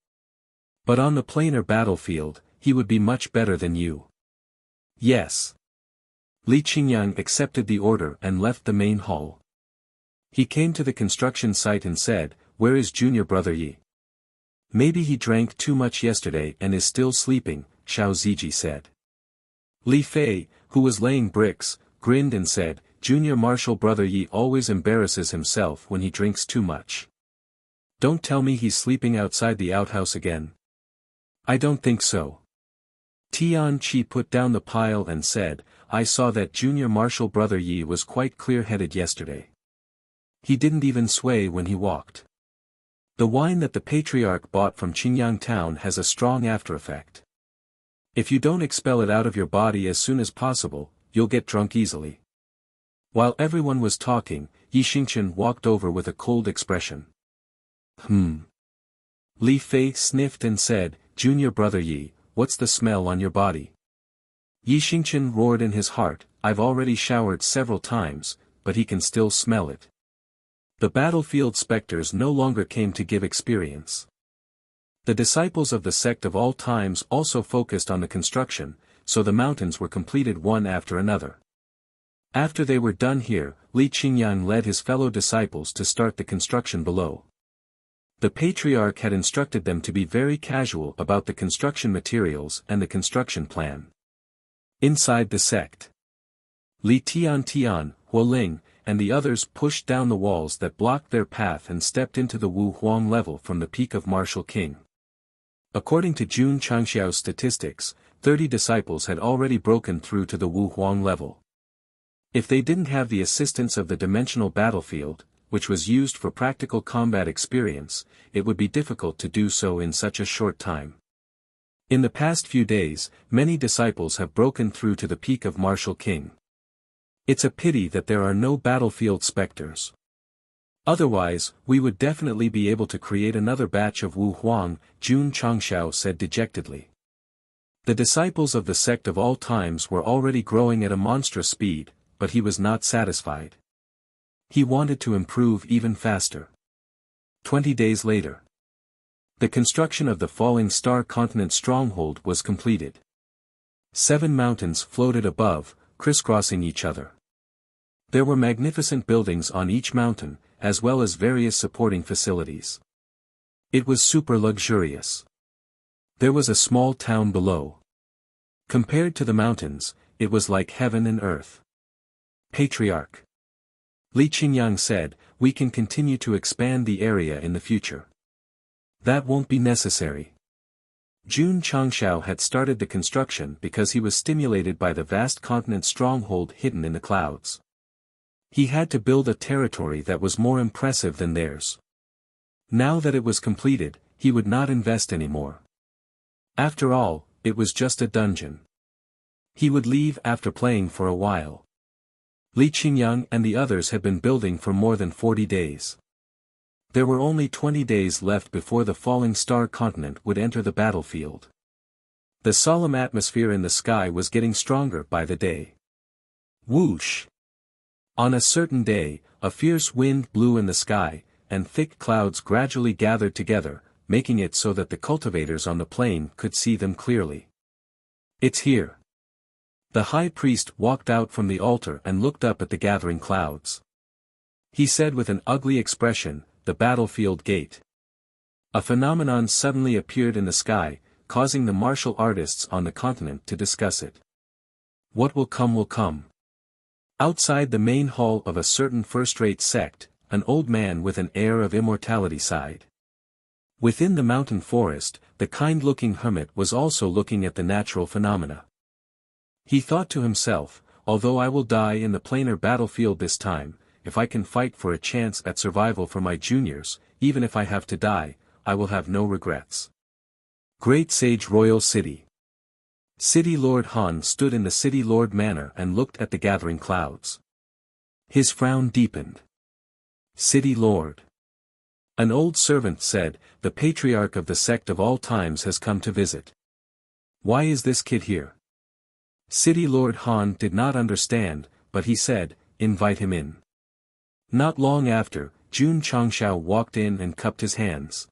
[SPEAKER 1] But on the planar battlefield, he would be much better than you. Yes. Li Qingyang accepted the order and left the main hall. He came to the construction site and said, "Where is junior brother Yi?" "Maybe he drank too much yesterday and is still sleeping," Xiao Ziji said. Li Fei, who was laying bricks, grinned and said, "Junior martial brother Yi always embarrasses himself when he drinks too much. Don't tell me he's sleeping outside the outhouse again." "I don't think so." Tian Qi put down the pile and said, "I saw that junior martial brother Yi was quite clear-headed yesterday. He didn't even sway when he walked. The wine that the patriarch bought from Qingyang town has a strong after-effect. If you don't expel it out of your body as soon as possible, you'll get drunk easily." While everyone was talking, Yi Xingchen walked over with a cold expression. Li Fei sniffed and said, "Junior brother Yi, what's the smell on your body?" Yi Xingchen roared in his heart, "I've already showered several times, but he can still smell it." The battlefield specters no longer came to give experience. The disciples of the sect of all times also focused on the construction, so the mountains were completed one after another. After they were done here, Li Qingyang led his fellow disciples to start the construction below. The patriarch had instructed them to be very casual about the construction materials and the construction plan. Inside the sect, Li Tian, Huo Ling, and the others pushed down the walls that blocked their path and stepped into the Wu Huang level from the peak of Martial King. According to Jun Changxiao's statistics, 30 disciples had already broken through to the Wu Huang level. If they didn't have the assistance of the dimensional battlefield, which was used for practical combat experience, it would be difficult to do so in such a short time. In the past few days, many disciples have broken through to the peak of Martial King. It's a pity that there are no battlefield specters. Otherwise, we would definitely be able to create another batch of Wu Huang, Jun Changxiao said dejectedly. The disciples of the sect of all times were already growing at a monstrous speed, but he was not satisfied. He wanted to improve even faster. 20 days later, the construction of the falling star continent stronghold was completed. 7 mountains floated above, crisscrossing each other. There were magnificent buildings on each mountain, as well as various supporting facilities. It was super luxurious. There was a small town below. Compared to the mountains, it was like heaven and earth. Patriarch Li Qingyang said, "We can continue to expand the area in the future." "That won't be necessary." Jun Changxiao had started the construction because he was stimulated by the vast continent stronghold hidden in the clouds. He had to build a territory that was more impressive than theirs. Now that it was completed, he would not invest anymore. After all, it was just a dungeon. He would leave after playing for a while. Li Qingyang and the others had been building for more than 40 days. There were only 20 days left before the falling star continent would enter the battlefield. The solemn atmosphere in the sky was getting stronger by the day. Whoosh! On a certain day, a fierce wind blew in the sky, and thick clouds gradually gathered together, making it so that the cultivators on the plain could see them clearly. "It's here." The high priest walked out from the altar and looked up at the gathering clouds. He said with an ugly expression, "The battlefield gate." A phenomenon suddenly appeared in the sky, causing the martial artists on the continent to discuss it. What will come will come. Outside the main hall of a certain first-rate sect, an old man with an air of immortality sighed. Within the mountain forest, the kind-looking hermit was also looking at the natural phenomena. He thought to himself, "Although I will die in the planar battlefield this time, if I can fight for a chance at survival for my juniors, even if I have to die, I will have no regrets." Great Sage Royal City. City Lord Han stood in the City Lord Manor and looked at the gathering clouds. His frown deepened. "City Lord." An old servant said, "The patriarch of the sect of all times has come to visit. Why is this kid here?" City Lord Han did not understand, but he said, "Invite him in." Not long after, Jun Changxiao walked in and cupped his hands.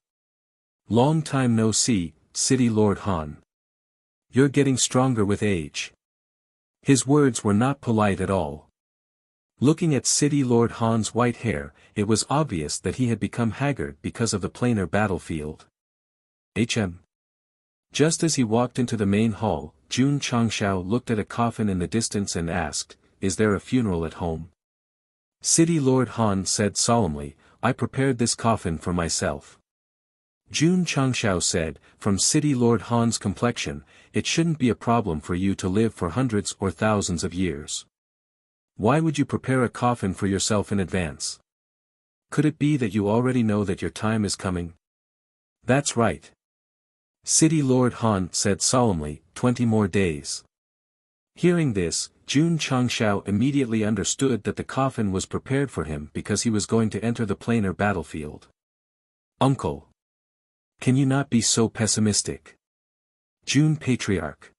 [SPEAKER 1] "Long time no see, City Lord Han. You're getting stronger with age." His words were not polite at all. Looking at City Lord Han's white hair, it was obvious that he had become haggard because of the planar battlefield. HM. Just as he walked into the main hall, Jun Changshao looked at a coffin in the distance and asked, "Is there a funeral at home?" City Lord Han said solemnly, "I prepared this coffin for myself." Jun Changshao said, "From City Lord Han's complexion, it shouldn't be a problem for you to live for hundreds or thousands of years. Why would you prepare a coffin for yourself in advance? Could it be that you already know that your time is coming?" "That's right." City Lord Han said solemnly, 20 more days. Hearing this, Jun Changshao immediately understood that the coffin was prepared for him because he was going to enter the planar battlefield. "Uncle! Can you not be so pessimistic?" Jun Patriarch.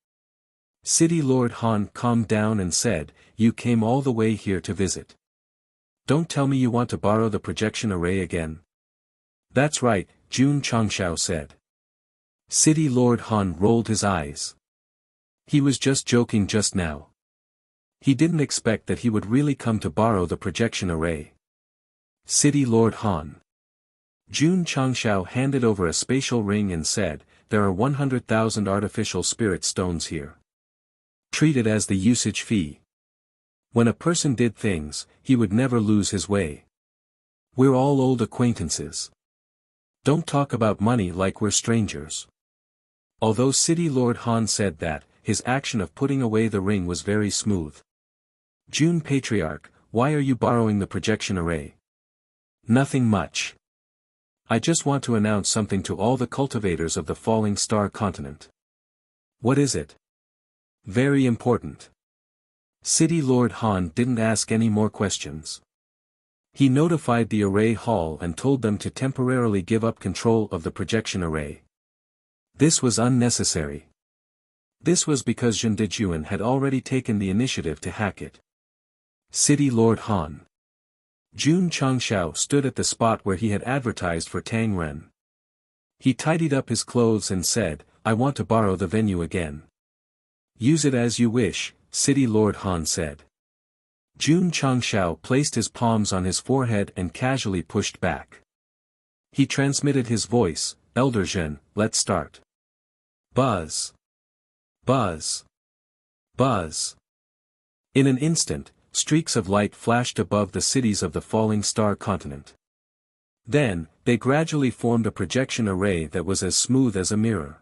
[SPEAKER 1] City Lord Han calmed down and said, "You came all the way here to visit. Don't tell me you want to borrow the projection array again." "That's right," Jun Changshao said. City Lord Han rolled his eyes. He was just joking just now. He didn't expect that he would really come to borrow the projection array. City Lord Han. Jun Changshao handed over a spatial ring and said, "There are 100,000 artificial spirit stones here. Treat it as the usage fee. When a person did things, he would never lose his way. We're all old acquaintances. Don't talk about money like we're strangers." Although City Lord Han said that, his action of putting away the ring was very smooth. "Jun Patriarch, why are you borrowing the projection array?" "Nothing much. I just want to announce something to all the cultivators of the falling star continent." "What is it?" "Very important." City Lord Han didn't ask any more questions. He notified the array hall and told them to temporarily give up control of the projection array. This was unnecessary. This was because Zhen Dejuan had already taken the initiative to hack it. City Lord Han. Jun Changshao stood at the spot where he had advertised for Tang Ren. He tidied up his clothes and said, "I want to borrow the venue again." "Use it as you wish," City Lord Han said. Jun Changshao placed his palms on his forehead and casually pushed back. He transmitted his voice, "Elder Zhen, let's start." Buzz. Buzz. Buzz. In an instant, streaks of light flashed above the cities of the falling star continent. Then, they gradually formed a projection array that was as smooth as a mirror.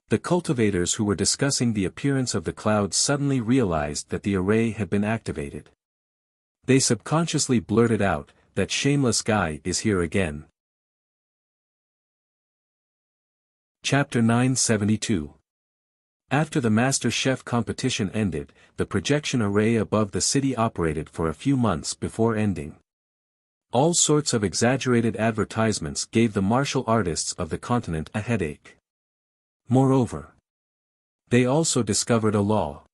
[SPEAKER 1] The cultivators who were discussing the appearance of the clouds suddenly realized that the array had been activated. They subconsciously blurted out, "That shameless guy is here again." Chapter 972. After the Master Chef competition ended, the projection array above the city operated for a few months before ending. All sorts of exaggerated advertisements gave the martial artists of the continent a headache. Moreover, they also discovered a law.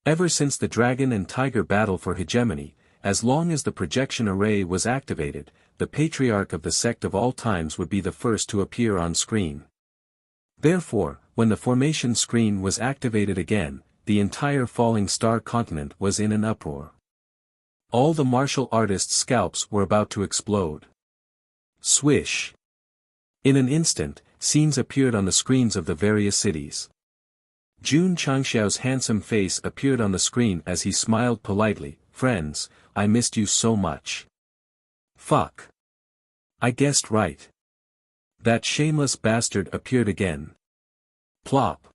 [SPEAKER 1] Ever since the dragon and tiger battle for hegemony, as long as the projection array was activated, the patriarch of the sect of all times would be the first to appear on screen. Therefore, when the formation screen was activated again, the entire falling star continent was in an uproar. All the martial artists' scalps were about to explode. Swish! In an instant, scenes appeared on the screens of the various cities. Jun Changshao's handsome face appeared on the screen as he smiled politely, "Friends, I missed you so much." Fuck. I guessed right. That shameless bastard appeared again. Plop.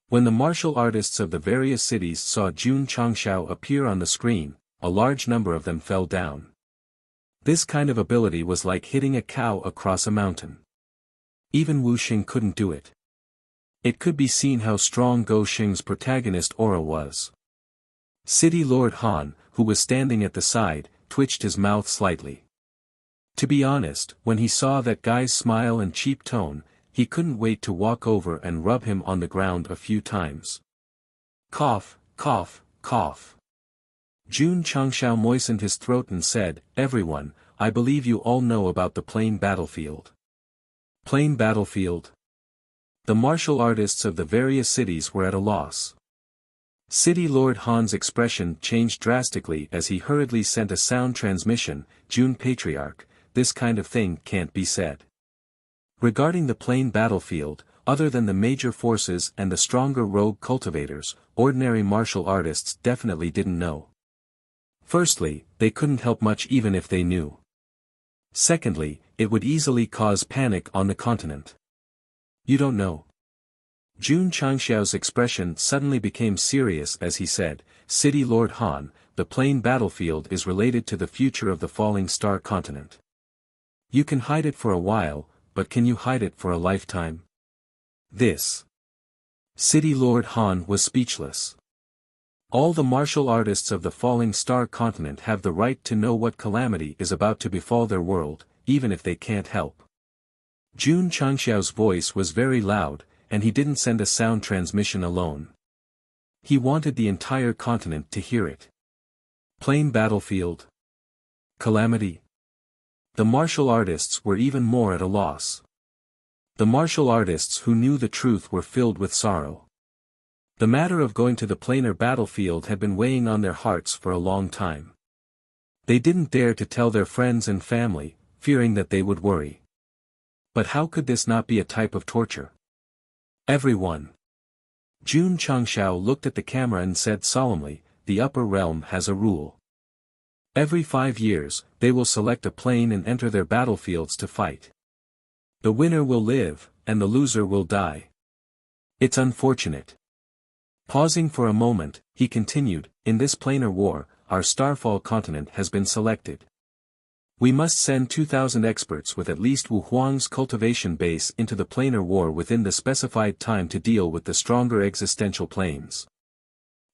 [SPEAKER 1] When the martial artists of the various cities saw Jun Changshao appear on the screen, a large number of them fell down. This kind of ability was like hitting a cow across a mountain. Even Wu Xing couldn't do it. It could be seen how strong Go Xing's protagonist aura was. City Lord Han, who was standing at the side, twitched his mouth slightly. To be honest, when he saw that guy's smile and cheap tone, he couldn't wait to walk over and rub him on the ground a few times. Cough, cough, cough. Jun Changshao moistened his throat and said, "Everyone, I believe you all know about the plain battlefield." Plain battlefield? The martial artists of the various cities were at a loss. City Lord Han's expression changed drastically as he hurriedly sent a sound transmission. June Patriarch, this kind of thing can't be said. Regarding the plain battlefield, other than the major forces and the stronger rogue cultivators, ordinary martial artists definitely didn't know. Firstly, they couldn't help much even if they knew. Secondly, it would easily cause panic on the continent. You don't know. Jun Changxiao's expression suddenly became serious as he said, City Lord Han, the plain battlefield is related to the future of the falling star continent. You can hide it for a while, but can you hide it for a lifetime? This. City Lord Han was speechless. All the martial artists of the falling star continent have the right to know what calamity is about to befall their world, even if they can't help. Jun Changxiao's voice was very loud, and he didn't send a sound transmission alone. He wanted the entire continent to hear it. Plain battlefield. Calamity. The martial artists were even more at a loss. The martial artists who knew the truth were filled with sorrow. The matter of going to the planar battlefield had been weighing on their hearts for a long time. They didn't dare to tell their friends and family, fearing that they would worry. But how could this not be a type of torture? Everyone. Jun Changxiao looked at the camera and said solemnly, the upper realm has a rule. Every 5 years, they will select a plane and enter their battlefields to fight. The winner will live, and the loser will die. It's unfortunate. Pausing for a moment, he continued, in this planar war, our Starfall continent has been selected. We must send 2,000 experts with at least Wu Huang's cultivation base into the planar war within the specified time to deal with the stronger existential planes.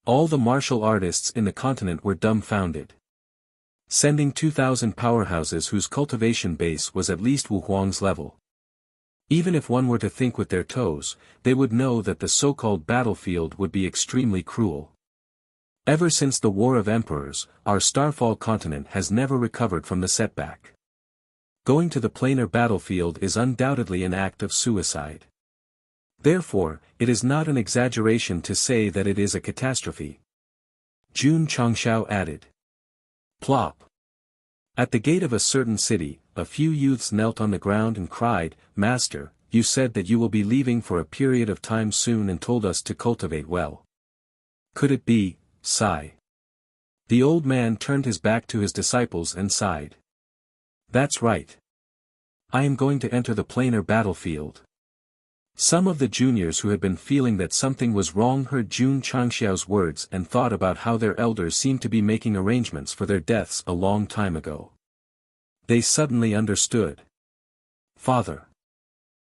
[SPEAKER 1] All the martial artists in the continent were dumbfounded. Sending 2,000 powerhouses whose cultivation base was at least Wu Huang's level. Even if one were to think with their toes, they would know that the so-called battlefield would be extremely cruel. Ever since the War of Emperors, our Starfall continent has never recovered from the setback. Going to the planar battlefield is undoubtedly an act of suicide. Therefore, it is not an exaggeration to say that it is a catastrophe. Jun Changxiao added. Plop. At the gate of a certain city, a few youths knelt on the ground and cried, Master, you said that you will be leaving for a period of time soon and told us to cultivate well. Could it be? Sigh. The old man turned his back to his disciples and sighed. That's right. I am going to enter the planar battlefield. Some of the juniors who had been feeling that something was wrong heard Jun Changxiao's words and thought about how their elders seemed to be making arrangements for their deaths a long time ago. They suddenly understood. Father.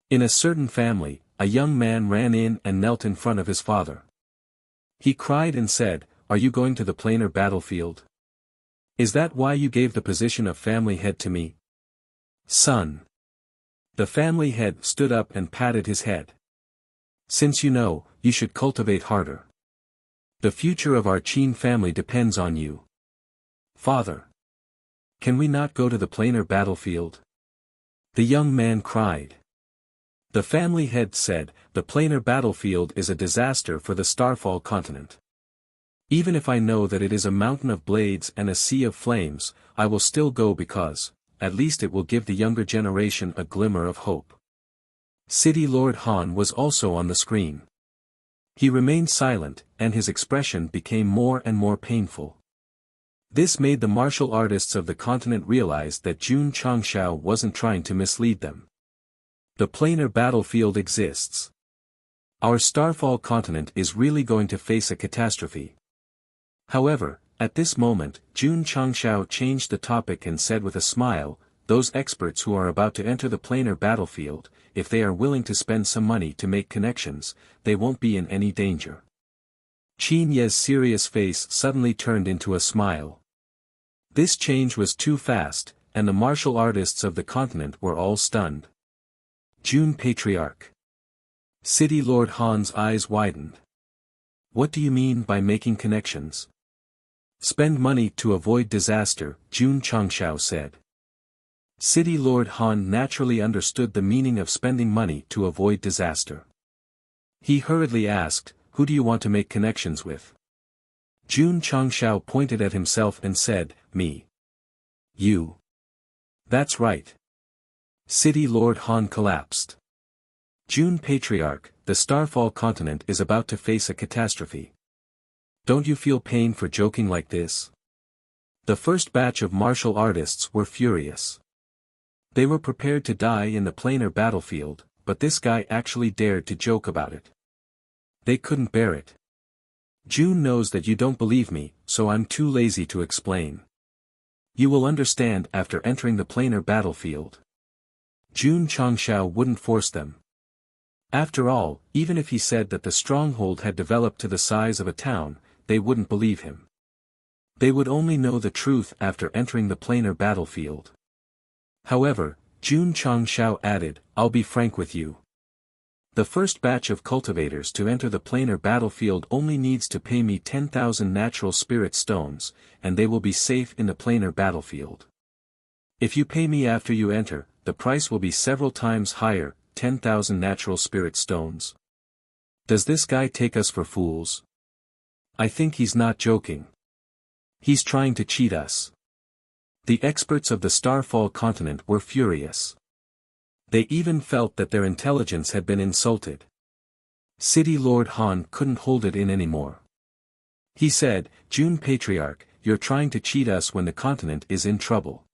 [SPEAKER 1] In a certain family, a young man ran in and knelt in front of his father. He cried and said, Are you going to the planar battlefield? Is that why you gave the position of family head to me? Son. The family head stood up and patted his head. Since you know, you should cultivate harder. The future of our Qin family depends on you. Father. Can we not go to the planar battlefield? The young man cried. The family head said, The planar battlefield is a disaster for the Starfall continent. Even if I know that it is a mountain of blades and a sea of flames, I will still go because, at least it will give the younger generation a glimmer of hope. City Lord Han was also on the screen. He remained silent, and his expression became more and more painful. This made the martial artists of the continent realize that Jun Changxiao wasn't trying to mislead them. The planar battlefield exists. Our Starfall continent is really going to face a catastrophe. However, at this moment, Jun Changxiao changed the topic and said with a smile, those experts who are about to enter the planar battlefield, if they are willing to spend some money to make connections, they won't be in any danger. Qin Ye's serious face suddenly turned into a smile. This change was too fast, and the martial artists of the continent were all stunned. Jun Patriarch. City Lord Han's eyes widened. What do you mean by making connections? Spend money to avoid disaster, Jun Changxiao said. City Lord Han naturally understood the meaning of spending money to avoid disaster. He hurriedly asked, Who do you want to make connections with? Jun Changshao pointed at himself and said, "Me. You." "That's right." City Lord Han collapsed. Jun Patriarch, the Starfall continent is about to face a catastrophe. Don't you feel pain for joking like this? The first batch of martial artists were furious. They were prepared to die in the planar battlefield, but this guy actually dared to joke about it. They couldn't bear it. Jun knows that you don't believe me, so I'm too lazy to explain. You will understand after entering the planar battlefield. Jun Changshao wouldn't force them. After all, even if he said that the stronghold had developed to the size of a town, they wouldn't believe him. They would only know the truth after entering the planar battlefield. However, Jun Changshao added, "I'll be frank with you. The first batch of cultivators to enter the planar battlefield only needs to pay me 10,000 natural spirit stones, and they will be safe in the planar battlefield. If you pay me after you enter, the price will be several times higher, 10,000 natural spirit stones." Does this guy take us for fools? I think he's not joking. He's trying to cheat us. The experts of the Starfall continent were furious. They even felt that their intelligence had been insulted. City Lord Han couldn't hold it in anymore. He said, "Jun Patriarch, you're trying to cheat us when the continent is in trouble.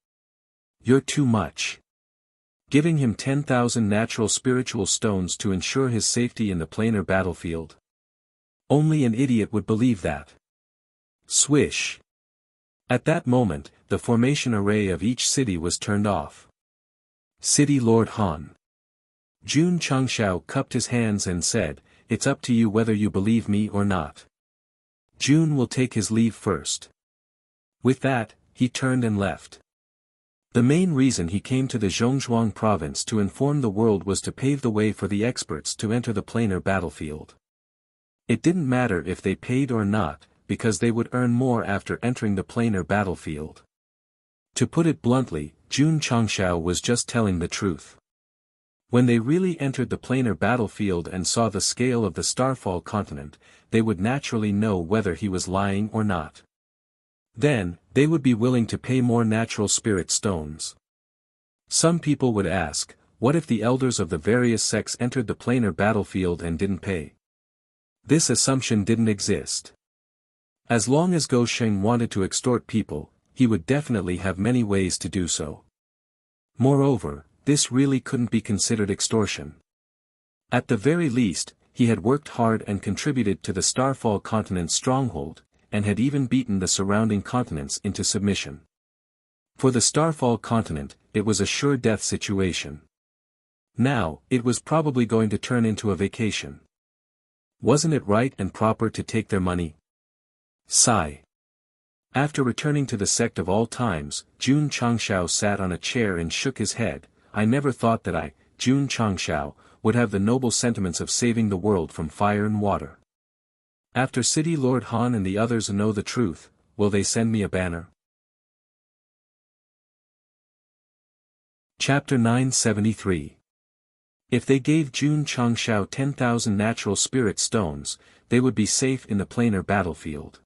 [SPEAKER 1] You're too much." Giving him 10,000 natural spiritual stones to ensure his safety in the planar battlefield. Only an idiot would believe that. Swish. At that moment, the formation array of each city was turned off. City Lord Han. Jun Changshao cupped his hands and said, "It's up to you whether you believe me or not. Jun will take his leave first." With that, he turned and left. The main reason he came to the Zhongzhuang province to inform the world was to pave the way for the experts to enter the planar battlefield. It didn't matter if they paid or not, because they would earn more after entering the planar battlefield. To put it bluntly, Jun Changshao was just telling the truth. When they really entered the planar battlefield and saw the scale of the Starfall continent, they would naturally know whether he was lying or not. Then, they would be willing to pay more natural spirit stones. Some people would ask, what if the elders of the various sects entered the planar battlefield and didn't pay? This assumption didn't exist. As long as Go Sheng wanted to extort people, he would definitely have many ways to do so. Moreover, this really couldn't be considered extortion. At the very least, he had worked hard and contributed to the Starfall continent's stronghold, and had even beaten the surrounding continents into submission. For the Starfall continent, it was a sure death situation. Now, it was probably going to turn into a vacation. Wasn't it right and proper to take their money? Sigh. After returning to the sect of all times, Jun Changshao sat on a chair and shook his head. I never thought that I, Jun Changshao, would have the noble sentiments of saving the world from fire and water. After City Lord Han and the others know the truth, will they send me a banner? Chapter 973. If they gave Jun Changshao 10,000 natural spirit stones, they would be safe in the planar battlefield.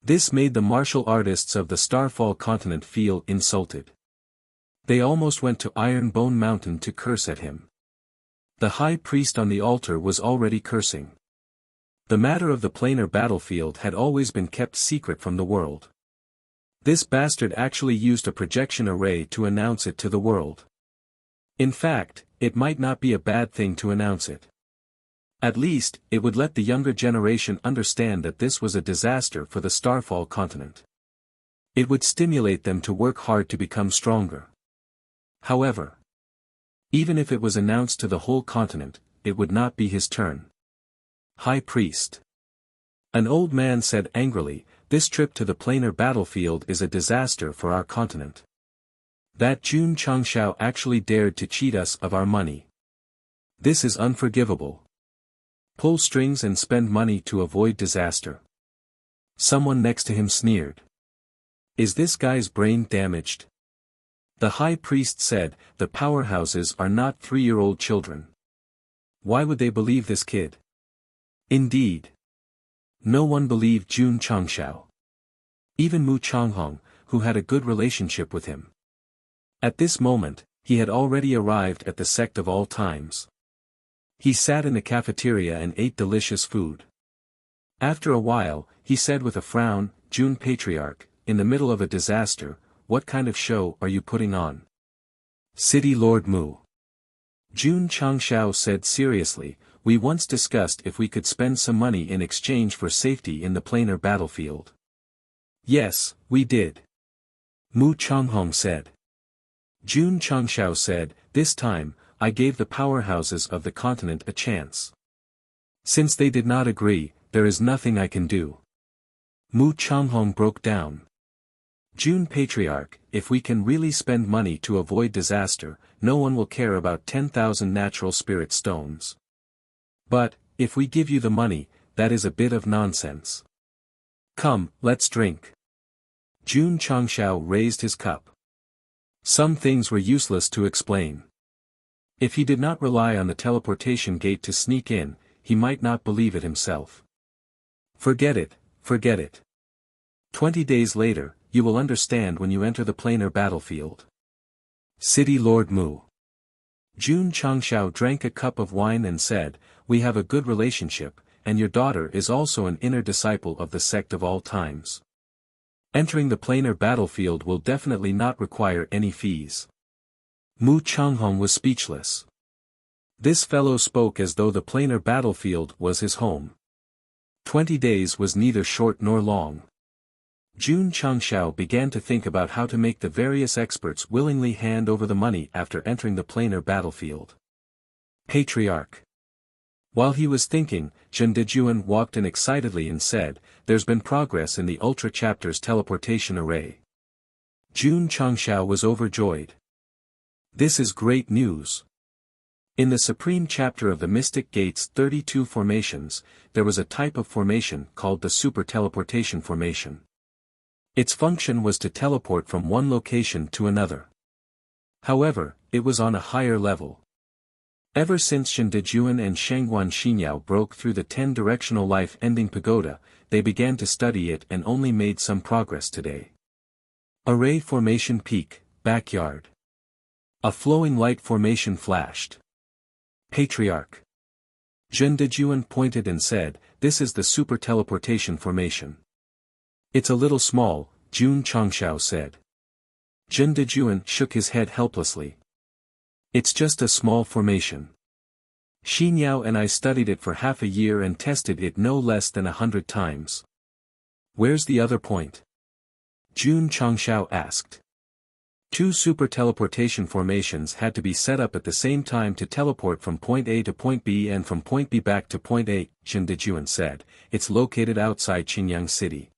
[SPEAKER 1] This made the martial artists of the Starfall continent feel insulted. They almost went to Iron Bone Mountain to curse at him. The high priest on the altar was already cursing. The matter of the planar battlefield had always been kept secret from the world. This bastard actually used a projection array to announce it to the world. In fact, it might not be a bad thing to announce it. At least, it would let the younger generation understand that this was a disaster for the Starfall continent. It would stimulate them to work hard to become stronger. However, even if it was announced to the whole continent, it would not be his turn. High Priest. An old man said angrily, "This trip to the planar battlefield is a disaster for our continent. That Jun Changshao actually dared to cheat us of our money. This is unforgivable. Pull strings and spend money to avoid disaster." Someone next to him sneered. "Is this guy's brain damaged?" The high priest said, "The powerhouses are not 3-year-old children. Why would they believe this kid?" Indeed. No one believed Jun Changshao. Even Mu Changhong, who had a good relationship with him. At this moment, he had already arrived at the sect of all times. He sat in the cafeteria and ate delicious food. After a while, he said with a frown, "Jun Patriarch, in the middle of a disaster, what kind of show are you putting on?" "City Lord Mu." Jun Changshao said seriously, "We once discussed if we could spend some money in exchange for safety in the planar battlefield." "Yes, we did." Mu Changhong said. Jun Changshao said, "This time, I gave the powerhouses of the continent a chance. Since they did not agree, there is nothing I can do." Mu Changhong broke down. "Jun Patriarch, if we can really spend money to avoid disaster, no one will care about 10,000 natural spirit stones. But, if we give you the money, that is a bit of nonsense. Come, let's drink." Jun Changshao raised his cup. Some things were useless to explain. If he did not rely on the teleportation gate to sneak in, he might not believe it himself. Forget it, forget it. 20 days later, you will understand when you enter the planar battlefield. City Lord Mu. Jun Changshao drank a cup of wine and said, "We have a good relationship, and your daughter is also an inner disciple of the sect of all times. Entering the planar battlefield will definitely not require any fees." Mu Changhong was speechless. This fellow spoke as though the planar battlefield was his home. 20 days was neither short nor long. Jun Changshao began to think about how to make the various experts willingly hand over the money after entering the planar battlefield. Patriarch. While he was thinking, Zhen Dejuan walked in excitedly and said, "There's been progress in the Ultra Chapter's teleportation array." Jun Changshao was overjoyed. This is great news. In the Supreme Chapter of the Mystic Gate's 32 formations, there was a type of formation called the Super Teleportation Formation. Its function was to teleport from one location to another. However, it was on a higher level. Ever since Shen Dejuan and Shangguan Xinyao broke through the 10-directional life-ending pagoda, they began to study it and only made some progress today. Array Formation Peak, Backyard. A flowing light formation flashed. Patriarch. Zhen Dejuan pointed and said, "This is the Super Teleportation Formation." "It's a little small," Jun Changshao said. Zhen Dejuan shook his head helplessly. "It's just a small formation. Xinyao and I studied it for half a year and tested it no less than 100 times. Where's the other point?" Jun Changshao asked. 2 super teleportation formations had to be set up at the same time to teleport from point A to point B and from point B back to point A, Zhen Dejuan said. "It's located outside Qinyang City.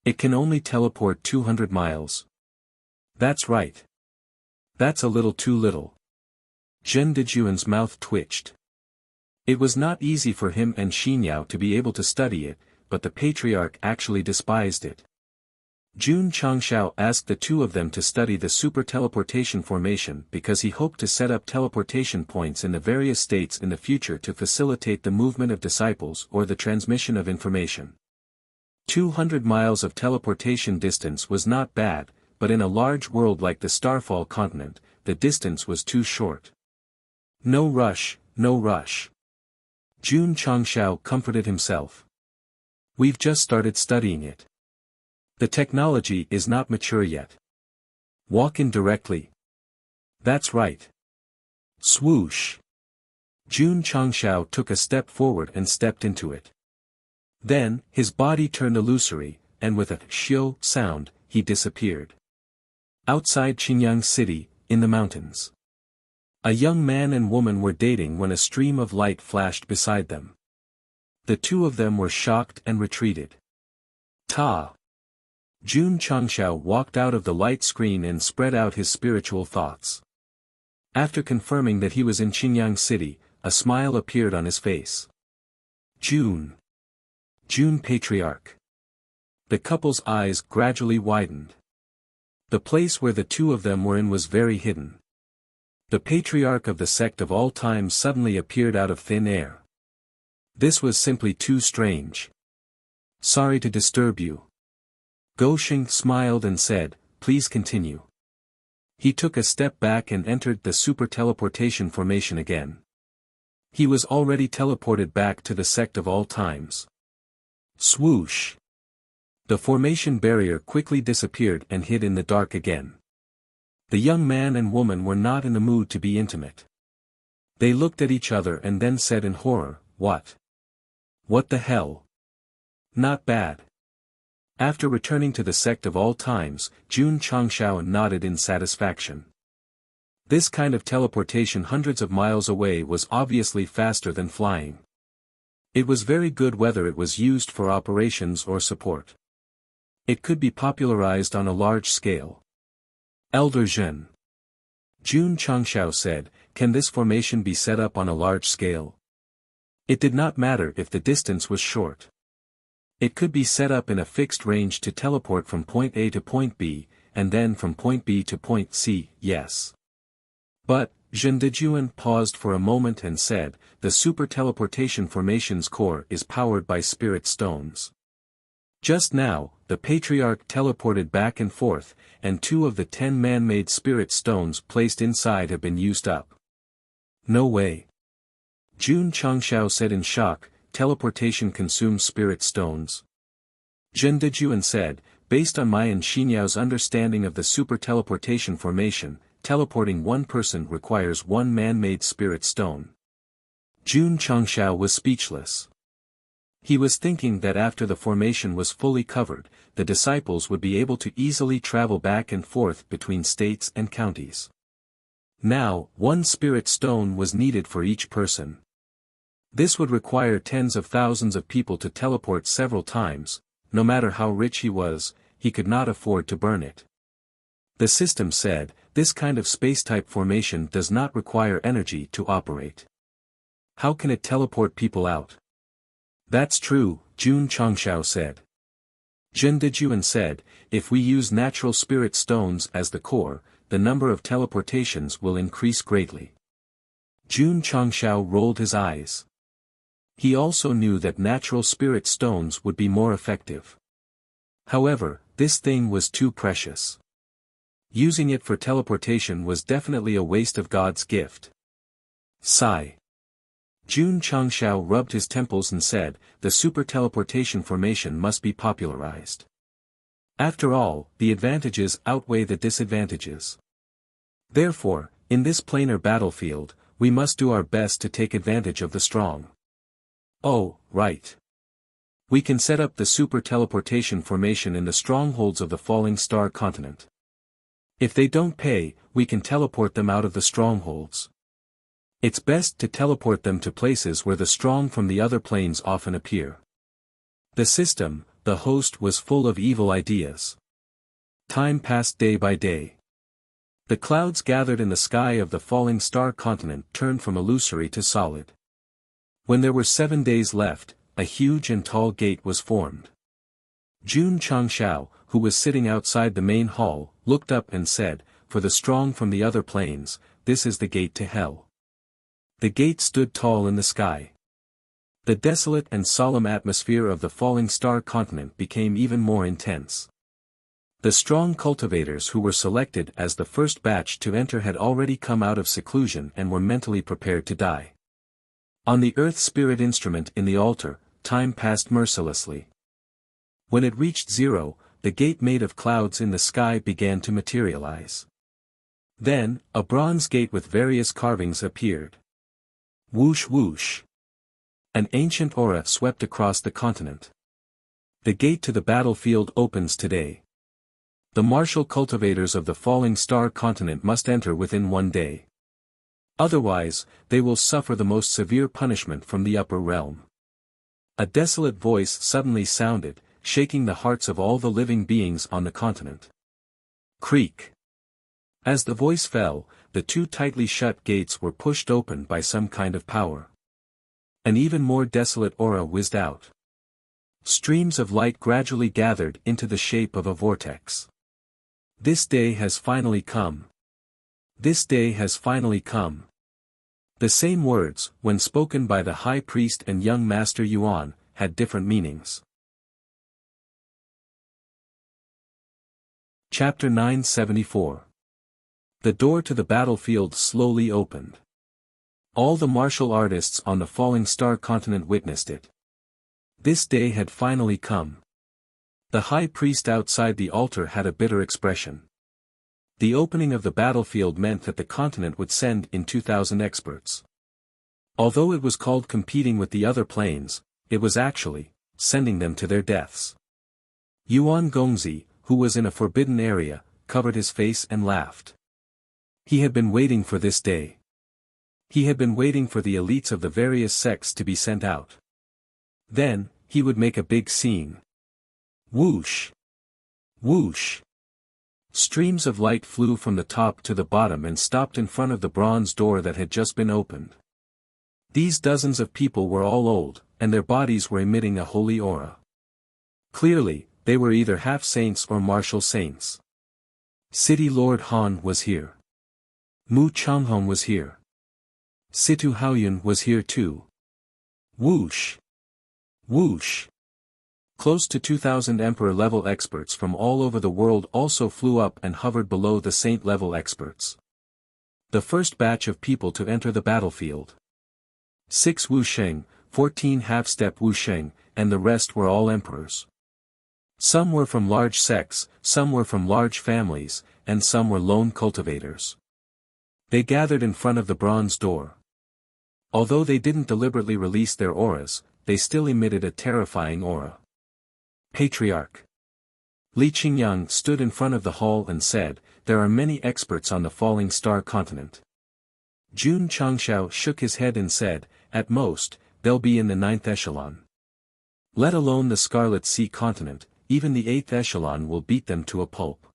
[SPEAKER 1] It can only teleport 200 miles. "That's right. That's a little too little." Zhen Dejuan's mouth twitched. It was not easy for him and Xinyao to be able to study it, but the Patriarch actually despised it. Jun Changshao asked the two of them to study the super teleportation formation because he hoped to set up teleportation points in the various states in the future to facilitate the movement of disciples or the transmission of information. 200 miles of teleportation distance was not bad, but in a large world like the Starfall continent, the distance was too short. "No rush, no rush." Jun Changshao comforted himself. "We've just started studying it. The technology is not mature yet. Walk in directly." "That's right." Swoosh. Jun Changshao took a step forward and stepped into it. Then, his body turned illusory, and with a "shio" sound, he disappeared. Outside Qinyang City, in the mountains. A young man and woman were dating when a stream of light flashed beside them. The two of them were shocked and retreated. Ta! Jun Changshao walked out of the light screen and spread out his spiritual thoughts. After confirming that he was in Qinyang City, a smile appeared on his face. Jun Patriarch. The couple's eyes gradually widened. The place where the two of them were in was very hidden. The Patriarch of the Sect of all time suddenly appeared out of thin air. This was simply too strange. Sorry to disturb you. Gosheng smiled and said, please continue. He took a step back and entered the super teleportation formation again. He was already teleported back to the Sect of all times. Swoosh! The formation barrier quickly disappeared and hid in the dark again. The young man and woman were not in the mood to be intimate. They looked at each other and then said in horror, what? What the hell? Not bad. After returning to the Sect of all times, Jun Changshao nodded in satisfaction. This kind of teleportation hundreds of miles away was obviously faster than flying. It was very good whether it was used for operations or support. It could be popularized on a large scale. Elder Zhen. Jun Changshao said, can this formation be set up on a large scale? It did not matter if the distance was short. It could be set up in a fixed range to teleport from point A to point B, and then from point B to point C, yes. But, Zhen Dejuan paused for a moment and said, the super teleportation formation's core is powered by spirit stones. Just now, the Patriarch teleported back and forth, and 2 of the 10 man-made spirit stones placed inside have been used up. No way. Jun Changshao said in shock, teleportation consumes spirit stones. Zhen Dejuan said, based on my and Xinyao's understanding of the super teleportation formation, teleporting one person requires 1 man-made spirit stone. Jun Changshao was speechless. He was thinking that after the formation was fully covered, the disciples would be able to easily travel back and forth between states and counties. Now, 1 spirit stone was needed for each person. This would require tens of thousands of people to teleport several times. No matter how rich he was, he could not afford to burn it. The system said, this kind of space-type formation does not require energy to operate. How can it teleport people out? That's true, Jun Changshao said. Zhen Dejuan said, if we use natural spirit stones as the core, the number of teleportations will increase greatly. Jun Changshao rolled his eyes. He also knew that natural spirit stones would be more effective. However, this thing was too precious. Using it for teleportation was definitely a waste of God's gift. Sigh. Jun Changshao rubbed his temples and said, the super teleportation formation must be popularized. After all, the advantages outweigh the disadvantages. Therefore, in this planar battlefield, we must do our best to take advantage of the strong. Oh, right. We can set up the super teleportation formation in the strongholds of the falling star continent. If they don't pay, we can teleport them out of the strongholds. It's best to teleport them to places where the strong from the other planes often appear. The system, the host, was full of evil ideas. Time passed day by day. The clouds gathered in the sky of the falling star continent turned from illusory to solid. When there were 7 days left, a huge and tall gate was formed. Jun Changshao, who was sitting outside the main hall, looked up and said, for the strong from the other planes, this is the gate to hell. The gate stood tall in the sky. The desolate and solemn atmosphere of the falling star continent became even more intense. The strong cultivators who were selected as the first batch to enter had already come out of seclusion and were mentally prepared to die. On the earth spirit instrument in the altar, time passed mercilessly. When it reached 0, the gate made of clouds in the sky began to materialize. Then, a bronze gate with various carvings appeared. Whoosh whoosh. An ancient aura swept across the continent. The gate to the battlefield opens today. The martial cultivators of the falling star continent must enter within 1 day. Otherwise, they will suffer the most severe punishment from the upper realm. A desolate voice suddenly sounded, shaking the hearts of all the living beings on the continent. Creak. As the voice fell, the 2 tightly shut gates were pushed open by some kind of power. An even more desolate aura whizzed out. Streams of light gradually gathered into the shape of a vortex. This day has finally come. This day has finally come. The same words, when spoken by the high priest and young master Yuan, had different meanings. Chapter 974. The door to the battlefield slowly opened. All the martial artists on the falling star continent witnessed it. This day had finally come. The high priest outside the altar had a bitter expression. The opening of the battlefield meant that the continent would send in 2,000 experts. Although it was called competing with the other planes, it was actually sending them to their deaths. Yuan Gongzi, who was in a forbidden area, covered his face and laughed. He had been waiting for this day. He had been waiting for the elites of the various sects to be sent out. Then, he would make a big scene. Whoosh! Whoosh! Streams of light flew from the top to the bottom and stopped in front of the bronze door that had just been opened. These dozens of people were all old, and their bodies were emitting a holy aura. Clearly, they were either half-saints or martial saints. City Lord Han was here. Mu Changhong was here. Situ Haoyun was here too. Whoosh! Whoosh! Close to 2,000 Emperor-level experts from all over the world also flew up and hovered below the Saint-level experts. The first batch of people to enter the battlefield. 6 Wusheng, 14 half-step Wusheng, and the rest were all emperors. Some were from large sects, some were from large families, and some were lone cultivators. They gathered in front of the bronze door. Although they didn't deliberately release their auras, they still emitted a terrifying aura. Patriarch Li Qingyang stood in front of the hall and said, "There are many experts on the falling star continent." Jun Changshao shook his head and said, "At most, they'll be in the 9th echelon. Let alone the Scarlet Sea continent, even the 8th echelon will beat them to a pulp.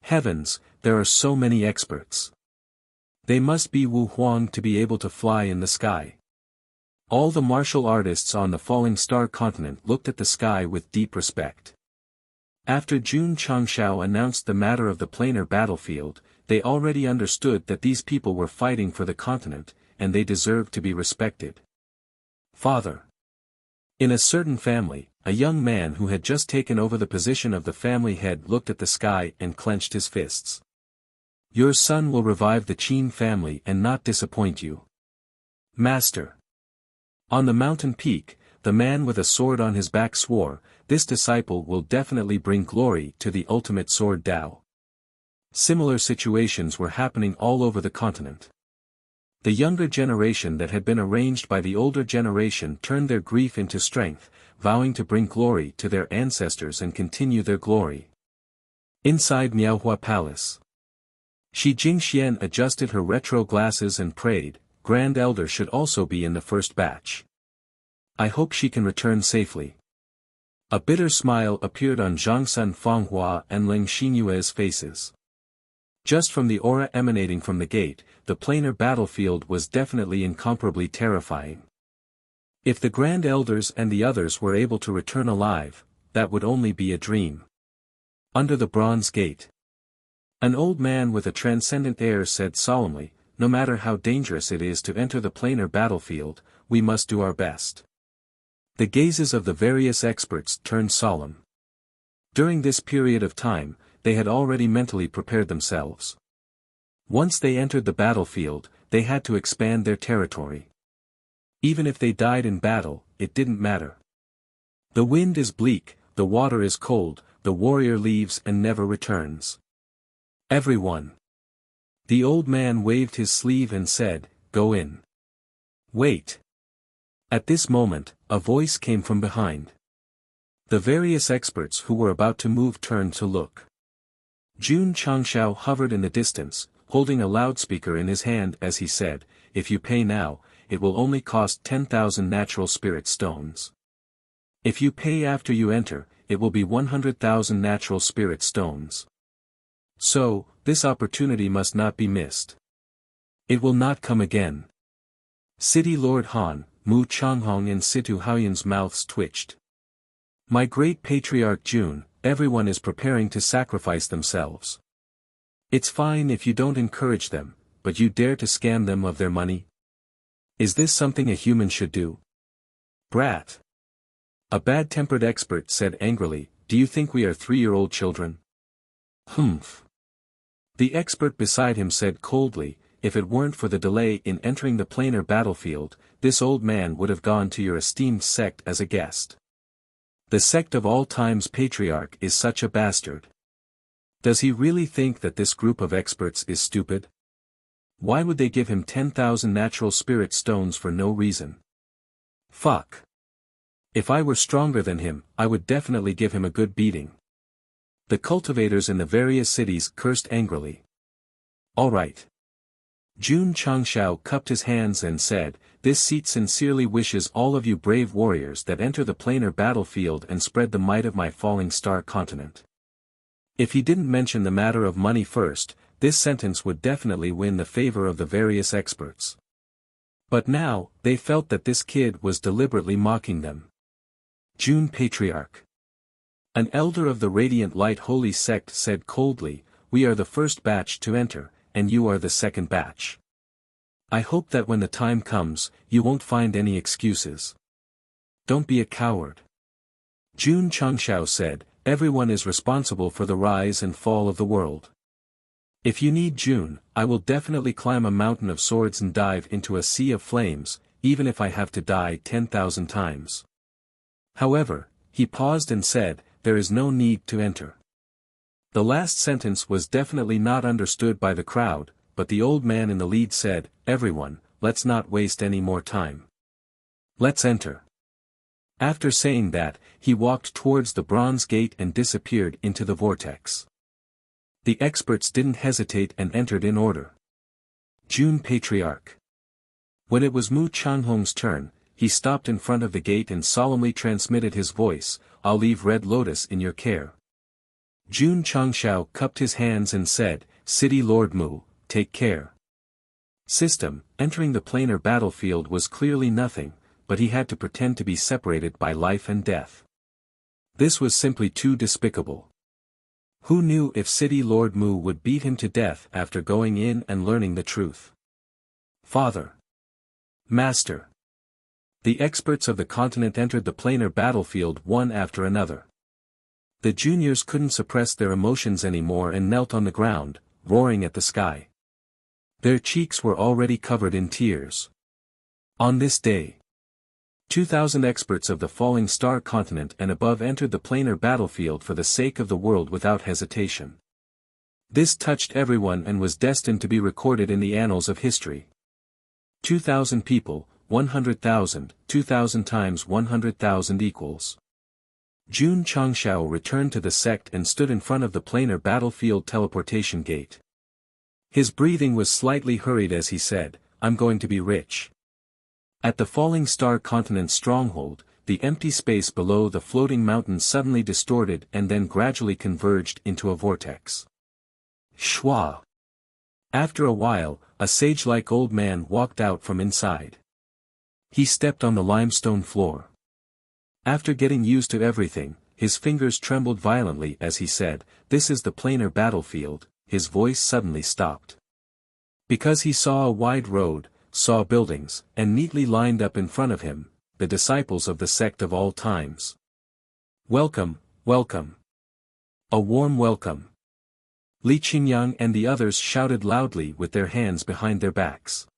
[SPEAKER 1] Heavens, there are so many experts. They must be Wu Huang to be able to fly in the sky." All the martial artists on the falling star continent looked at the sky with deep respect. After Jun Changshao announced the matter of the planar battlefield, they already understood that these people were fighting for the continent, and they deserved to be respected. Father. In a certain family, a young man who had just taken over the position of the family head looked at the sky and clenched his fists. "Your son will revive the Qin family and not disappoint you." Master. On the mountain peak, the man with a sword on his back swore, "This disciple will definitely bring glory to the ultimate sword Tao." Similar situations were happening all over the continent. The younger generation that had been arranged by the older generation turned their grief into strength, vowing to bring glory to their ancestors and continue their glory. Inside Miaohua Palace, Shi Jingxian adjusted her retro glasses and prayed, "Grand Elder should also be in the first batch. I hope she can return safely." A bitter smile appeared on Zhangsun Fanghua and Ling Xinyue's faces. Just from the aura emanating from the gate, the planar battlefield was definitely incomparably terrifying. If the Grand Elders and the others were able to return alive, that would only be a dream. Under the bronze gate, an old man with a transcendent air said solemnly, "No matter how dangerous it is to enter the planar battlefield, we must do our best." The gazes of the various experts turned solemn. During this period of time, they had already mentally prepared themselves. Once they entered the battlefield, they had to expand their territory. Even if they died in battle, it didn't matter. The wind is bleak, the water is cold, the warrior leaves and never returns. Everyone. The old man waved his sleeve and said, "Go in." Wait. At this moment, a voice came from behind. The various experts who were about to move turned to look. Jun Changshao hovered in the distance, holding a loudspeaker in his hand as he said, "If you pay now, it will only cost 10,000 natural spirit stones. If you pay after you enter, it will be 100,000 natural spirit stones. So, this opportunity must not be missed. It will not come again." City Lord Han, Mu Changhong and Situ Haoyun's mouths twitched. "My great patriarch Jun, everyone is preparing to sacrifice themselves. It's fine if you don't encourage them, but you dare to scam them of their money? Is this something a human should do?" "Brat." A bad-tempered expert said angrily, "Do you think we are 3-year-old children? Humph. The expert beside him said coldly, if it weren't for the delay in entering the planar battlefield, this old man would have gone to your esteemed sect as a guest. The sect of all times patriarch is such a bastard. Does he really think that this group of experts is stupid? Why would they give him 10,000 natural spirit stones for no reason? Fuck. If I were stronger than him, I would definitely give him a good beating. The cultivators in the various cities cursed angrily. All right. Jun Changshao cupped his hands and said, this seat sincerely wishes all of you brave warriors that enter the planar battlefield and spread the might of my falling star continent. If he didn't mention the matter of money first, this sentence would definitely win the favor of the various experts. But now, they felt that this kid was deliberately mocking them. Jun Patriarch. An elder of the Radiant Light Holy Sect said coldly, we are the first batch to enter, and you are the second batch. I hope that when the time comes, you won't find any excuses. Don't be a coward. Jun Changshao said, everyone is responsible for the rise and fall of the world. If you need Jun, I will definitely climb a mountain of swords and dive into a sea of flames, even if I have to die 10,000 times. However, he paused and said, there is no need to enter. The last sentence was definitely not understood by the crowd, but the old man in the lead said, everyone, let's not waste any more time. Let's enter. After saying that, he walked towards the bronze gate and disappeared into the vortex. The experts didn't hesitate and entered in order. Jun Patriarch. When it was Mu Changhong's turn, he stopped in front of the gate and solemnly transmitted his voice, I'll leave Red Lotus in your care. Jun Changshao cupped his hands and said, City Lord Mu, take care. System, entering the planar battlefield was clearly nothing, but he had to pretend to be separated by life and death. This was simply too despicable. Who knew if City Lord Mu would beat him to death after going in and learning the truth? Father. Master. The experts of the continent entered the planar battlefield one after another. The juniors couldn't suppress their emotions anymore and knelt on the ground, roaring at the sky. Their cheeks were already covered in tears. On this day, 2,000 experts of the falling star continent and above entered the planar battlefield for the sake of the world without hesitation. This touched everyone and was destined to be recorded in the annals of history. 2,000 people, 100,000, 2,000 times 100,000 equals. Jun Changshao returned to the sect and stood in front of the planar battlefield teleportation gate. His breathing was slightly hurried as he said, I'm going to be rich. At the falling star continent's stronghold, the empty space below the floating mountain suddenly distorted and then gradually converged into a vortex. Shwa. After a while, a sage-like old man walked out from inside. He stepped on the limestone floor. After getting used to everything, his fingers trembled violently as he said, this is the planar battlefield. His voice suddenly stopped. Because he saw a wide road, saw buildings, and neatly lined up in front of him, the disciples of the sect of all times. Welcome, welcome. A warm welcome. Li Qingyang and the others shouted loudly with their hands behind their backs.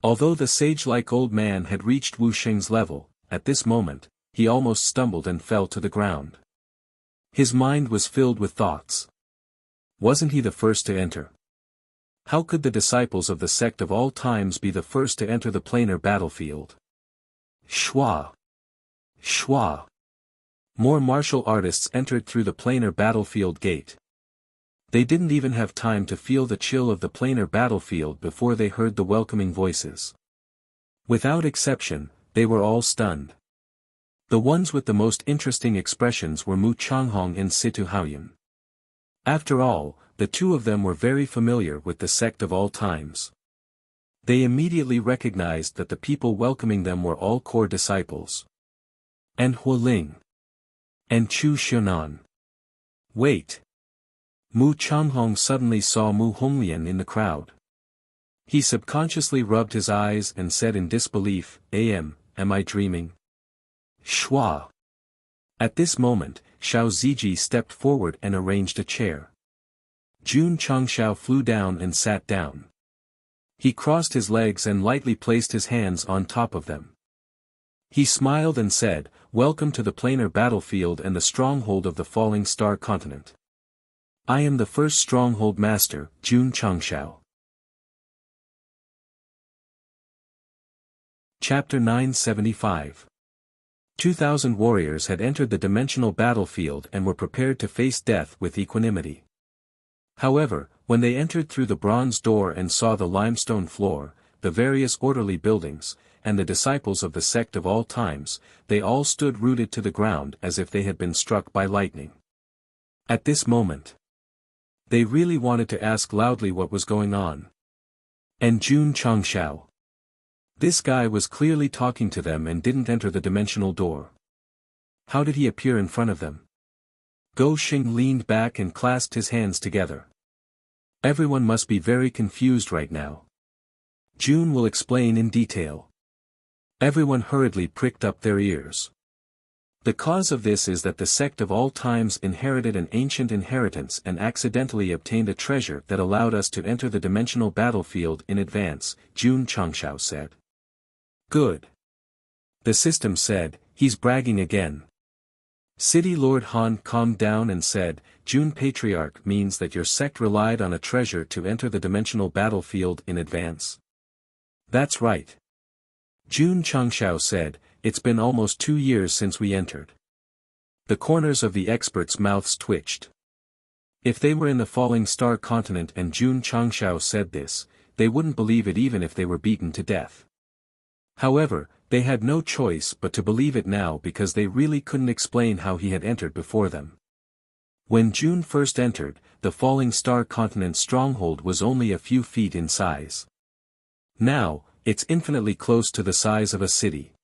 [SPEAKER 1] Although the sage-like old man had reached Wu Sheng's level, at this moment, he almost stumbled and fell to the ground. His mind was filled with thoughts. Wasn't he the first to enter? How could the disciples of the sect of all times be the first to enter the planar battlefield? Shwa. Shwa. More martial artists entered through the planar battlefield gate. They didn't even have time to feel the chill of the planar battlefield before they heard the welcoming voices. Without exception, they were all stunned. The ones with the most interesting expressions were Mu Changhong and Situ Haoyun. After all, the two of them were very familiar with the sect of all times. They immediately recognized that the people welcoming them were all core disciples. And Hualing. And Chu Xiaonan. Wait. Mu Changhong suddenly saw Mu Honglian in the crowd. He subconsciously rubbed his eyes and said in disbelief, am I dreaming? Shwa. At this moment, Xiao Ziji stepped forward and arranged a chair. Jun Changshao flew down and sat down. He crossed his legs and lightly placed his hands on top of them. He smiled and said, "Welcome to the planar battlefield and the stronghold of the falling star continent. I am the first stronghold master, Jun Changshao." Chapter 975. 2,000 warriors had entered the dimensional battlefield and were prepared to face death with equanimity. However, when they entered through the bronze door and saw the limestone floor, the various orderly buildings, and the disciples of the sect of all times, they all stood rooted to the ground as if they had been struck by lightning. At this moment, they really wanted to ask loudly what was going on. And Jun Changshao. This guy was clearly talking to them and didn't enter the dimensional door. How did he appear in front of them? Go Xing leaned back and clasped his hands together. Everyone must be very confused right now. Jun will explain in detail. Everyone hurriedly pricked up their ears. The cause of this is that the sect of all times inherited an ancient inheritance and accidentally obtained a treasure that allowed us to enter the dimensional battlefield in advance, Jun Changshao said. Good. The system said, he's bragging again. City Lord Han calmed down and said, Jun Patriarch means that your sect relied on a treasure to enter the dimensional battlefield in advance. That's right. Jun Changshao said, it's been almost 2 years since we entered. The corners of the experts' mouths twitched. If they were in the falling star continent and Jun Changshao said this, they wouldn't believe it even if they were beaten to death. However, they had no choice but to believe it now because they really couldn't explain how he had entered before them. When Jun first entered, the falling star continent's stronghold was only a few feet in size. Now, it's infinitely close to the size of a city.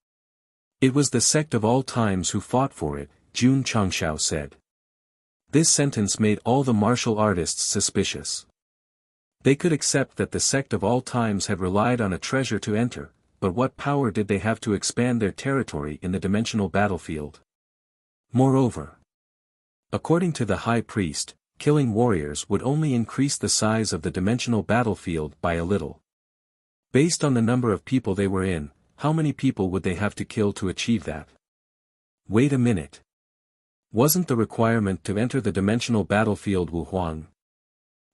[SPEAKER 1] It was the sect of all times who fought for it, Jun Changshao said. This sentence made all the martial artists suspicious. They could accept that the sect of all times had relied on a treasure to enter, but what power did they have to expand their territory in the dimensional battlefield? Moreover, according to the high priest, killing warriors would only increase the size of the dimensional battlefield by a little. Based on the number of people they were in, how many people would they have to kill to achieve that? Wait a minute. Wasn't the requirement to enter the dimensional battlefield Wu Huang?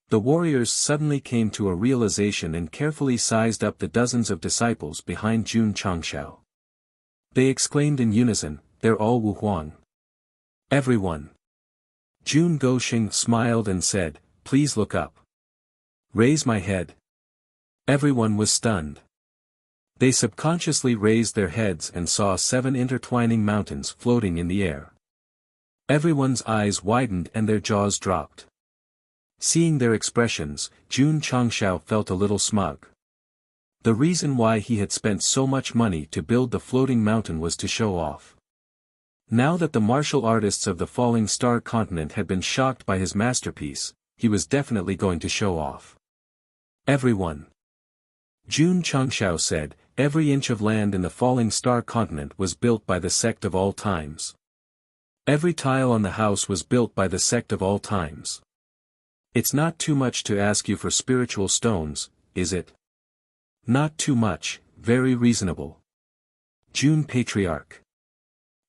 [SPEAKER 1] The warriors suddenly came to a realization and carefully sized up the dozens of disciples behind Jun Changshao. They exclaimed in unison, they're all Wu Huang. Everyone. Jun Goxing smiled and said, please look up. Raise my head. Everyone was stunned. They subconsciously raised their heads and saw 7 intertwining mountains floating in the air. Everyone's eyes widened and their jaws dropped. Seeing their expressions, Jun Changshao felt a little smug. The reason why he had spent so much money to build the floating mountain was to show off. Now that the martial artists of the falling star continent had been shocked by his masterpiece, he was definitely going to show off. Everyone. Jun Changshao said, every inch of land in the falling star continent was built by the sect of all times. Every tile on the house was built by the sect of all times. It's not too much to ask you for spiritual stones, is it? Not too much, very reasonable. Jun Patriarch.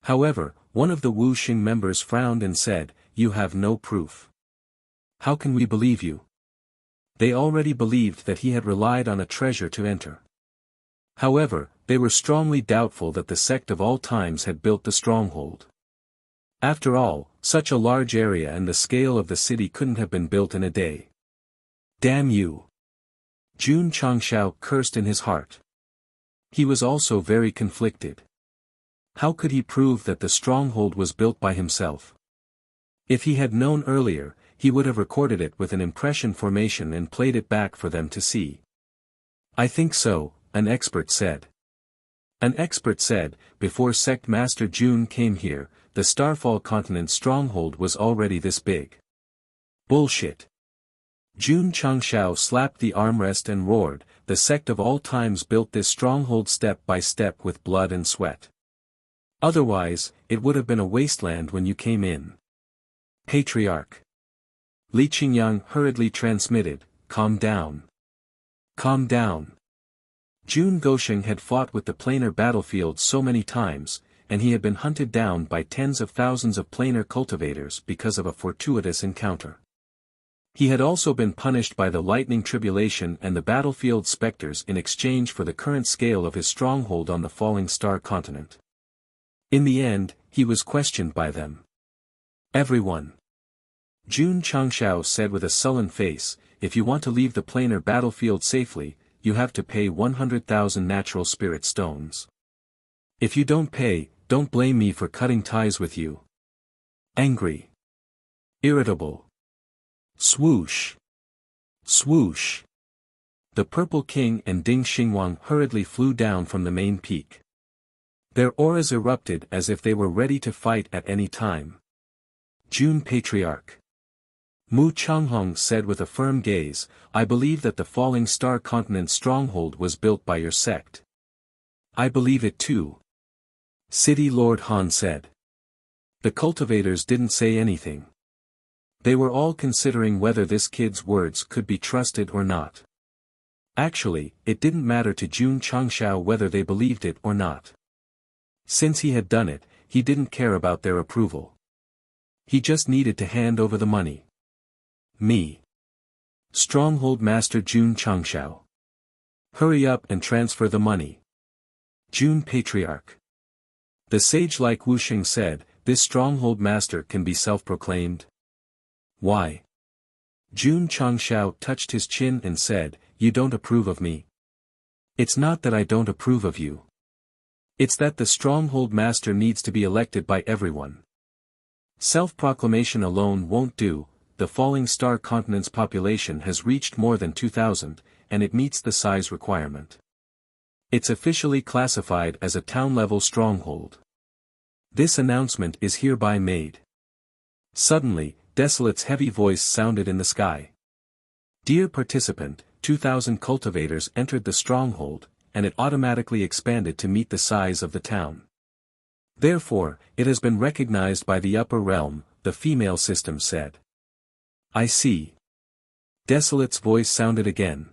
[SPEAKER 1] However, one of the Wu Xing members frowned and said, you have no proof. How can we believe you? They already believed that he had relied on a treasure to enter. However, they were strongly doubtful that the sect of all times had built the stronghold. After all, such a large area and the scale of the city couldn't have been built in a day. Damn you! Jun Changshao cursed in his heart. He was also very conflicted. How could he prove that the stronghold was built by himself? If he had known earlier, he would have recorded it with an impression formation and played it back for them to see. I think so, an expert said. An expert said, before Sect Master Jun came here, the Starfall continent's stronghold was already this big. Bullshit. Jun Changshao slapped the armrest and roared, the sect of all times built this stronghold step by step with blood and sweat. Otherwise, it would have been a wasteland when you came in. Patriarch. Li Qingyang hurriedly transmitted, "Calm down. Calm down." Jun Gosheng had fought with the planar battlefield so many times, and he had been hunted down by tens of thousands of planar cultivators because of a fortuitous encounter. He had also been punished by the lightning tribulation and the battlefield specters in exchange for the current scale of his stronghold on the falling star continent. In the end, he was questioned by them. "Everyone," Jun Changshao said with a sullen face, "if you want to leave the planar battlefield safely, you have to pay 100,000 natural spirit stones. If you don't pay, don't blame me for cutting ties with you." Angry. Irritable. Swoosh. Swoosh. The Purple King and Ding Xingwang hurriedly flew down from the main peak. Their auras erupted as if they were ready to fight at any time. Jun Patriarch. Mu Changhong said with a firm gaze, "I believe that the falling star continent stronghold was built by your sect." "I believe it too." City Lord Han said. The cultivators didn't say anything. They were all considering whether this kid's words could be trusted or not. Actually, it didn't matter to Jun Changshao whether they believed it or not. Since he had done it, he didn't care about their approval. He just needed to hand over the money. "Me. Stronghold Master Jun Changshao. Hurry up and transfer the money." Jun Patriarch. The sage-like Wuxia said, "This stronghold master can be self-proclaimed." "Why?" Jun Changshao touched his chin and said, "You don't approve of me." "It's not that I don't approve of you. It's that the stronghold master needs to be elected by everyone. Self-proclamation alone won't do. The falling star continent's population has reached more than 2,000, and it meets the size requirement. It's officially classified as a town-level stronghold. This announcement is hereby made." Suddenly, Desolate's heavy voice sounded in the sky. "Dear participant, 2,000 cultivators entered the stronghold, and it automatically expanded to meet the size of the town. Therefore, it has been recognized by the upper realm," the female system said. "I see." Desolate's voice sounded again.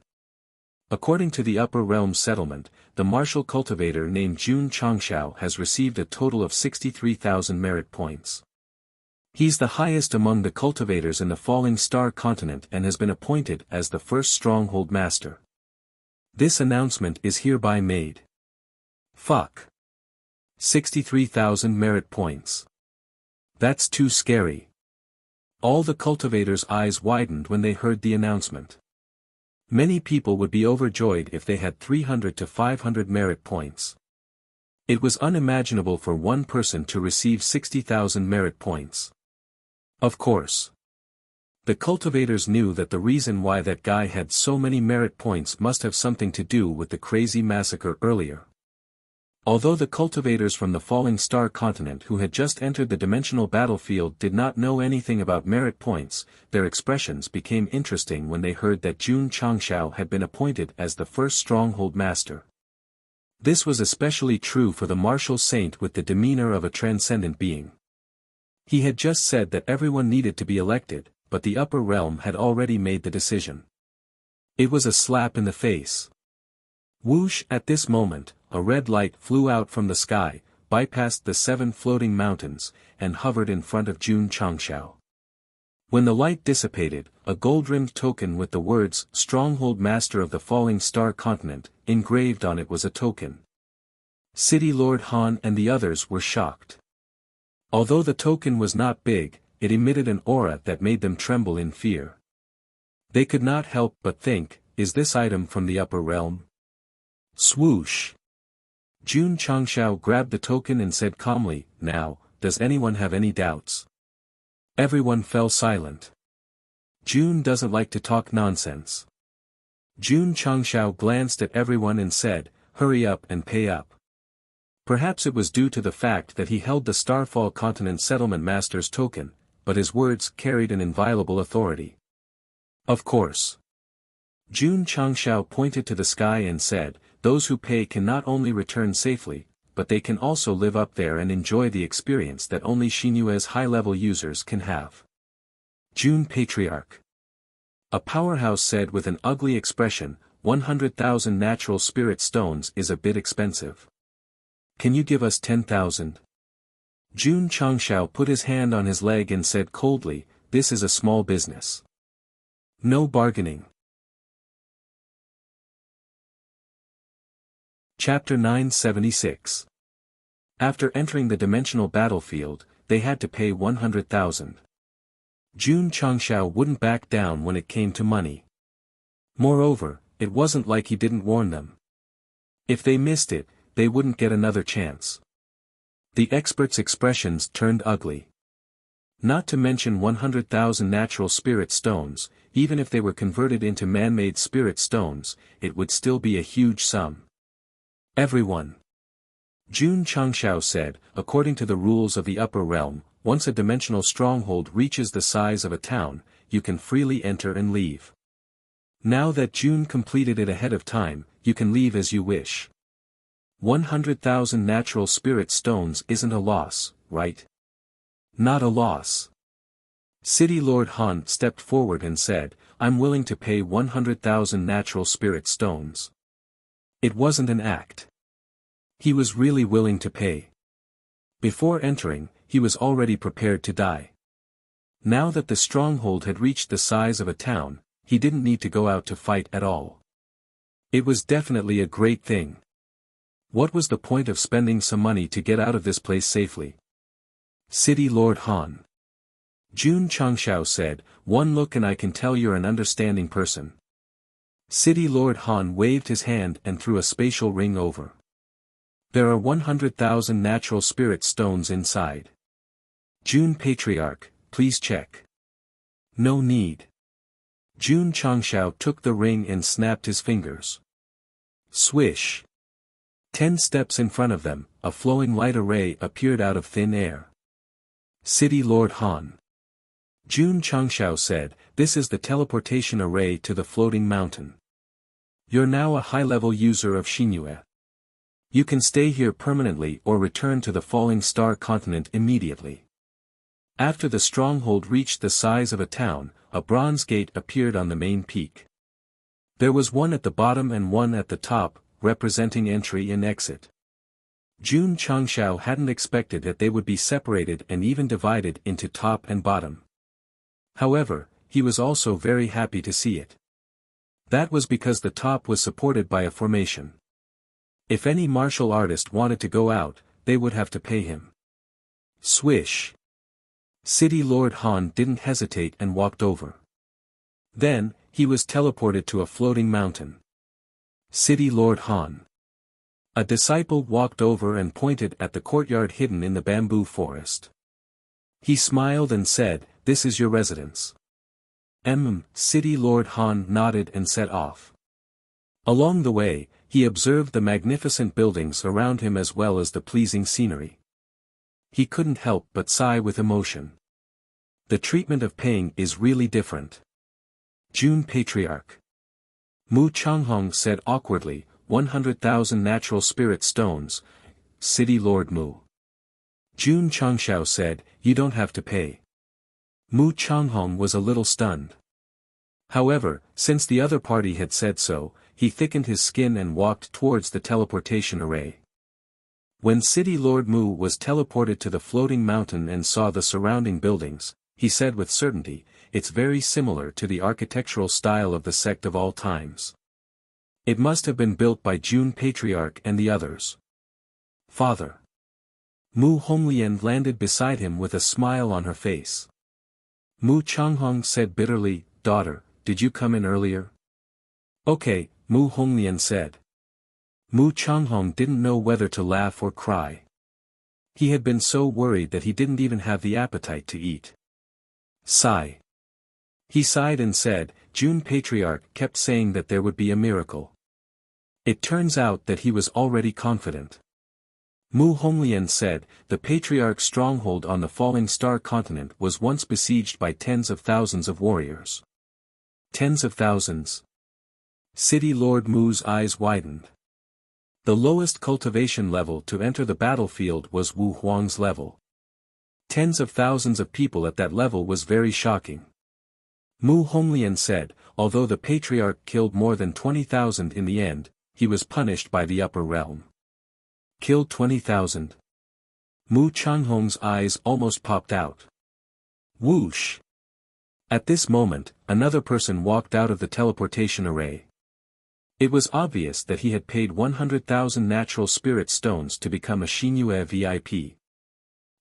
[SPEAKER 1] "According to the upper realm settlement, the martial cultivator named Jun Changshao has received a total of 63,000 merit points. He's the highest among the cultivators in the falling star continent and has been appointed as the first stronghold master. This announcement is hereby made." Fuck. 63,000 merit points. That's too scary. All the cultivators' eyes widened when they heard the announcement. Many people would be overjoyed if they had 300 to 500 merit points. It was unimaginable for one person to receive 60,000 merit points. Of course. The cultivators knew that the reason why that guy had so many merit points must have something to do with the crazy massacre earlier. Although the cultivators from the falling star continent who had just entered the dimensional battlefield did not know anything about merit points, their expressions became interesting when they heard that Jun Changshao had been appointed as the first stronghold master. This was especially true for the martial saint with the demeanor of a transcendent being. He had just said that everyone needed to be elected, but the upper realm had already made the decision. It was a slap in the face. Whoosh! At this moment, a red light flew out from the sky, bypassed the 7 floating mountains, and hovered in front of Jun Changshao. When the light dissipated, a gold-rimmed token with the words, "Stronghold Master of the Falling Star Continent," engraved on it was a token. City Lord Han and the others were shocked. Although the token was not big, it emitted an aura that made them tremble in fear. They could not help but think, is this item from the upper realm? Swoosh! Jun Changshao grabbed the token and said calmly, "Now, does anyone have any doubts?" Everyone fell silent. Jun doesn't like to talk nonsense. Jun Changshao glanced at everyone and said, "Hurry up and pay up." Perhaps it was due to the fact that he held the Starfall Continent Settlement Master's token, but his words carried an inviolable authority. Of course. Jun Changshao pointed to the sky and said, "Those who pay can not only return safely, but they can also live up there and enjoy the experience that only Xinyue's high-level users can have." June Patriarch. A powerhouse said with an ugly expression, 100,000 natural spirit stones is a bit expensive. Can you give us 10,000? June Changshao put his hand on his leg and said coldly, this is a small business. No bargaining. Chapter 976. After entering the dimensional battlefield, they had to pay 100,000. June Changshao wouldn't back down when it came to money. Moreover, it wasn't like he didn't warn them. If they missed it, they wouldn't get another chance. The expert's expressions turned ugly. Not to mention 100,000 natural spirit stones, even if they were converted into man-made spirit stones, it would still be a huge sum. Everyone. June Changshao said, according to the rules of the upper realm, once a dimensional stronghold reaches the size of a town, you can freely enter and leave. Now that June completed it ahead of time, you can leave as you wish. 100,000 natural spirit stones isn't a loss, right? Not a loss. City Lord Han stepped forward and said, I'm willing to pay 100,000 natural spirit stones. It wasn't an act. He was really willing to pay. Before entering, he was already prepared to die. Now that the stronghold had reached the size of a town, he didn't need to go out to fight at all. It was definitely a great thing. What was the point of spending some money to get out of this place safely? City Lord Han. June Changshao said, one look and I can tell you're an understanding person. City Lord Han waved his hand and threw a spatial ring over. There are 100,000 natural spirit stones inside. June Patriarch, please check. No need. June Changshao took the ring and snapped his fingers. Swish. 10 steps in front of them, a flowing light array appeared out of thin air. City Lord Han. June Changshao said, this is the teleportation array to the floating mountain. You're now a high-level user of Xinyue. You can stay here permanently or return to the falling star continent immediately. After the stronghold reached the size of a town, a bronze gate appeared on the main peak. There was one at the bottom and one at the top, representing entry and exit. June Changshao hadn't expected that they would be separated and even divided into top and bottom. However, he was also very happy to see it. That was because the top was supported by a formation. If any martial artist wanted to go out, they would have to pay him. Swish. City Lord Han didn't hesitate and walked over. Then, he was teleported to a floating mountain. City Lord Han. A disciple walked over and pointed at the courtyard hidden in the bamboo forest. He smiled and said, this is your residence. City Lord Han nodded and set off. Along the way, he observed the magnificent buildings around him as well as the pleasing scenery. He couldn't help but sigh with emotion. The treatment of paying is really different. June Patriarch. Mu Changhong said awkwardly, 100,000 natural spirit stones. City Lord Mu. June Changshao said, you don't have to pay. Mu Changhong was a little stunned. However, since the other party had said so, he thickened his skin and walked towards the teleportation array. When City Lord Mu was teleported to the floating mountain and saw the surrounding buildings, he said with certainty, it's very similar to the architectural style of the sect of all times. It must have been built by June Patriarch and the others. Father. Mu Honglian landed beside him with a smile on her face. Mu Changhong said bitterly, daughter, did you come in earlier? Okay, Mu Honglian said. Mu Changhong didn't know whether to laugh or cry. He had been so worried that he didn't even have the appetite to eat. Sigh. He sighed and said, June Patriarch kept saying that there would be a miracle. It turns out that he was already confident. Mu Honglian said, the Patriarch's stronghold on the falling star continent was once besieged by tens of thousands of warriors. Tens of thousands. City Lord Mu's eyes widened. The lowest cultivation level to enter the battlefield was Wu Huang's level. Tens of thousands of people at that level was very shocking. Mu Honglian said, although the patriarch killed more than 20,000 in the end, he was punished by the upper realm. Killed 20,000. Mu Changhong's eyes almost popped out. Whoosh! At this moment, another person walked out of the teleportation array. It was obvious that he had paid 100,000 natural spirit stones to become a Xinyue VIP.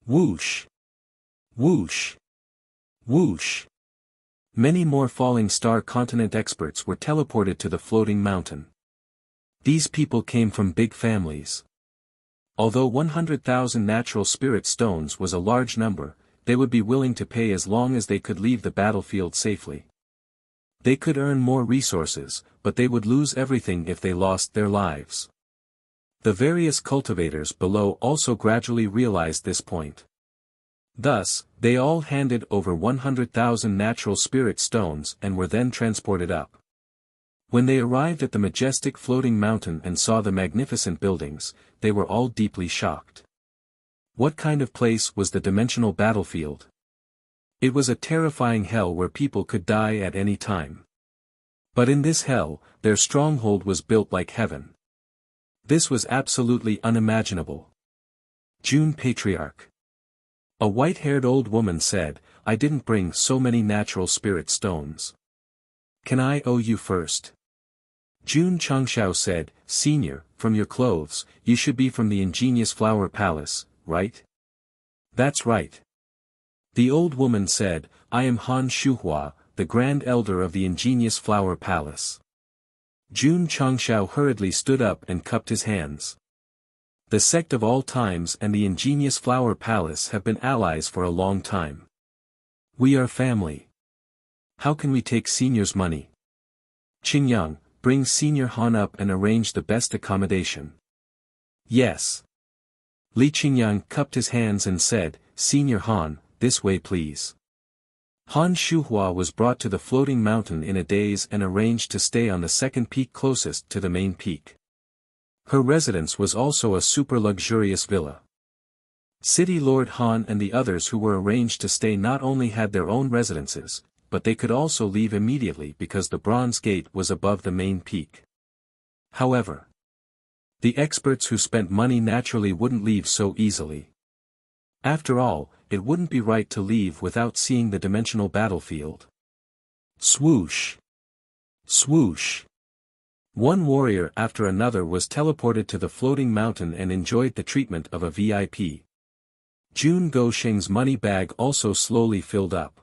[SPEAKER 1] Whoosh! Whoosh! Whoosh! Many more falling star continent experts were teleported to the floating mountain. These people came from big families. Although 100,000 natural spirit stones was a large number, they would be willing to pay as long as they could leave the battlefield safely. They could earn more resources, but they would lose everything if they lost their lives. The various cultivators below also gradually realized this point. Thus, they all handed over 100,000 natural spirit stones and were then transported up. When they arrived at the majestic floating mountain and saw the magnificent buildings, they were all deeply shocked. What kind of place was the dimensional battlefield? It was a terrifying hell where people could die at any time. But in this hell, their stronghold was built like heaven. This was absolutely unimaginable. June Patriarch. A white-haired old woman said, I didn't bring so many natural spirit stones. Can I owe you first? June Changshao said, Senior, from your clothes, you should be from the ingenious flower palace, right? That's right. The old woman said, I am Han Shuhua, the Grand Elder of the ingenious flower palace. June Changshao hurriedly stood up and cupped his hands. The Sect of all times and the ingenious flower palace have been allies for a long time. We are family. How can we take Senior's money? Qingyang, bring Senior Han up and arrange the best accommodation. Yes. Li Qingyang cupped his hands and said, Senior Han, this way please. Han Shuhua was brought to the floating mountain in a daze and arranged to stay on the second peak closest to the main peak. Her residence was also a super luxurious villa. City Lord Han and the others who were arranged to stay not only had their own residences, but they could also leave immediately because the bronze gate was above the main peak. However, the experts who spent money naturally wouldn't leave so easily. After all, it wouldn't be right to leave without seeing the dimensional battlefield. Swoosh! Swoosh! One warrior after another was teleported to the floating mountain and enjoyed the treatment of a VIP. June Gosheng's money bag also slowly filled up.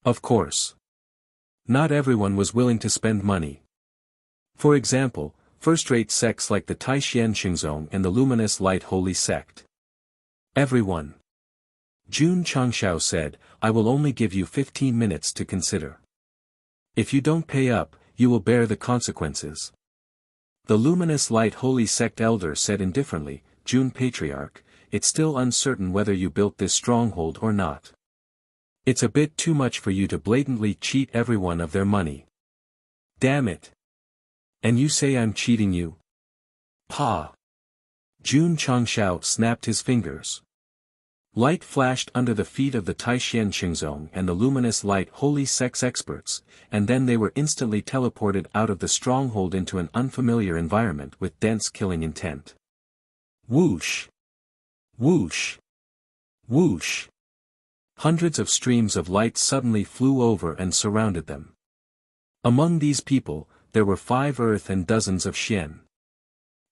[SPEAKER 1] Of course. Not everyone was willing to spend money. For example, first-rate sects like the Taishian Xingzong and the Luminous Light Holy Sect. Everyone. June Changshao said, I will only give you 15 minutes to consider. If you don't pay up, you will bear the consequences. The Luminous Light Holy Sect elder said indifferently, June Patriarch, it's still uncertain whether you built this stronghold or not. It's a bit too much for you to blatantly cheat everyone of their money. Damn it. And you say I'm cheating you? Pa. June Changshao snapped his fingers. Light flashed under the feet of the Taishian Xingzong and the Luminous Light Holy Sect's experts, and then they were instantly teleported out of the stronghold into an unfamiliar environment with dense killing intent. Whoosh! Whoosh! Whoosh! Hundreds of streams of light suddenly flew over and surrounded them. Among these people, there were 5 earth and dozens of Xian.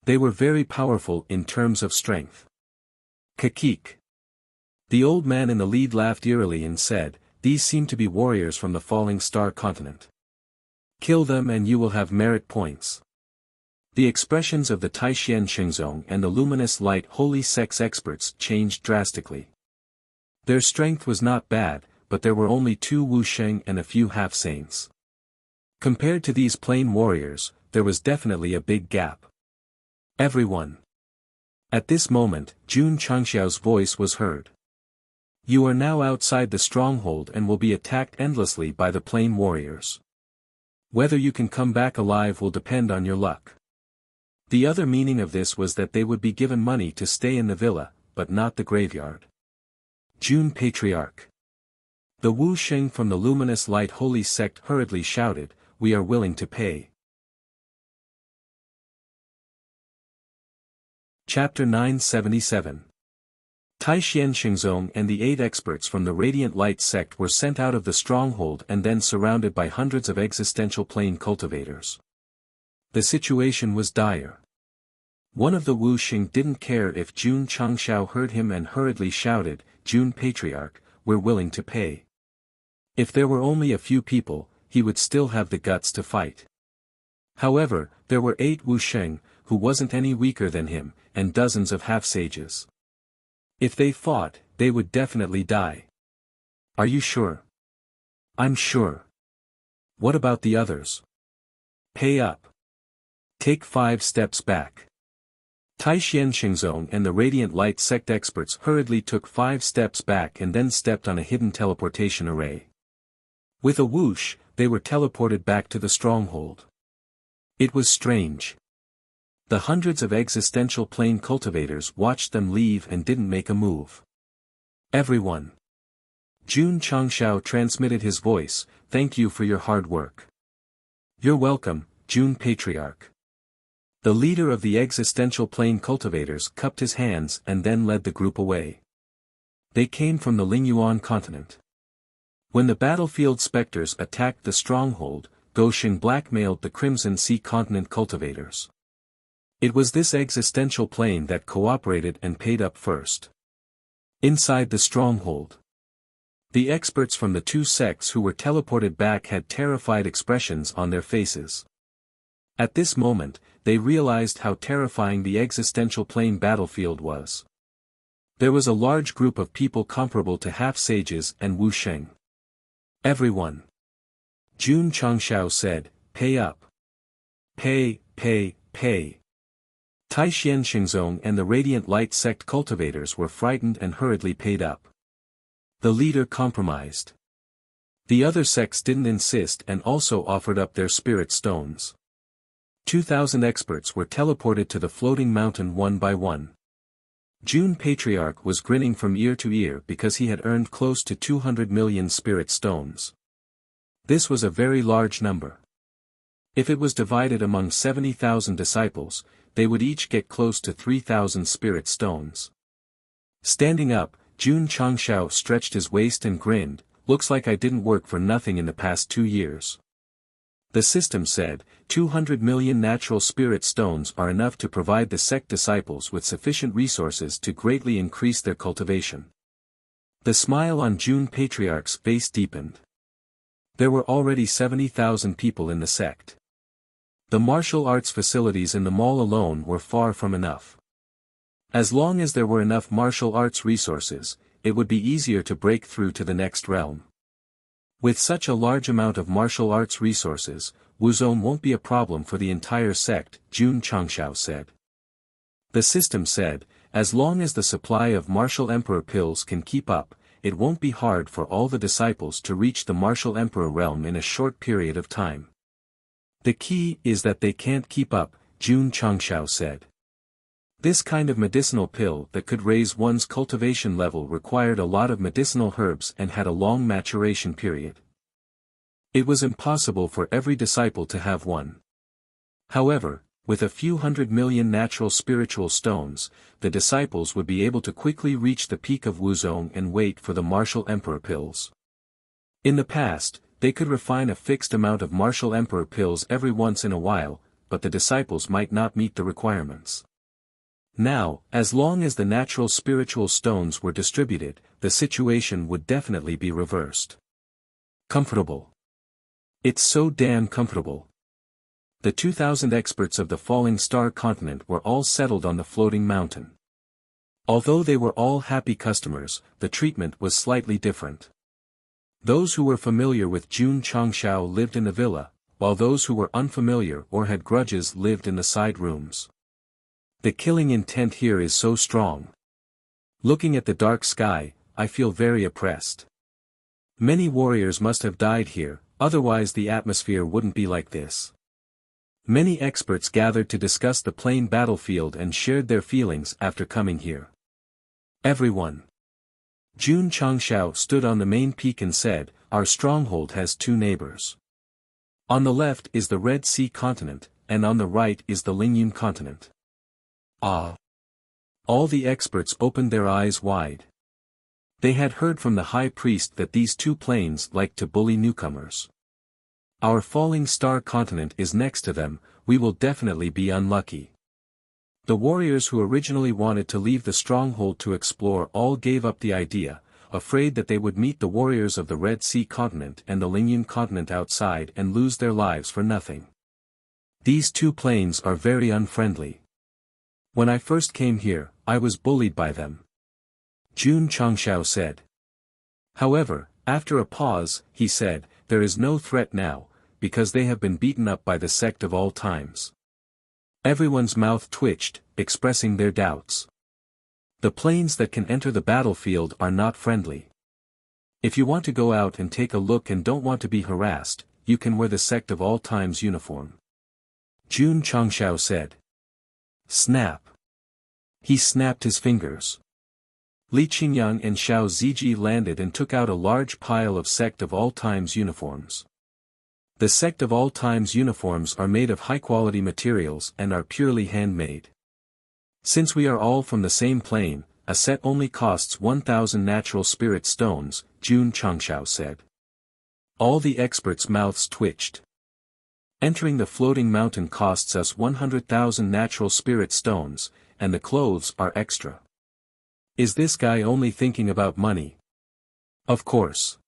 [SPEAKER 1] They were very powerful in terms of strength. Kakik. The old man in the lead laughed eerily and said, these seem to be warriors from the falling star continent. Kill them and you will have merit points. The expressions of the Taishian Xingzong and the Luminous Light Holy Sect's experts changed drastically. Their strength was not bad, but there were only 2 Wusheng and a few half-saints. Compared to these plain warriors, there was definitely a big gap. Everyone. At this moment, June Changxiao's voice was heard. You are now outside the stronghold and will be attacked endlessly by the plain warriors. Whether you can come back alive will depend on your luck. The other meaning of this was that they would be given money to stay in the villa, but not the graveyard. June Patriarch. The Wu Sheng from the Luminous Light Holy Sect hurriedly shouted, "We are willing to pay." Chapter 977. Taixien Xingzong and the 8 experts from the Radiant Light Sect were sent out of the stronghold and then surrounded by hundreds of existential plane cultivators. The situation was dire. One of the Wu Xing didn't care if Jun Changshao heard him and hurriedly shouted, "Jun Patriarch, we're willing to pay." If there were only a few people, he would still have the guts to fight. However, there were 8 Wu Sheng, who wasn't any weaker than him, and dozens of half-sages. If they fought, they would definitely die. Are you sure? I'm sure. What about the others? Pay up. Take 5 steps back. Taixien Xingzong and the Radiant Light Sect experts hurriedly took 5 steps back and then stepped on a hidden teleportation array. With a whoosh, they were teleported back to the stronghold. It was strange. The hundreds of existential plane cultivators watched them leave and didn't make a move. Everyone. Jun Changshao transmitted his voice, "Thank you for your hard work." "You're welcome, Jun Patriarch." The leader of the existential plane cultivators cupped his hands and then led the group away. They came from the Lingyuan continent. When the battlefield specters attacked the stronghold, Gosheng blackmailed the Crimson Sea continent cultivators. It was this existential plane that cooperated and paid up first. Inside the stronghold, the experts from the 2 sects who were teleported back had terrified expressions on their faces. At this moment, they realized how terrifying the existential plane battlefield was. There was a large group of people comparable to half-sages and Wu Sheng. "Everyone," Jun Changshao said, "pay up. Pay, pay, pay." Taixien Xingzong and the Radiant Light Sect cultivators were frightened and hurriedly paid up. The leader compromised. The other sects didn't insist and also offered up their spirit stones. 2,000 experts were teleported to the floating mountain one by one. Jun Patriarch was grinning from ear to ear because he had earned close to 200 million spirit stones. This was a very large number. If it was divided among 70,000 disciples, they would each get close to 3,000 spirit stones. Standing up, Jun Changshao stretched his waist and grinned, "Looks like I didn't work for nothing in the past 2 years. The system said, 200 million natural spirit stones are enough to provide the sect disciples with sufficient resources to greatly increase their cultivation." The smile on Jun Patriarch's face deepened. There were already 70,000 people in the sect. The martial arts facilities in the mall alone were far from enough. As long as there were enough martial arts resources, it would be easier to break through to the next realm. With such a large amount of martial arts resources, Wuzone won't be a problem for the entire sect, Jun Changshao said. The system said, as long as the supply of martial emperor pills can keep up, it won't be hard for all the disciples to reach the martial emperor realm in a short period of time. The key is that they can't keep up, Jun Changshao said. This kind of medicinal pill that could raise one's cultivation level required a lot of medicinal herbs and had a long maturation period. It was impossible for every disciple to have one. However, with a few 100 million natural spiritual stones, the disciples would be able to quickly reach the peak of Wuzong and wait for the martial emperor pills. In the past, they could refine a fixed amount of martial emperor pills every once in a while, but the disciples might not meet the requirements. Now, as long as the natural spiritual stones were distributed, the situation would definitely be reversed. Comfortable. It's so damn comfortable. The 2,000 experts of the Falling Star continent were all settled on the floating mountain. Although they were all happy customers, the treatment was slightly different. Those who were familiar with Jun Changshao lived in the villa, while those who were unfamiliar or had grudges lived in the side rooms. The killing intent here is so strong. Looking at the dark sky, I feel very oppressed. Many warriors must have died here, otherwise the atmosphere wouldn't be like this. Many experts gathered to discuss the plain battlefield and shared their feelings after coming here. Everyone. Jun Changshao stood on the main peak and said, "Our stronghold has two neighbors. On the left is the Red Sea continent, and on the right is the Lingyun continent." Ah! All the experts opened their eyes wide. They had heard from the high priest that these two plains liked to bully newcomers. "Our falling star continent is next to them, we will definitely be unlucky." The warriors who originally wanted to leave the stronghold to explore all gave up the idea, afraid that they would meet the warriors of the Red Sea continent and the Lingyun continent outside and lose their lives for nothing. "These two plains are very unfriendly. When I first came here, I was bullied by them," Jun Changshao said. However, after a pause, he said, "There is no threat now, because they have been beaten up by the sect of all times." Everyone's mouth twitched, expressing their doubts. The planes that can enter the battlefield are not friendly. If you want to go out and take a look and don't want to be harassed, you can wear the sect of all times uniform, Jun Changshao said. Snap. He snapped his fingers. Li Qingyang and Xiao Ziji landed and took out a large pile of Sect of All Times uniforms. The Sect of All Times uniforms are made of high-quality materials and are purely handmade. Since we are all from the same plane, a set only costs 1,000 natural spirit stones, Jun Changshao said. All the experts' mouths twitched. Entering the floating mountain costs us 100,000 natural spirit stones, and the clothes are extra. Is this guy only thinking about money? Of course.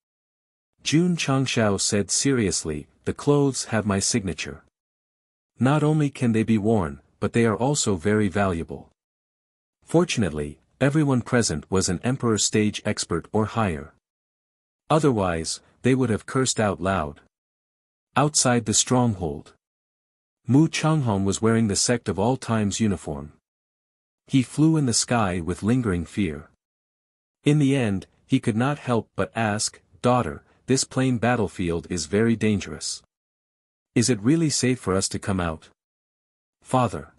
[SPEAKER 1] Jun Changshao said seriously, the clothes have my signature. Not only can they be worn, but they are also very valuable. Fortunately, everyone present was an emperor stage expert or higher. Otherwise, they would have cursed out loud. Outside the stronghold, Mu Changhong was wearing the Sect of All Times uniform. He flew in the sky with lingering fear. In the end, he could not help but ask, "Daughter, this plain battlefield is very dangerous. Is it really safe for us to come out?" "Father."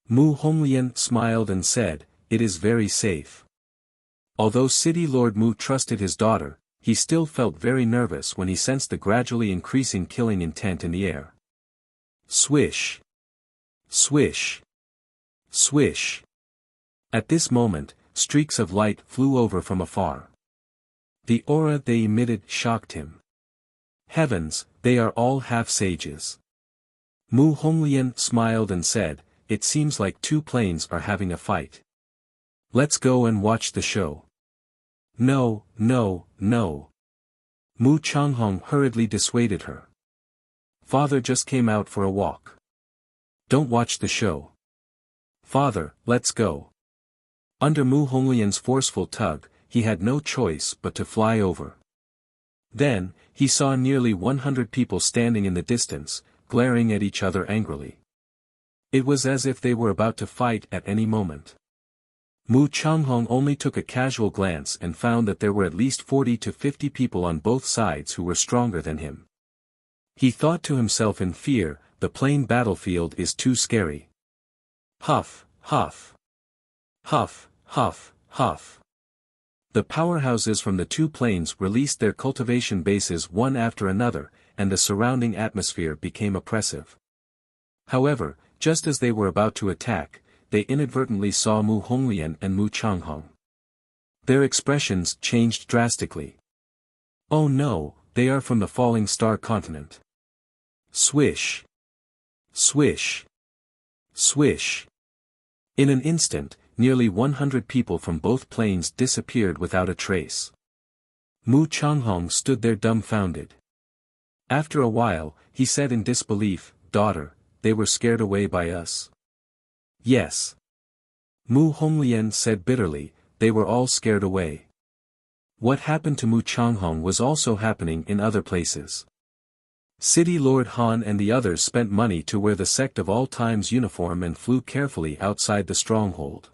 [SPEAKER 1] Mu Honglian smiled and said, "It is very safe." Although City Lord Mu trusted his daughter, he still felt very nervous when he sensed the gradually increasing killing intent in the air. Swish. Swish. Swish. At this moment, streaks of light flew over from afar. The aura they emitted shocked him. Heavens, they are all half-sages. Mu Honglian smiled and said, "It seems like two planes are having a fight. Let's go and watch the show." "No, no, no." Mu Changhong hurriedly dissuaded her. "Father just came out for a walk. Don't watch the show." "Father, let's go." Under Mu Honglian's forceful tug, he had no choice but to fly over. Then, he saw nearly 100 people standing in the distance, glaring at each other angrily. It was as if they were about to fight at any moment. Mu Changhong only took a casual glance and found that there were at least 40 to 50 people on both sides who were stronger than him. He thought to himself in fear, the plain battlefield is too scary. Huff, huff. Huff, huff, huff. The powerhouses from the two planes released their cultivation bases one after another, and the surrounding atmosphere became oppressive. However, just as they were about to attack, they inadvertently saw Mu Honglian and Mu Changhong. Their expressions changed drastically. Oh no, they are from the falling star continent. Swish. Swish. Swish. In an instant, nearly 100 people from both planes disappeared without a trace. Mu Changhong stood there dumbfounded. After a while, he said in disbelief, "Daughter, they were scared away by us." "Yes." Mu Honglian said bitterly, "They were all scared away." What happened to Mu Changhong was also happening in other places. City Lord Han and the others spent money to wear the Sect of All Times uniform and flew carefully outside the stronghold.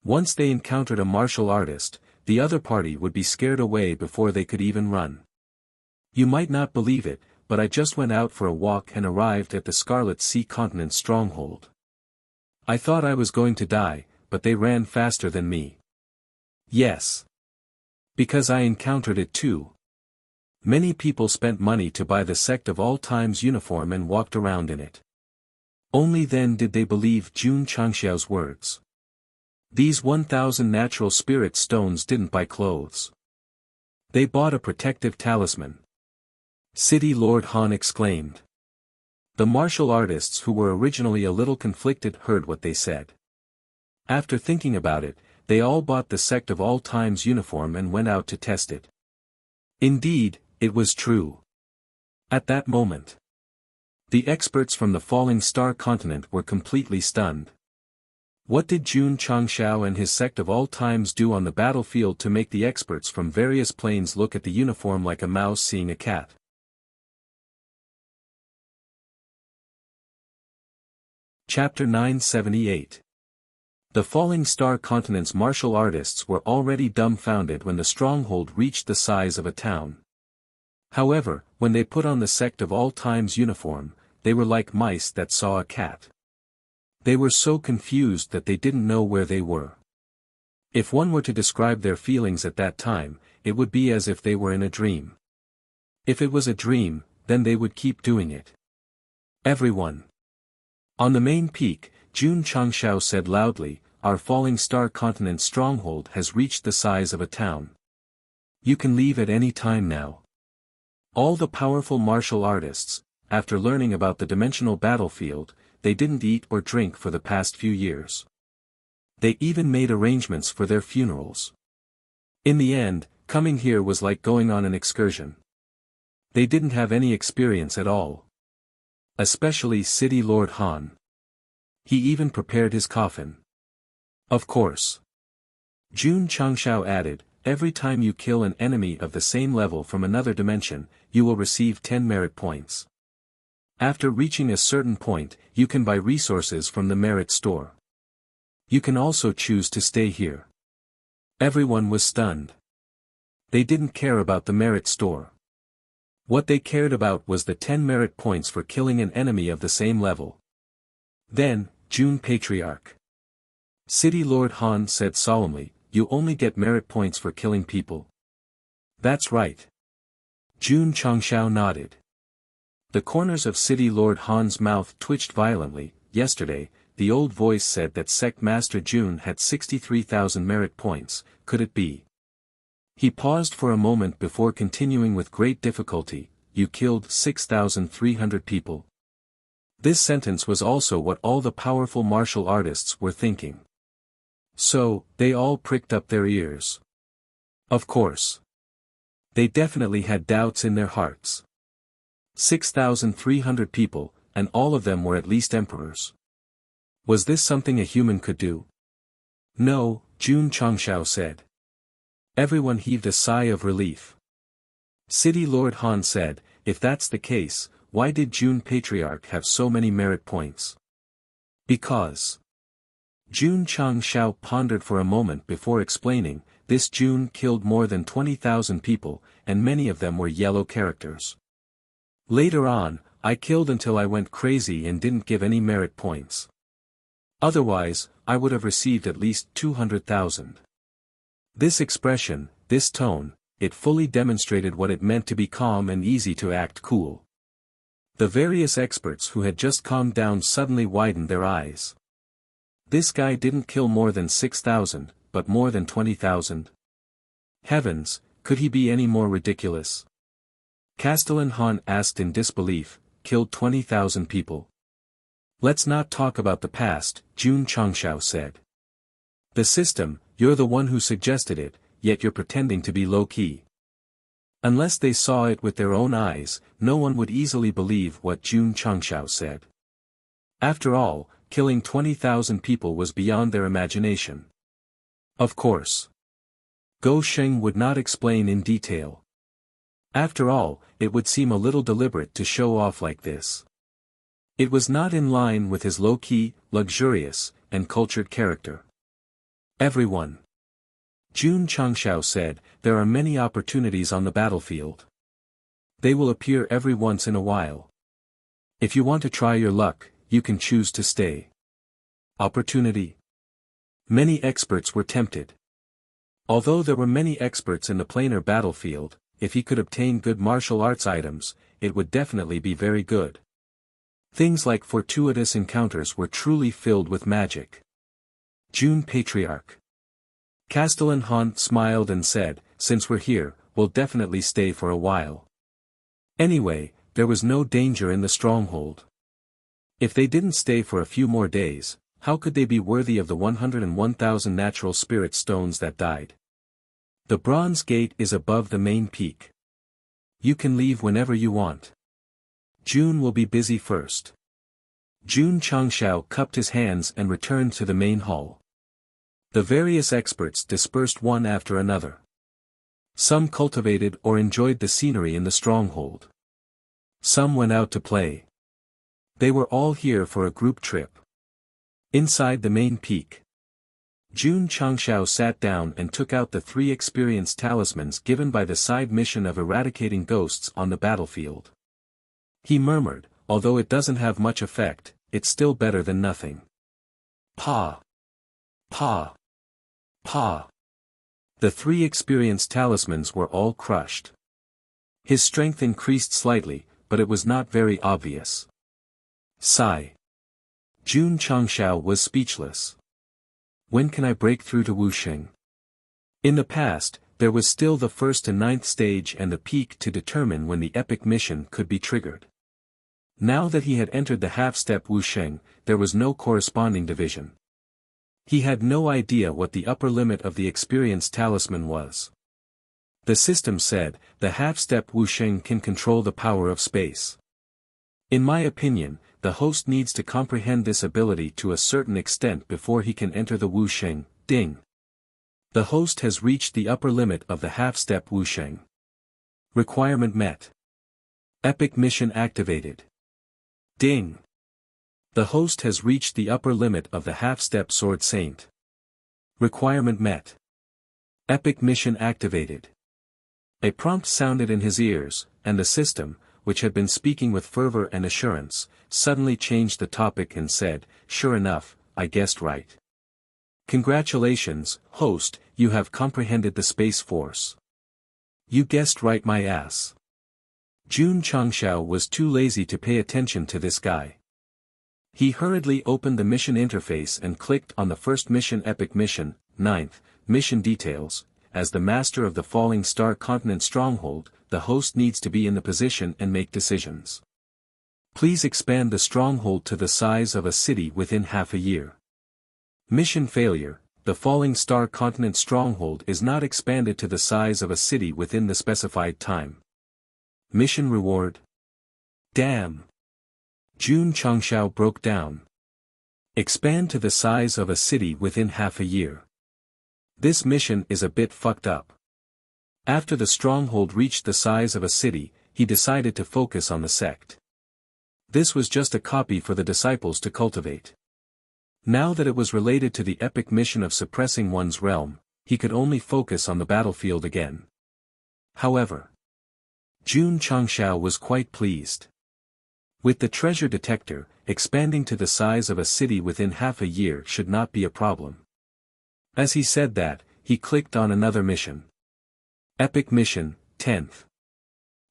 [SPEAKER 1] Once they encountered a martial artist, the other party would be scared away before they could even run. You might not believe it, but I just went out for a walk and arrived at the Scarlet Sea Continent stronghold. I thought I was going to die, but they ran faster than me. Yes. Because I encountered it too. Many people spent money to buy the Sect of All Times uniform and walked around in it. Only then did they believe Jun Changxiao's words. These 1,000 natural spirit stones didn't buy clothes. They bought a protective talisman. City Lord Han exclaimed. The martial artists who were originally a little conflicted heard what they said. After thinking about it, they all bought the Sect of All Times uniform and went out to test it. Indeed, it was true. At that moment, the experts from the Falling Star continent were completely stunned. What did Jun Changxiao and his Sect of All Times do on the battlefield to make the experts from various planes look at the uniform like a mouse seeing a cat? Chapter 978. The Falling Star continent's martial artists were already dumbfounded when the stronghold reached the size of a town. However, when they put on the Sect of All Times uniform, they were like mice that saw a cat. They were so confused that they didn't know where they were. If one were to describe their feelings at that time, it would be as if they were in a dream. If it was a dream, then they would keep doing it. Everyone. On the main peak, Jun Changxiao said loudly, "Our Falling Star continent stronghold has reached the size of a town. You can leave at any time now." All the powerful martial artists, after learning about the dimensional battlefield, they didn't eat or drink for the past few years. They even made arrangements for their funerals. In the end, coming here was like going on an excursion. They didn't have any experience at all. Especially City Lord Han. He even prepared his coffin. Of course. Jun Changxiao added, "Every time you kill an enemy of the same level from another dimension, you will receive 10 merit points. After reaching a certain point, you can buy resources from the merit store. You can also choose to stay here." Everyone was stunned. They didn't care about the merit store. What they cared about was the 10 merit points for killing an enemy of the same level. Then, Jun Patriarch. City Lord Han said solemnly, "You only get merit points for killing people." "That's right." Jun Changxiao nodded. The corners of City Lord Han's mouth twitched violently. Yesterday, the old voice said that Sect Master Jun had 63,000 merit points. Could it be? He paused for a moment before continuing with great difficulty, "You killed 6,300 people." This sentence was also what all the powerful martial artists were thinking. So, they all pricked up their ears. Of course. They definitely had doubts in their hearts. 6,300 people, and all of them were at least emperors. Was this something a human could do? No, Jun Changxiao said. Everyone heaved a sigh of relief. City Lord Han said, "If that's the case, why did Jun Patriarch have so many merit points?" Because. Jun Changxiao pondered for a moment before explaining, "This Jun killed more than 20,000 people, and many of them were yellow characters. Later on, I killed until I went crazy and didn't give any merit points. Otherwise, I would have received at least 200,000. This expression, this tone, it fully demonstrated what it meant to be calm and easy to act cool. The various experts who had just calmed down suddenly widened their eyes. This guy didn't kill more than 6,000, but more than 20,000. Heavens, could he be any more ridiculous? Castellan Han asked in disbelief, "Killed 20,000 people?" "Let's not talk about the past," Jun Changxiao said. "The system, you're the one who suggested it, yet you're pretending to be low-key." Unless they saw it with their own eyes, no one would easily believe what Jun Changxiao said. After all, killing 20,000 people was beyond their imagination. Of course. Go Sheng would not explain in detail. After all, it would seem a little deliberate to show off like this. It was not in line with his low-key, luxurious, and cultured character. Everyone. Jun Changxiao said, "There are many opportunities on the battlefield. They will appear every once in a while. If you want to try your luck, you can choose to stay." Opportunity. Many experts were tempted. Although there were many experts in the planar battlefield, if he could obtain good martial arts items, it would definitely be very good. Things like fortuitous encounters were truly filled with magic. June Patriarch. Castellan Han smiled and said, "Since we're here, we'll definitely stay for a while." Anyway, there was no danger in the stronghold. If they didn't stay for a few more days, how could they be worthy of the 101,000 natural spirit stones that died? The bronze gate is above the main peak. You can leave whenever you want. June will be busy first. June Changshao cupped his hands and returned to the main hall. The various experts dispersed one after another. Some cultivated or enjoyed the scenery in the stronghold. Some went out to play. They were all here for a group trip. Inside the main peak, June Changshao sat down and took out the 3 experience talismans given by the side mission of eradicating ghosts on the battlefield. He murmured, "Although it doesn't have much effect, it's still better than nothing." Pa! Pa! Pa! The 3 experience talismans were all crushed. His strength increased slightly, but it was not very obvious. Sigh. June Changshao was speechless. When can I break through to Wuxia? In the past, there was still the 1st to 9th stage and the peak to determine when the epic mission could be triggered. Now that he had entered the half-step Wuxia, there was no corresponding division. He had no idea what the upper limit of the experience talisman was. The system said, the half-step Wuxia can control the power of space. In my opinion, the host needs to comprehend this ability to a certain extent before he can enter the Wuxia. Ding. The host has reached the upper limit of the half-step Wuxia. Requirement met. Epic mission activated. Ding. The host has reached the upper limit of the half-step Sword Saint. Requirement met. Epic mission activated. A prompt sounded in his ears, and the system, which had been speaking with fervor and assurance, suddenly changed the topic and said, "Sure enough, I guessed right. Congratulations, host, you have comprehended the Space Force. You guessed right, my ass." June Changshao was too lazy to pay attention to this guy. He hurriedly opened the mission interface and clicked on the first mission epic mission, 9th, mission details. As the master of the Falling Star Continent stronghold, the host needs to be in the position and make decisions. Please expand the stronghold to the size of a city within half a year. Mission failure, the Falling Star Continent stronghold is not expanded to the size of a city within the specified time. Mission reward. Damn. June Changshao broke down. Expand to the size of a city within half a year. This mission is a bit fucked up. After the stronghold reached the size of a city, he decided to focus on the sect. This was just a copy for the disciples to cultivate. Now that it was related to the epic mission of suppressing one's realm, he could only focus on the battlefield again. However, June Changshao was quite pleased. With the treasure detector, expanding to the size of a city within half a year should not be a problem. As he said that, he clicked on another mission. Epic mission, 10th.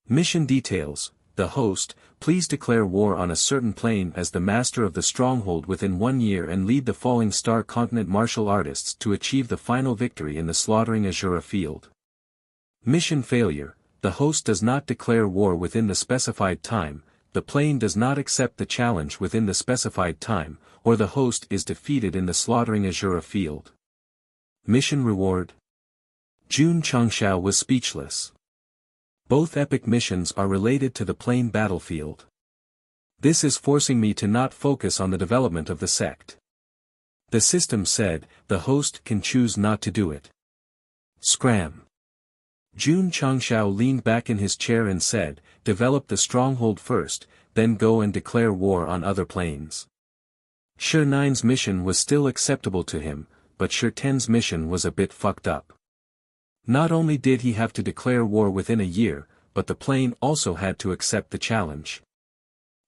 [SPEAKER 1] Mission details, the host, please declare war on a certain plane as the master of the stronghold within 1 year and lead the Falling Star Continent martial artists to achieve the final victory in the slaughtering Azura field. Mission failure, the host does not declare war within the specified time, the plane does not accept the challenge within the specified time, or the host is defeated in the slaughtering Azura field. Mission reward. June Changshao was speechless. Both epic missions are related to the plane battlefield. This is forcing me to not focus on the development of the sect. The system said, the host can choose not to do it. Scram. June Changshao leaned back in his chair and said, develop the stronghold first, then go and declare war on other planes. Shi 9's mission was still acceptable to him, but Shi 10's mission was a bit fucked up. Not only did he have to declare war within a year, but the plane also had to accept the challenge.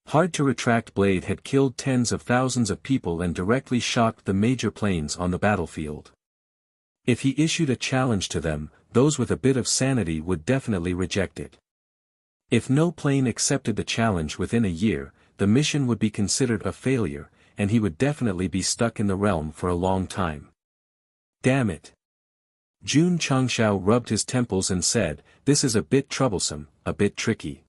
[SPEAKER 1] Hard-to-retract blade had killed tens of thousands of people and directly shocked the major planes on the battlefield. If he issued a challenge to them, those with a bit of sanity would definitely reject it. If no plane accepted the challenge within a year, the mission would be considered a failure, and he would definitely be stuck in the realm for a long time. Damn it. Jun Changshao rubbed his temples and said, "This is a bit troublesome, a bit tricky."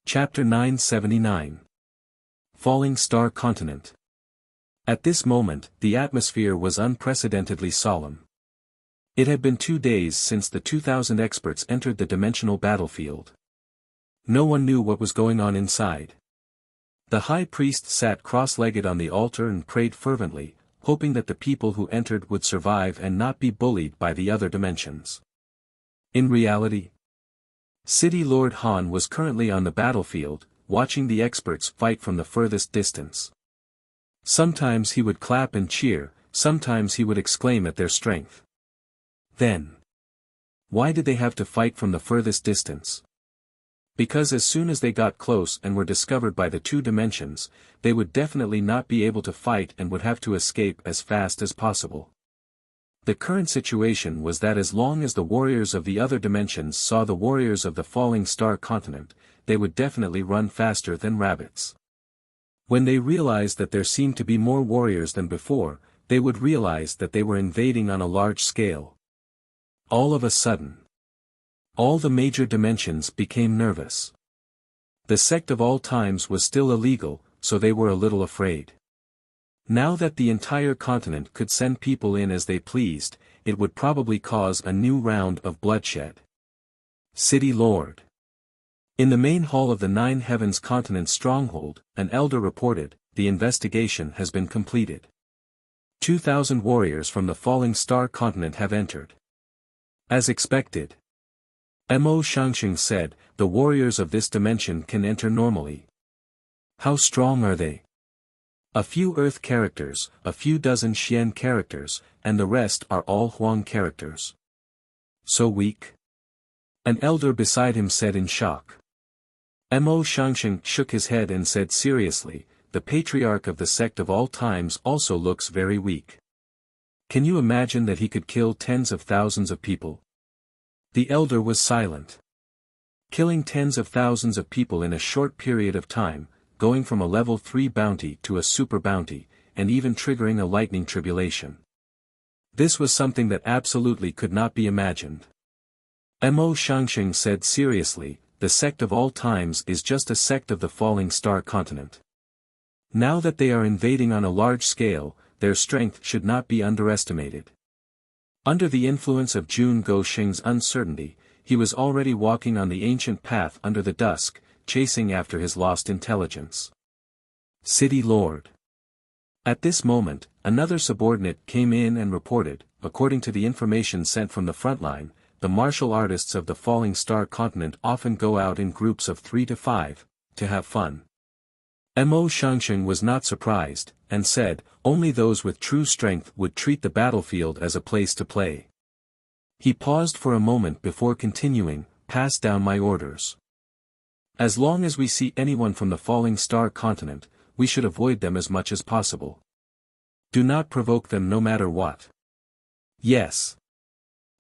[SPEAKER 1] Chapter 979. Falling Star Continent. At this moment, the atmosphere was unprecedentedly solemn. It had been 2 days since the 2,000 experts entered the dimensional battlefield. No one knew what was going on inside. The high priest sat cross-legged on the altar and prayed fervently, hoping that the people who entered would survive and not be bullied by the other dimensions. In reality, City Lord Han was currently on the battlefield, watching the experts fight from the furthest distance. Sometimes he would clap and cheer, sometimes he would exclaim at their strength. Then, why did they have to fight from the furthest distance? Because as soon as they got close and were discovered by the two dimensions, they would definitely not be able to fight and would have to escape as fast as possible. The current situation was that as long as the warriors of the other dimensions saw the warriors of the falling star continent, they would definitely run faster than rabbits. When they realized that there seemed to be more warriors than before, they would realize that they were invading on a large scale. All of a sudden, all the major dimensions became nervous. The Sect of all times was still illegal, so they were a little afraid. Now that the entire continent could send people in as they pleased, it would probably cause a new round of bloodshed. City Lord. In the main hall of the Nine Heavens Continent stronghold, an elder reported, "The investigation has been completed. 2,000 warriors from the falling star continent have entered." As expected. Mo Shangxing said, "The warriors of this dimension can enter normally." "How strong are they?" "A few Earth characters, a few dozen Xian characters, and the rest are all Huang characters." "So weak?" An elder beside him said in shock. Mo Shangxing shook his head and said seriously, "The patriarch of the Sect of all times also looks very weak. Can you imagine that he could kill tens of thousands of people?" The elder was silent. Killing tens of thousands of people in a short period of time, going from a level 3 bounty to a super bounty, and even triggering a lightning tribulation. This was something that absolutely could not be imagined. Mo Shangxing said seriously, "The Sect of all times is just a sect of the falling star continent. Now that they are invading on a large scale, their strength should not be underestimated." Under the influence of Jun Goxing's uncertainty, he was already walking on the ancient path under the dusk, chasing after his lost intelligence. City Lord. At this moment, another subordinate came in and reported, according to the information sent from the front line, the martial artists of the falling star continent often go out in groups of 3 to 5, to have fun. Mo Shangxing was not surprised, and said, "Only those with true strength would treat the battlefield as a place to play." He paused for a moment before continuing, "Pass down my orders. As long as we see anyone from the falling star continent, we should avoid them as much as possible. Do not provoke them no matter what." "Yes."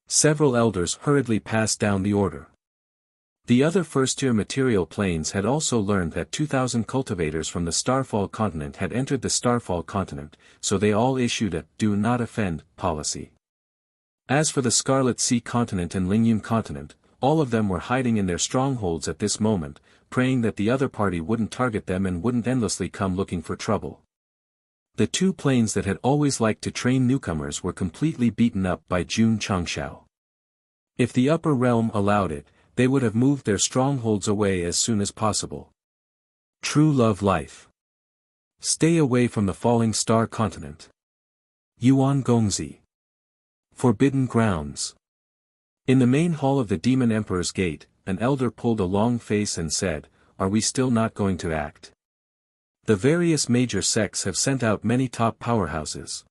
[SPEAKER 1] Several elders hurriedly passed down the order. The other first-tier material planes had also learned that 2,000 cultivators from the Starfall continent had entered the Starfall continent, so they all issued a "do not offend" policy. As for the Scarlet Sea continent and Lingyun continent, all of them were hiding in their strongholds at this moment, praying that the other party wouldn't target them and wouldn't endlessly come looking for trouble. The two planes that had always liked to train newcomers were completely beaten up by Jun Changshao. If the upper realm allowed it, they would have moved their strongholds away as soon as possible. True love life. Stay away from the falling star continent. Yuan Gongzi. Forbidden grounds. In the main hall of the Demon Emperor's Gate, an elder pulled a long face and said, "Are we still not going to act? The various major sects have sent out many top powerhouses.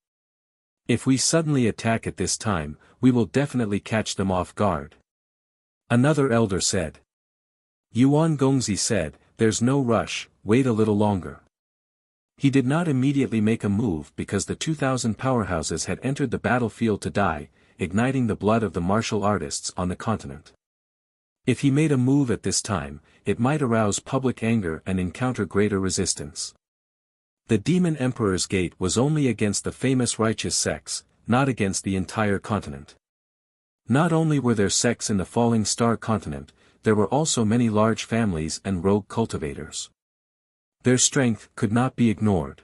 [SPEAKER 1] If we suddenly attack at this time, we will definitely catch them off guard." Another elder said. Yuan Gongzi said, "There's no rush, wait a little longer. He did not immediately make a move because the 2,000 powerhouses had entered the battlefield to die, igniting the blood of the martial artists on the continent. If he made a move at this time, it might arouse public anger and encounter greater resistance. The Demon Emperor's Gate was only against the famous righteous sects, not against the entire continent. Not only were there sects in the Falling Star continent, there were also many large families and rogue cultivators. Their strength could not be ignored.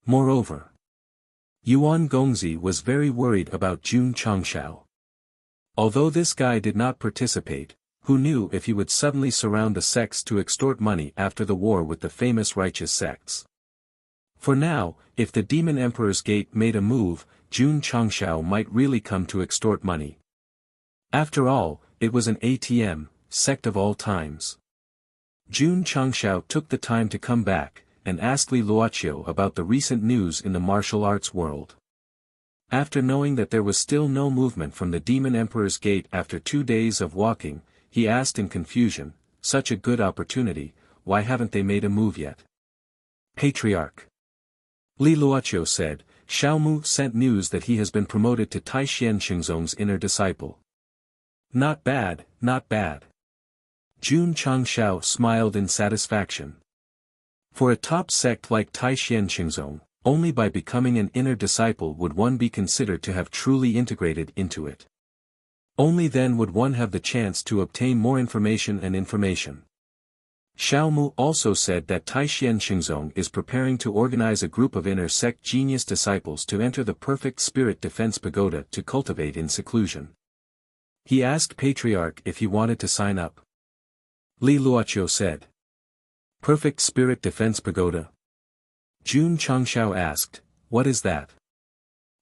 [SPEAKER 1] Moreover, Yuan Gongzi was very worried about Jun Changshao. Although this guy did not participate, who knew if he would suddenly surround the sects to extort money after the war with the famous righteous sects. For now, if the Demon Emperor's Gate made a move, Jun Changshao might really come to extort money. After all, it was an ATM, sect of all times. Jun Changshao took the time to come back, and asked Li Luoqiu about the recent news in the martial arts world. After knowing that there was still no movement from the Demon Emperor's Gate after 2 days of walking, he asked in confusion, such a good opportunity, why haven't they made a move yet? Patriarch. Li Luoqiu said, Xiaomu sent news that he has been promoted to Taishan Xingzong's inner disciple. Not bad, not bad. Jun Changshao smiled in satisfaction. For a top sect like Taishan Xingzong, only by becoming an inner disciple would one be considered to have truly integrated into it. Only then would one have the chance to obtain more information and information. Xiaomu also said that Taishan Xingzong is preparing to organize a group of inner sect genius disciples to enter the Perfect Spirit Defense Pagoda to cultivate in seclusion. He asked Patriarch if he wanted to sign up. Li Luoqiu said. Perfect Spirit Defense Pagoda? Jun Changshao asked, what is that?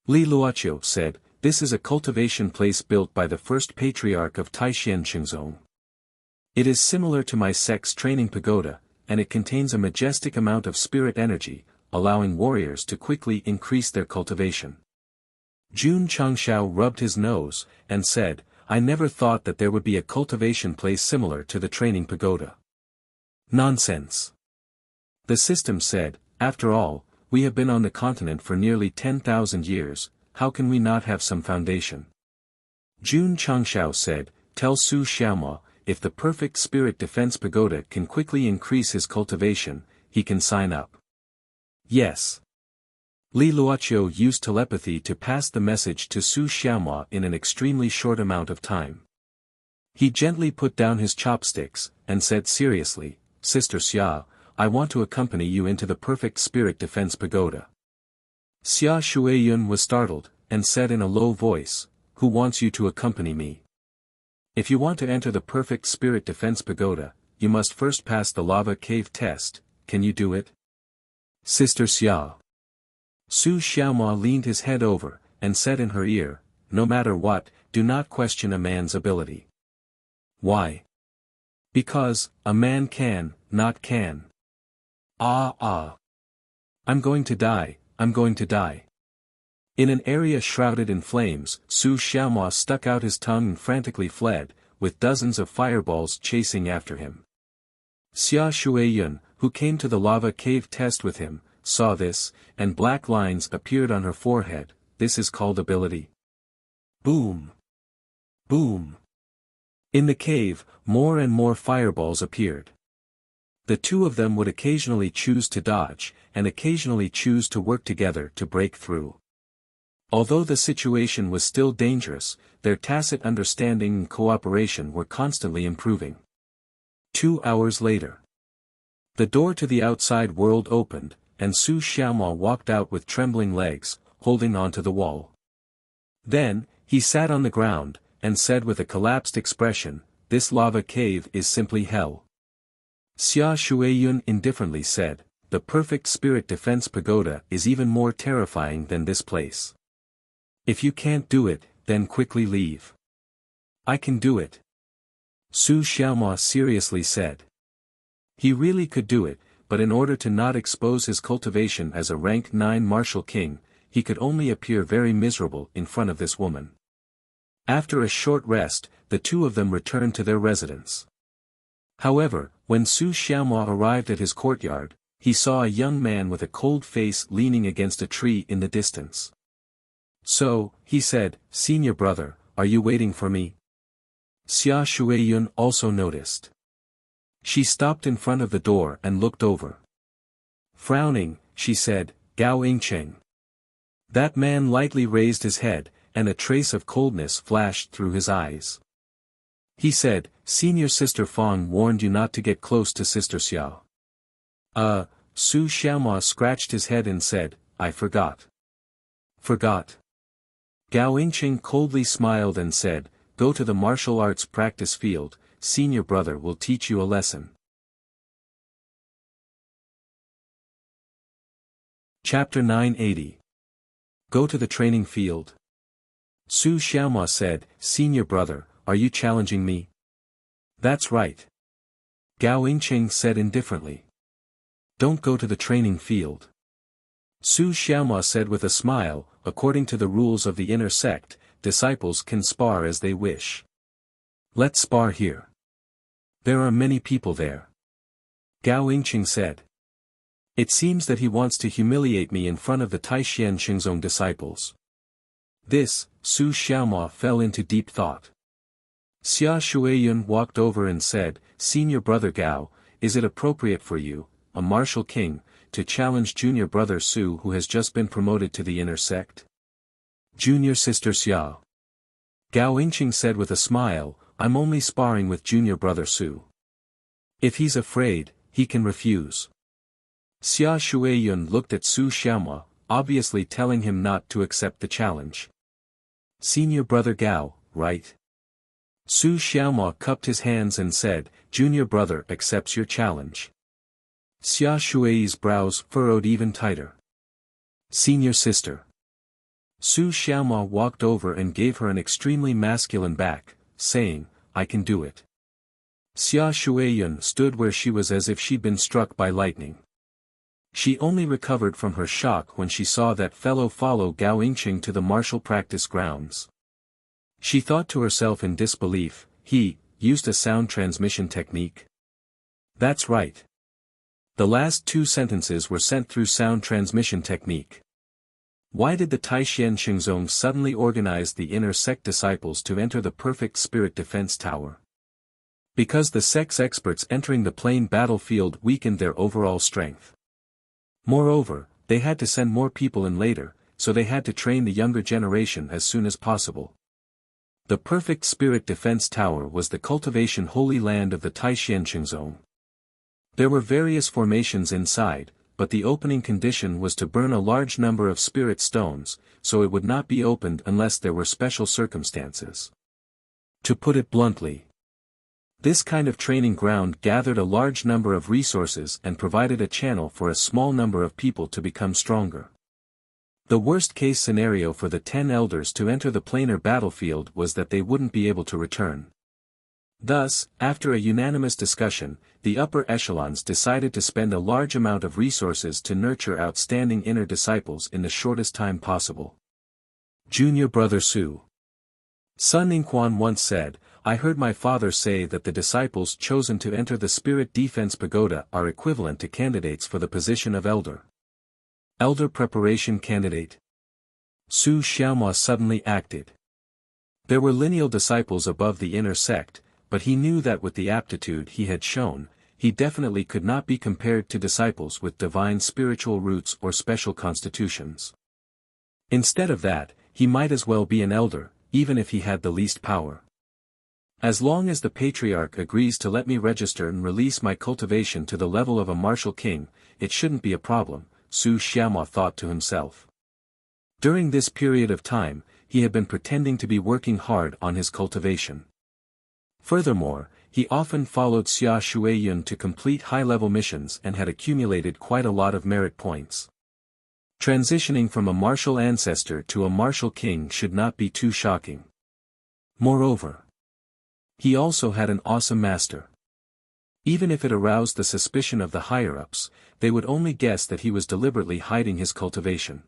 [SPEAKER 1] Li Luoqiu said, this is a cultivation place built by the first patriarch of Taishan Xingzong. It is similar to my sect's training pagoda, and it contains a majestic amount of spirit energy, allowing warriors to quickly increase their cultivation. Jun Changshao rubbed his nose, and said, I never thought that there would be a cultivation place similar to the training pagoda. Nonsense. The system said, after all, we have been on the continent for nearly 10,000 years, how can we not have some foundation? Jun Changshao said, tell Su Xiaoma, if the Perfect Spirit Defense Pagoda can quickly increase his cultivation, he can sign up. Yes. Li Luoqiu used telepathy to pass the message to Su Xiaoma in an extremely short amount of time. He gently put down his chopsticks, and said seriously, Sister Xia, I want to accompany you into the Perfect Spirit Defense Pagoda. Xia Shuiyun was startled, and said in a low voice, who wants you to accompany me? If you want to enter the Perfect Spirit Defense Pagoda, you must first pass the lava cave test, can you do it? Sister Xia. Su Xiaoma leaned his head over, and said in her ear, no matter what, do not question a man's ability. Why? Because, a man can, not can. I'm going to die, I'm going to die. In an area shrouded in flames, Su Xiaoma stuck out his tongue and frantically fled, with dozens of fireballs chasing after him. Xia Shuiyun, who came to the lava cave test with him, saw this, and black lines appeared on her forehead. This is called ability. Boom! Boom! In the cave, more and more fireballs appeared. The two of them would occasionally choose to dodge, and occasionally choose to work together to break through. Although the situation was still dangerous, their tacit understanding and cooperation were constantly improving. 2 hours later, the door to the outside world opened, and Su Xiaoma walked out with trembling legs, holding onto the wall. Then, he sat on the ground, and said with a collapsed expression, this lava cave is simply hell. Xia Shuiyun indifferently said, the Perfect Spirit Defense Pagoda is even more terrifying than this place. If you can't do it, then quickly leave. I can do it. Su Xiaoma seriously said. He really could do it, but in order to not expose his cultivation as a rank 9 martial king, he could only appear very miserable in front of this woman. After a short rest, the two of them returned to their residence. However, when Su Xiaoma arrived at his courtyard, he saw a young man with a cold face leaning against a tree in the distance. "So," he said, "senior brother, are you waiting for me?" Xia Shuiyun also noticed. She stopped in front of the door and looked over. Frowning, she said, "Gao Yingcheng." That man lightly raised his head, and a trace of coldness flashed through his eyes. He said, "Senior Sister Fang warned you not to get close to Sister Xiao." Su Xiaoma scratched his head and said, "I forgot." "Forgot?" Gao Yingcheng coldly smiled and said, "Go to the martial arts practice field, senior brother will teach you a lesson." Chapter 980. Go to the training field. Su Xiaoma said, "Senior brother, are you challenging me?" "That's right." Gao Yingcheng said indifferently. "Don't go to the training field." Su Xiaoma said with a smile, "According to the rules of the inner sect, disciples can spar as they wish. Let's spar here. There are many people there." Gao Yingcheng said. "It seems that he wants to humiliate me in front of the Taishan Xingzong disciples." This, Su Xiaoma fell into deep thought. Xia Shuiyun walked over and said, "Senior brother Gao, is it appropriate for you, a martial king, to challenge junior brother Su who has just been promoted to the inner sect?" "Junior sister Xia." Gao Yingcheng said with a smile, "I'm only sparring with junior brother Su. If he's afraid, he can refuse." Xia Shuiyun looked at Su Xiaoma, obviously telling him not to accept the challenge. "Senior brother Gao, right?" Su Xiaoma cupped his hands and said, "Junior brother accepts your challenge." Xia Shui's brows furrowed even tighter. "Senior sister." Su Xiaoma walked over and gave her an extremely masculine back, saying, "I can do it." Xia Shuiyun stood where she was as if she'd been struck by lightning. She only recovered from her shock when she saw that fellow follow Gao Yingcheng to the martial practice grounds. She thought to herself in disbelief, "He used a sound transmission technique?" That's right. The last two sentences were sent through sound transmission technique. Why did the Taishan Xingzong suddenly organize the inner sect disciples to enter the perfect spirit defense tower? Because the sect's experts entering the plain battlefield weakened their overall strength. Moreover, they had to send more people in later, so they had to train the younger generation as soon as possible. The perfect spirit defense tower was the cultivation holy land of the Taishan Xingzong. There were various formations inside, but the opening condition was to burn a large number of spirit stones, so it would not be opened unless there were special circumstances. To put it bluntly, this kind of training ground gathered a large number of resources and provided a channel for a small number of people to become stronger. The worst-case scenario for the 10 elders to enter the planar battlefield was that they wouldn't be able to return. Thus, after a unanimous discussion, the upper echelons decided to spend a large amount of resources to nurture outstanding inner disciples in the shortest time possible. Junior brother Su. Sun Yingquan once said, "I heard my father say that the disciples chosen to enter the Spirit Defense Pagoda are equivalent to candidates for the position of elder." Elder preparation candidate. Su Xiaoma suddenly acted. There were lineal disciples above the inner sect, but he knew that with the aptitude he had shown, he definitely could not be compared to disciples with divine spiritual roots or special constitutions. Instead of that, he might as well be an elder, even if he had the least power. As long as the patriarch agrees to let me register and release my cultivation to the level of a martial king, it shouldn't be a problem, Su Xiaoma thought to himself. During this period of time, he had been pretending to be working hard on his cultivation. Furthermore, he often followed Xia Shuiyun to complete high-level missions and had accumulated quite a lot of merit points. Transitioning from a martial ancestor to a martial king should not be too shocking. Moreover, he also had an awesome master. Even if it aroused the suspicion of the higher-ups, they would only guess that he was deliberately hiding his cultivation.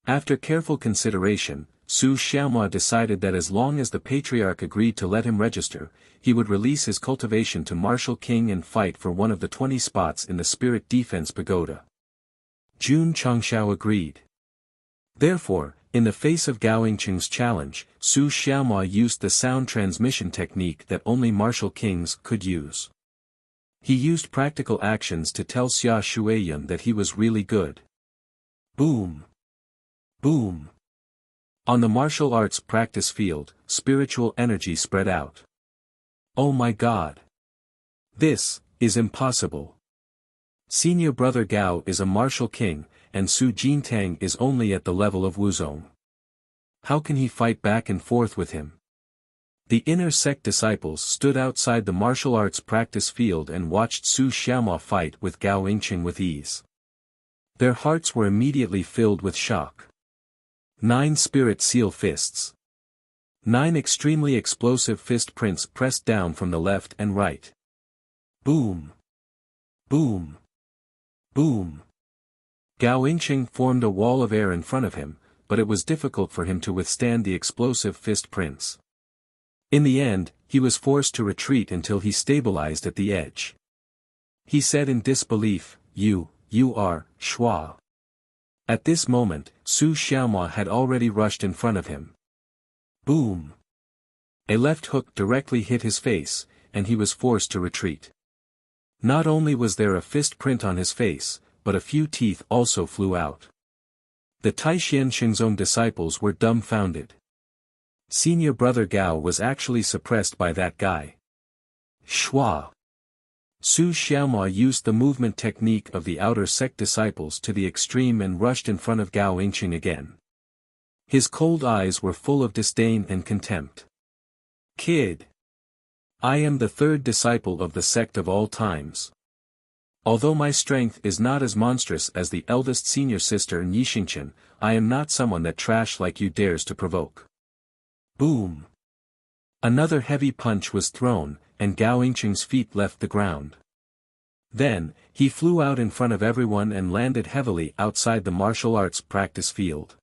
[SPEAKER 1] After careful consideration, Su Xiaomua decided that as long as the patriarch agreed to let him register, he would release his cultivation to Martial King and fight for one of the 20 spots in the Spirit Defense Pagoda. Jun Changshao agreed. Therefore, in the face of Gao Yingqing's challenge, Su Xiaomua used the sound transmission technique that only Martial Kings could use. He used practical actions to tell Xia Shuiyun that he was really good. Boom! Boom! On the martial arts practice field, spiritual energy spread out. Oh my God! This is impossible. Senior brother Gao is a martial king, and Su Jintang is only at the level of Wuzong. How can he fight back and forth with him? The inner sect disciples stood outside the martial arts practice field and watched Su Xiaomua fight with Gao Yingqing with ease. Their hearts were immediately filled with shock. 9 spirit seal fists. 9 extremely explosive fist prints pressed down from the left and right. Boom! Boom! Boom! Gao Yingqing formed a wall of air in front of him, but it was difficult for him to withstand the explosive fist prints. In the end, he was forced to retreat until he stabilized at the edge. He said in disbelief, You are, Shua. At this moment, Su Xiaomua had already rushed in front of him. Boom! A left hook directly hit his face, and he was forced to retreat. Not only was there a fist print on his face, but a few teeth also flew out. The Taishan Xingzong disciples were dumbfounded. Senior brother Gao was actually suppressed by that guy. Shua! Su Xiaomua used the movement technique of the outer sect disciples to the extreme and rushed in front of Gao Yingqing again. His cold eyes were full of disdain and contempt. Kid! I am the 3rd disciple of the sect of all times. Although my strength is not as monstrous as the eldest senior sister Nishingchen, I am not someone that trash like you dares to provoke. Boom! Another heavy punch was thrown, and Gao Yingqing's feet left the ground. Then, he flew out in front of everyone and landed heavily outside the martial arts practice field.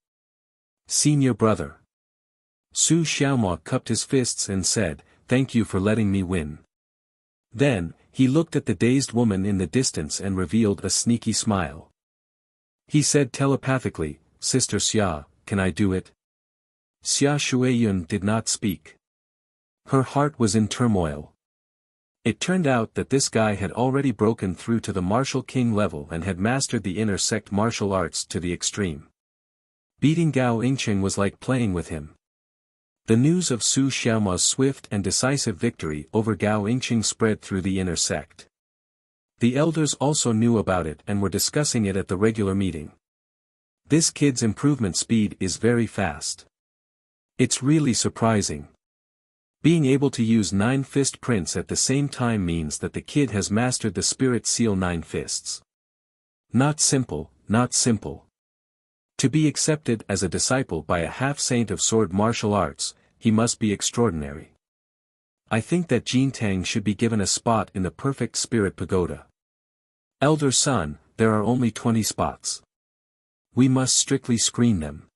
[SPEAKER 1] Senior brother. Su Xiaomua cupped his fists and said, Thank you for letting me win. Then, he looked at the dazed woman in the distance and revealed a sneaky smile. He said telepathically, Sister Xia, can I do it? Xia Shuiyun did not speak. Her heart was in turmoil. It turned out that this guy had already broken through to the martial king level and had mastered the inner sect martial arts to the extreme. Beating Gao Yingqing was like playing with him. The news of Su Xiaomua's swift and decisive victory over Gao Yingqing spread through the inner sect. The elders also knew about it and were discussing it at the regular meeting. This kid's improvement speed is very fast. It's really surprising. Being able to use 9 fist prints at the same time means that the kid has mastered the spirit seal 9 fists. Not simple, not simple. To be accepted as a disciple by a half-saint of sword martial arts, he must be extraordinary. I think that Jintang should be given a spot in the perfect spirit pagoda. Elder son, there are only 20 spots. We must strictly screen them.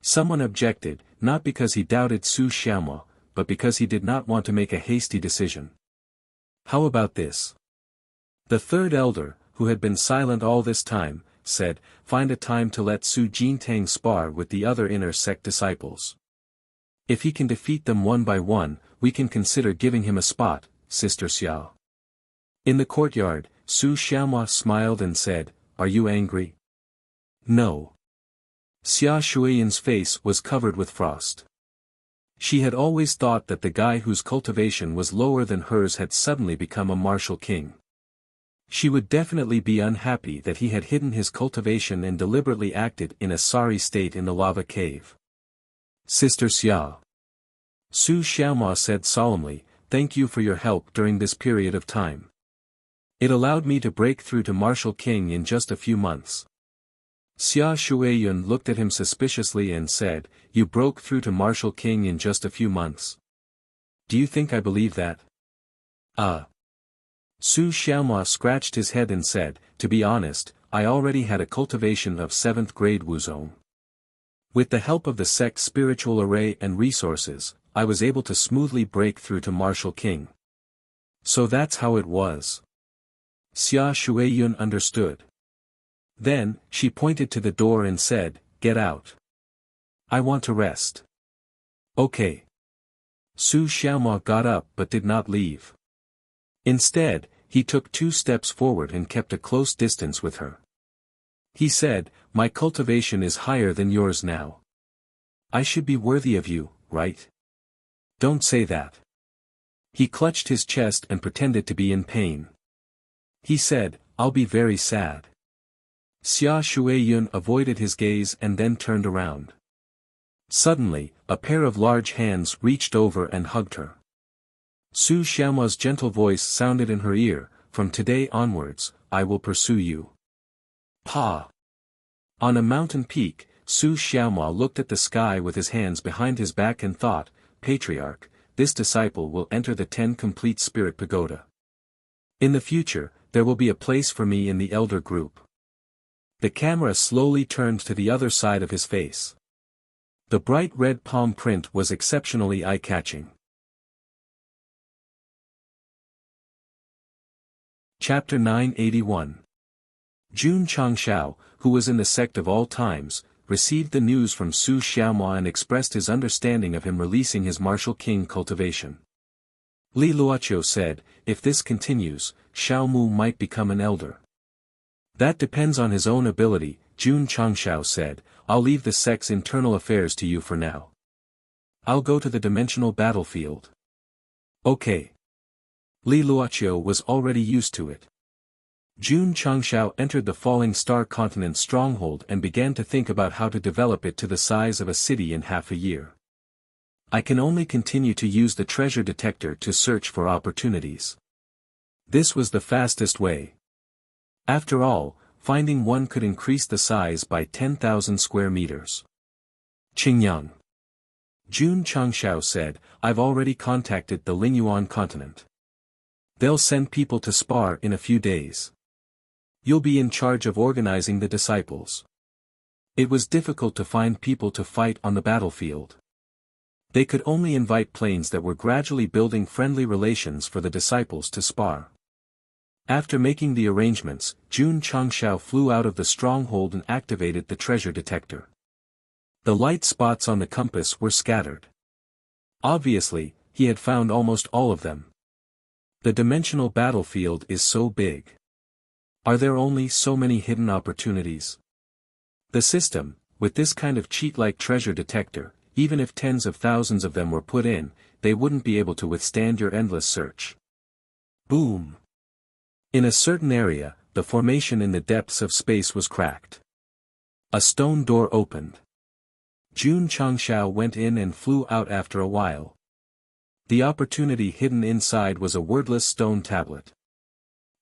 [SPEAKER 1] Someone objected, not because he doubted Su Xiaomua, but because he did not want to make a hasty decision. How about this? The 3rd elder, who had been silent all this time, said, Find a time to let Su Jintang spar with the other inner sect disciples. If he can defeat them one by one, we can consider giving him a spot, Sister Xiao. In the courtyard, Su Xiaomua smiled and said, Are you angry? No. Xia Shuiyun's face was covered with frost. She had always thought that the guy whose cultivation was lower than hers had suddenly become a martial king. She would definitely be unhappy that he had hidden his cultivation and deliberately acted in a sorry state in the lava cave. Sister Xia. Su Xiaomua said solemnly, Thank you for your help during this period of time. It allowed me to break through to martial king in just a few months. Xia Shuiyun looked at him suspiciously and said, You broke through to martial king in just a few months. Do you think I believe that? Su Xiaomua scratched his head and said, To be honest, I already had a cultivation of 7th grade Wuzong. With the help of the Sect's spiritual array and resources, I was able to smoothly break through to Martial King. So that's how it was. Xia Shuiyun understood. Then, she pointed to the door and said, "Get out. I want to rest." "Okay." Su Xiaomao got up but did not leave. Instead, he took 2 steps forward and kept a close distance with her. He said, "My cultivation is higher than yours now. I should be worthy of you, right? Don't say that." He clutched his chest and pretended to be in pain. He said, "I'll be very sad." Xia Shuiyun avoided his gaze and then turned around. Suddenly, a pair of large hands reached over and hugged her. Su Xiaoma's gentle voice sounded in her ear, "From today onwards, I will pursue you." Pa! On a mountain peak, Su Xiaoma looked at the sky with his hands behind his back and thought, "Patriarch, this disciple will enter the 10 complete spirit pagoda. In the future, there will be a place for me in the elder group." The camera slowly turned to the other side of his face. The bright red palm print was exceptionally eye-catching. Chapter 981. Jun Changshao, who was in the sect of all times, received the news from Su Xiaoma and expressed his understanding of him releasing his martial king cultivation. Li Luoqiu said, "If this continues, Xiao Mu might become an elder." "That depends on his own ability," Jun Changshao said. "I'll leave the sect's internal affairs to you for now. I'll go to the dimensional battlefield." "Okay." Li Luoqiu was already used to it. Jun Changshao entered the falling star continent stronghold and began to think about how to develop it to the size of a city in half a year. "I can only continue to use the treasure detector to search for opportunities. This was the fastest way. After all, finding one could increase the size by 10,000 square meters. Qingyang. Jun Changshao said, "I've already contacted the Lingyuan continent. They'll send people to spar in a few days. You'll be in charge of organizing the disciples." It was difficult to find people to fight on the battlefield. They could only invite planes that were gradually building friendly relations for the disciples to spar. After making the arrangements, Jun Changshao flew out of the stronghold and activated the treasure detector. The light spots on the compass were scattered. Obviously, he had found almost all of them. The dimensional battlefield is so big. Are there only so many hidden opportunities? The system, with this kind of cheat-like treasure detector, even if tens of thousands of them were put in, they wouldn't be able to withstand your endless search. Boom! In a certain area, the formation in the depths of space was cracked. A stone door opened. Jun Changshao went in and flew out after a while. The opportunity hidden inside was a wordless stone tablet.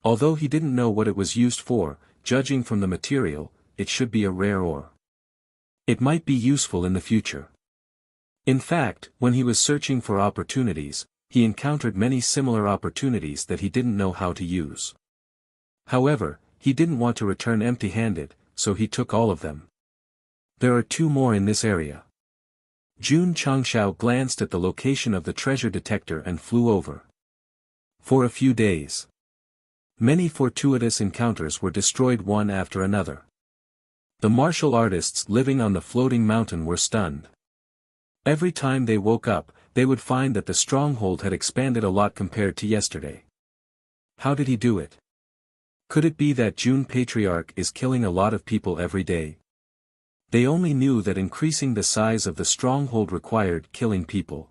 [SPEAKER 1] Although he didn't know what it was used for, judging from the material, it should be a rare ore. It might be useful in the future. In fact, when he was searching for opportunities, he encountered many similar opportunities that he didn't know how to use. However, he didn't want to return empty-handed, so he took all of them. There are 2 more in this area. Jun Changshao glanced at the location of the treasure detector and flew over. For a few days, many fortuitous encounters were destroyed one after another. The martial artists living on the floating mountain were stunned. Every time they woke up, they would find that the stronghold had expanded a lot compared to yesterday. How did he do it? Could it be that Jun Patriarch is killing a lot of people every day? They only knew that increasing the size of the stronghold required killing people.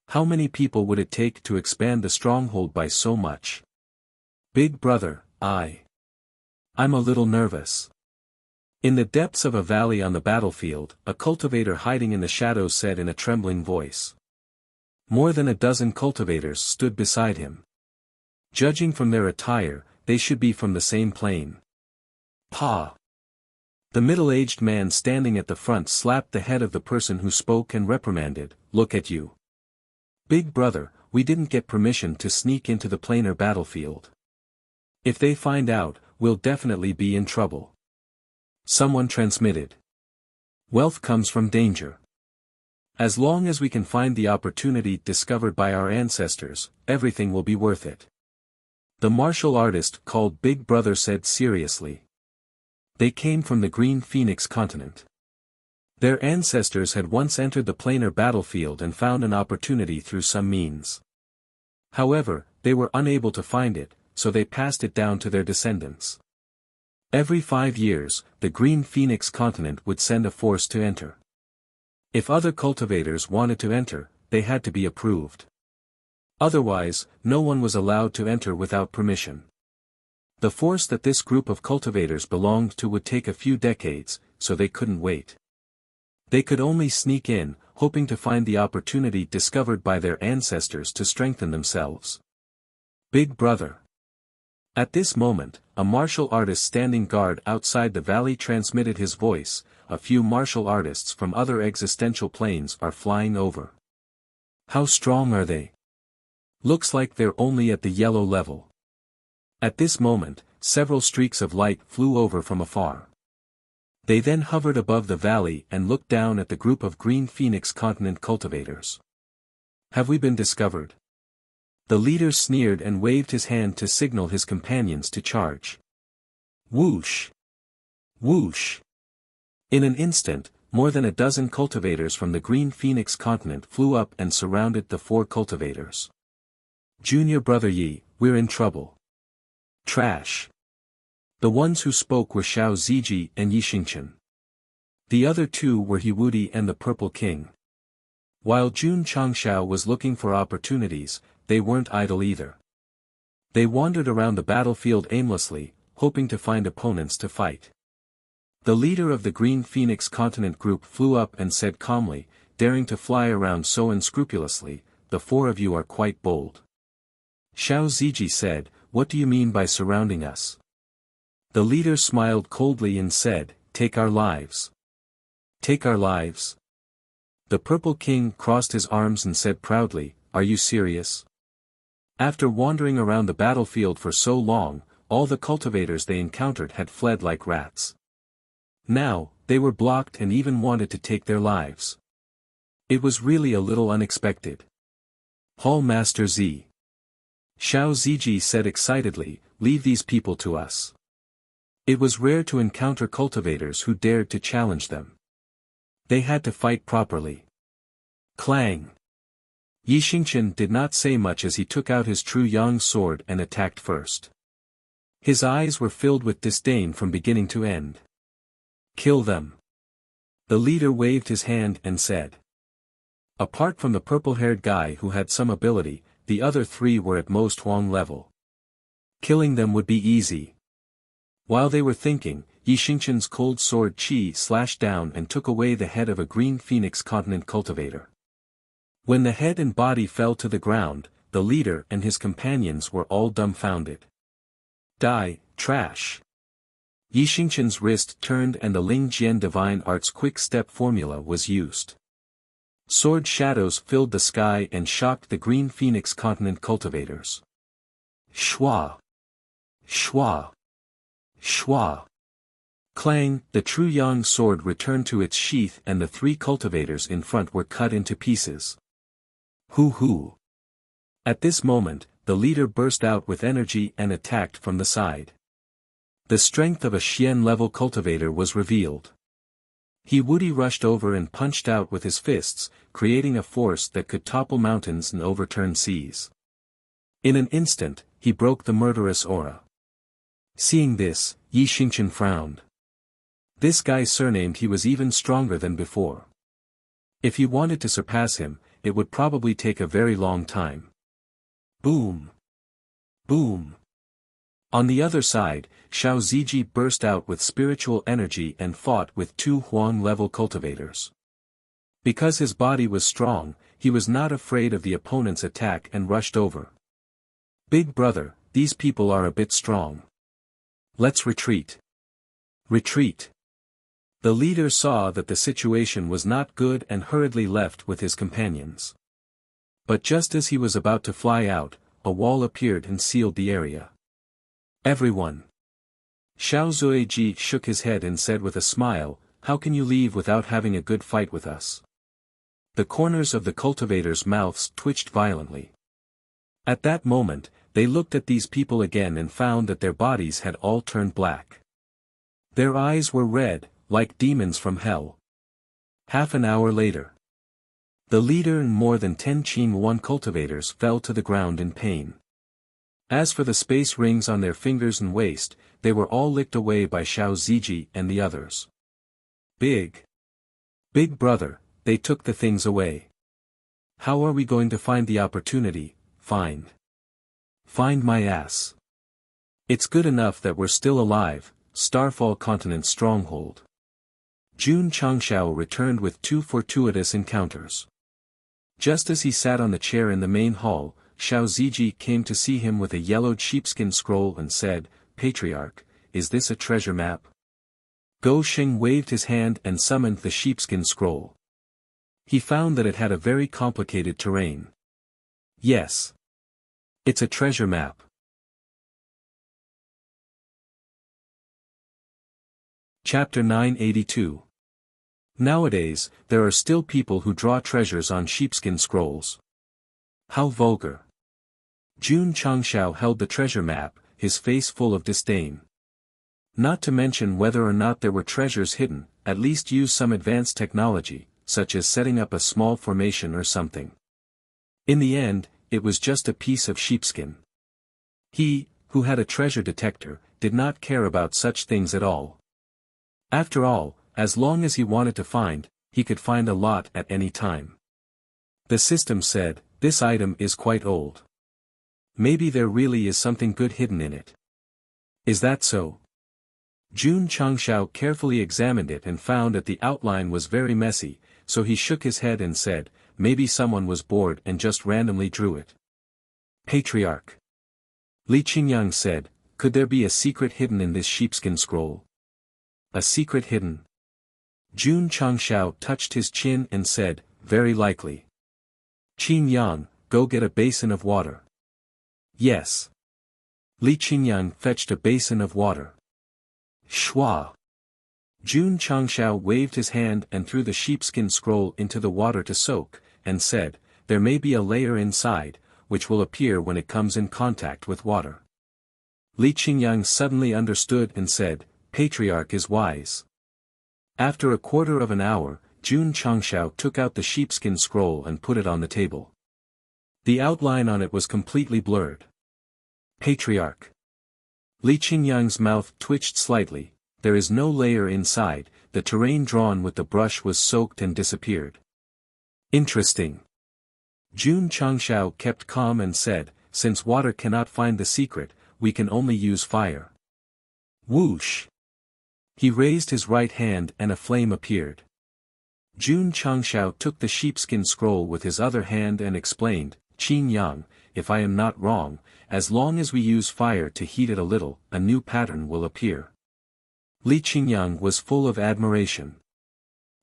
[SPEAKER 1] How many people would it take to expand the stronghold by so much? Big brother, I'm a little nervous. In the depths of a valley on the battlefield, a cultivator hiding in the shadows said in a trembling voice. More than a dozen cultivators stood beside him. Judging from their attire, they should be from the same plane. Pa! The middle-aged man standing at the front slapped the head of the person who spoke and reprimanded, "Look at you. Big brother, we didn't get permission to sneak into the planar battlefield. If they find out, we'll definitely be in trouble." Someone transmitted. Wealth comes from danger. As long as we can find the opportunity discovered by our ancestors, everything will be worth it. The martial artist called Big Brother said seriously. They came from the Green Phoenix continent. Their ancestors had once entered the planar battlefield and found an opportunity through some means. However, they were unable to find it, so they passed it down to their descendants. Every 5 years, the Green Phoenix continent would send a force to enter. If other cultivators wanted to enter, they had to be approved. Otherwise, no one was allowed to enter without permission. The force that this group of cultivators belonged to would take a few decades, so they couldn't wait. They could only sneak in, hoping to find the opportunity discovered by their ancestors to strengthen themselves. Big Brother. At this moment, a martial artist standing guard outside the valley transmitted his voice. A few martial artists from other existential planes are flying over. How strong are they? Looks like they're only at the yellow level. At this moment, several streaks of light flew over from afar. They then hovered above the valley and looked down at the group of Green Phoenix continent cultivators. Have we been discovered? The leader sneered and waved his hand to signal his companions to charge. Whoosh! Whoosh! In an instant, more than a dozen cultivators from the Green Phoenix continent flew up and surrounded the 4 cultivators. Junior Brother Yi, we're in trouble. Trash. The ones who spoke were Xiao Ziji and Yi Xingqian. The other 2 were He Wudi and the Purple King. While Jun Changshao was looking for opportunities, they weren't idle either. They wandered around the battlefield aimlessly, hoping to find opponents to fight. The leader of the Green Phoenix continent group flew up and said calmly, daring to fly around so unscrupulously, the 4 of you are quite bold. Xiao Ziji said, what do you mean by surrounding us? The leader smiled coldly and said, take our lives. Take our lives? The Purple King crossed his arms and said proudly, are you serious? After wandering around the battlefield for so long, all the cultivators they encountered had fled like rats. Now, they were blocked and even wanted to take their lives. It was really a little unexpected. Hall Master Z. Xiao Ziji said excitedly, leave these people to us. It was rare to encounter cultivators who dared to challenge them. They had to fight properly. Clang! Yi Xingqian did not say much as he took out his true yang sword and attacked first. His eyes were filled with disdain from beginning to end. Kill them. The leader waved his hand and said. Apart from the purple-haired guy who had some ability, the other 3 were at most Huang level. Killing them would be easy. While they were thinking, Yi Xingqian's cold sword Qi slashed down and took away the head of a Green Phoenix continent cultivator. When the head and body fell to the ground, the leader and his companions were all dumbfounded. Die, trash! Yi Xingqian's wrist turned and the Ling Jian Divine Arts Quick Step formula was used. Sword shadows filled the sky and shocked the Green Phoenix continent cultivators. Shwa! Shwa! Shwa! Clang! The true yang sword returned to its sheath and the 3 cultivators in front were cut into pieces. Hoo! At this moment, the leader burst out with energy and attacked from the side. The strength of a Xian-level cultivator was revealed. He Wudi rushed over and punched out with his fists, creating a force that could topple mountains and overturn seas. In an instant, he broke the murderous aura. Seeing this, Yi Xingqian frowned. This guy surnamed he was even stronger than before. If he wanted to surpass him, it would probably take a very long time. Boom! Boom! On the other side, Xiao Ziji burst out with spiritual energy and fought with 2 Huang-level cultivators. Because his body was strong, he was not afraid of the opponent's attack and rushed over. Big Brother, these people are a bit strong. Let's retreat. Retreat. The leader saw that the situation was not good and hurriedly left with his companions. But just as he was about to fly out, a wall appeared and sealed the area. Everyone. Xiao Zuiji shook his head and said with a smile, how can you leave without having a good fight with us? The corners of the cultivators' mouths twitched violently. At that moment, they looked at these people again and found that their bodies had all turned black. Their eyes were red, like demons from hell. Half an hour later, the leader and more than 10 Qing-1 cultivators fell to the ground in pain. As for the space rings on their fingers and waist, they were all licked away by Xiao Ziji and the others. Big brother, they took the things away. How are we going to find the opportunity? Find my ass. It's good enough that we're still alive. Starfall Continent Stronghold. Jun Changshao returned with 2 fortuitous encounters. Just as he sat on the chair in the main hall, Xiao Ziji came to see him with a yellowed sheepskin scroll and said, "Patriarch, is this a treasure map?" Go Sheng waved his hand and summoned the sheepskin scroll. He found that it had a very complicated terrain. Yes. It's a treasure map. Chapter 982. Nowadays, there are still people who draw treasures on sheepskin scrolls. How vulgar. Jun Changshao held the treasure map, his face full of disdain. Not to mention whether or not there were treasures hidden, at least use some advanced technology, such as setting up a small formation or something. In the end, it was just a piece of sheepskin. He, who had a treasure detector, did not care about such things at all. After all, as long as he wanted to find, he could find a lot at any time. The system said, "This item is quite old. Maybe there really is something good hidden in it." Is that so? Jun Changshao carefully examined it and found that the outline was very messy, so he shook his head and said, "Maybe someone was bored and just randomly drew it." Patriarch. Li Qingyang said, "Could there be a secret hidden in this sheepskin scroll?" A secret hidden? Jun Changshao touched his chin and said, "Very likely." Qin Yang, go get a basin of water. Yes. Li Qingyang fetched a basin of water. Shwa. Jun Changshao waved his hand and threw the sheepskin scroll into the water to soak, and said, "There may be a layer inside, which will appear when it comes in contact with water." Li Qingyang suddenly understood and said, "Patriarch is wise." After a quarter of an hour, Jun Changshao took out the sheepskin scroll and put it on the table. The outline on it was completely blurred. Patriarch. Li Qingyang's mouth twitched slightly. There is no layer inside, the terrain drawn with the brush was soaked and disappeared. Interesting. Jun Changshao kept calm and said, "Since water cannot find the secret, we can only use fire." Whoosh! He raised his right hand and a flame appeared. Jun Changshao took the sheepskin scroll with his other hand and explained, "Qin Yang, if I am not wrong, as long as we use fire to heat it a little, a new pattern will appear." Li Qingyang was full of admiration.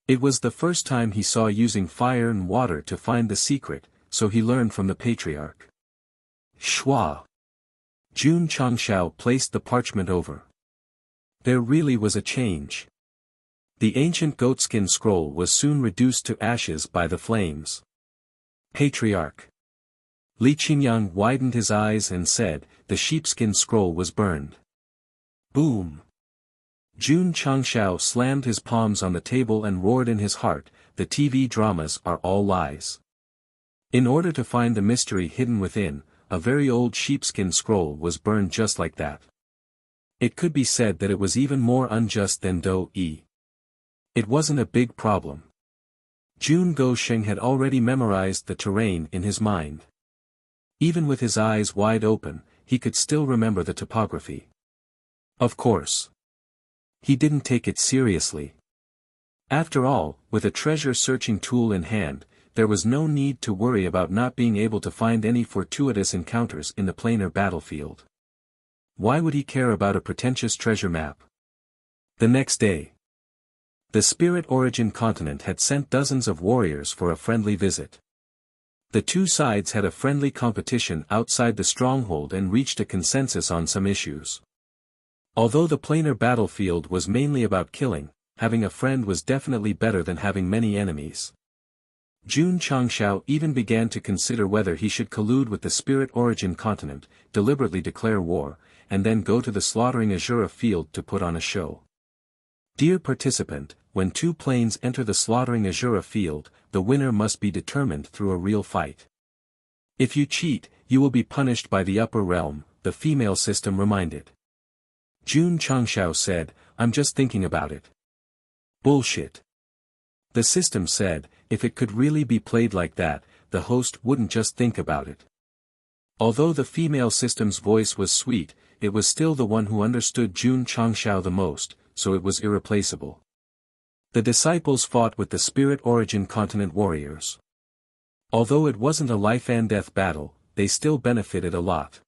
[SPEAKER 1] It was the first time he saw using fire and water to find the secret, so he learned from the patriarch. Shwa. Jun Changshao placed the parchment over. There really was a change. The ancient goatskin scroll was soon reduced to ashes by the flames. Patriarch. Li Qingyang widened his eyes and said, "The sheepskin scroll was burned." Boom. Jun Changshao slammed his palms on the table and roared in his heart, "The TV dramas are all lies." In order to find the mystery hidden within, a very old sheepskin scroll was burned just like that. It could be said that it was even more unjust than Do-E. It wasn't a big problem. Jun Gosheng had already memorized the terrain in his mind. Even with his eyes wide open, he could still remember the topography. Of course. He didn't take it seriously. After all, with a treasure-searching tool in hand, there was no need to worry about not being able to find any fortuitous encounters in the planar battlefield. Why would he care about a pretentious treasure map? The next day, the Spirit Origin continent had sent dozens of warriors for a friendly visit. The two sides had a friendly competition outside the stronghold and reached a consensus on some issues. Although the planar battlefield was mainly about killing, having a friend was definitely better than having many enemies. Jun Changshao even began to consider whether he should collude with the Spirit Origin continent, deliberately declare war, and then go to the slaughtering Azura field to put on a show. Dear participant, when two planes enter the slaughtering Azura field, the winner must be determined through a real fight. If you cheat, you will be punished by the upper realm, the female system reminded. Jun Changshao said, I'm just thinking about it. Bullshit. The system said, if it could really be played like that, the host wouldn't just think about it. Although the female system's voice was sweet, it was still the one who understood Jun Changshao the most, so it was irreplaceable. The disciples fought with the Spirit Origin continent warriors. Although it wasn't a life-and-death battle, they still benefited a lot.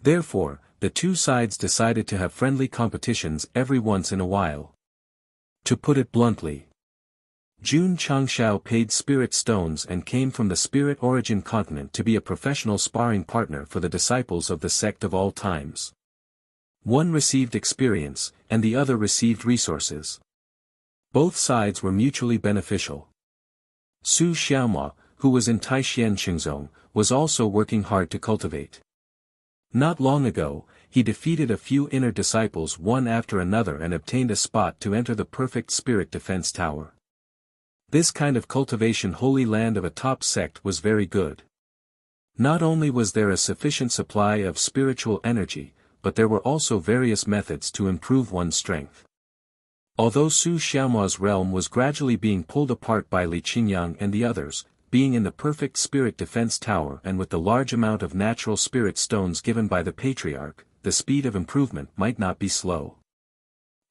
[SPEAKER 1] Therefore, the two sides decided to have friendly competitions every once in a while. To put it bluntly, Jun Changshao paid spirit stones and came from the Spirit Origin continent to be a professional sparring partner for the disciples of the sect of all times. One received experience, and the other received resources. Both sides were mutually beneficial. Su Xiaoma, who was in Taixien Qingzong, was also working hard to cultivate. Not long ago, he defeated a few inner disciples one after another and obtained a spot to enter the perfect spirit defense tower. This kind of cultivation holy land of a top sect was very good. Not only was there a sufficient supply of spiritual energy, but there were also various methods to improve one's strength. Although Su Xiaoma's realm was gradually being pulled apart by Li Qingyang and the others, being in the perfect spirit defense tower and with the large amount of natural spirit stones given by the Patriarch, the speed of improvement might not be slow.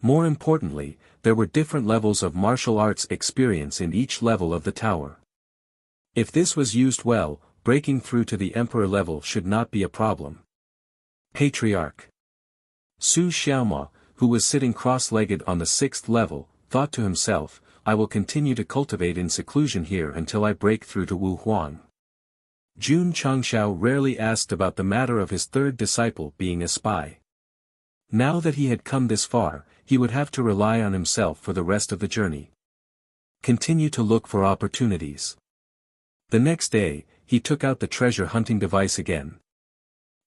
[SPEAKER 1] More importantly, there were different levels of martial arts experience in each level of the tower. If this was used well, breaking through to the Emperor level should not be a problem. Patriarch Su Xiaoma, who was sitting cross-legged on the 6th level, thought to himself, I will continue to cultivate in seclusion here until I break through to Wu Huang. Jun Changshao rarely asked about the matter of his third disciple being a spy. Now that he had come this far, he would have to rely on himself for the rest of the journey. Continue to look for opportunities. The next day, he took out the treasure hunting device again.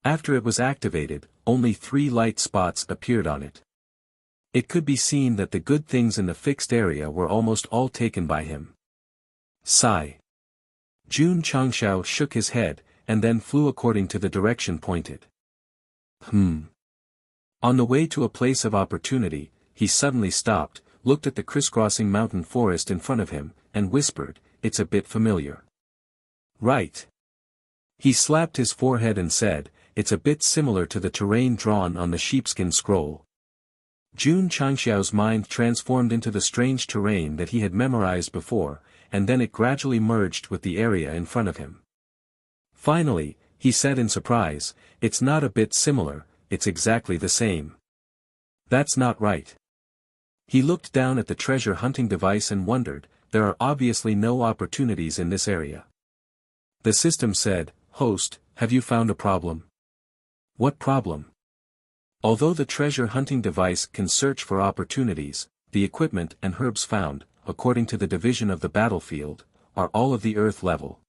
[SPEAKER 1] After it was activated, only 3 light spots appeared on it. It could be seen that the good things in the fixed area were almost all taken by him. Sigh. Jun Changshao shook his head, and then flew according to the direction pointed. On the way to a place of opportunity, he suddenly stopped, looked at the crisscrossing mountain forest in front of him, and whispered, it's a bit familiar. Right. He slapped his forehead and said, it's a bit similar to the terrain drawn on the sheepskin scroll. Jun Changshao's mind transformed into the strange terrain that he had memorized before, and then it gradually merged with the area in front of him. Finally, he said in surprise, it's not a bit similar, it's exactly the same. That's not right. He looked down at the treasure hunting device and wondered, there are obviously no opportunities in this area. The system said, host, have you found a problem? What problem? Although the treasure hunting device can search for opportunities, the equipment and herbs found, according to the division of the battlefield, are all of the earth level.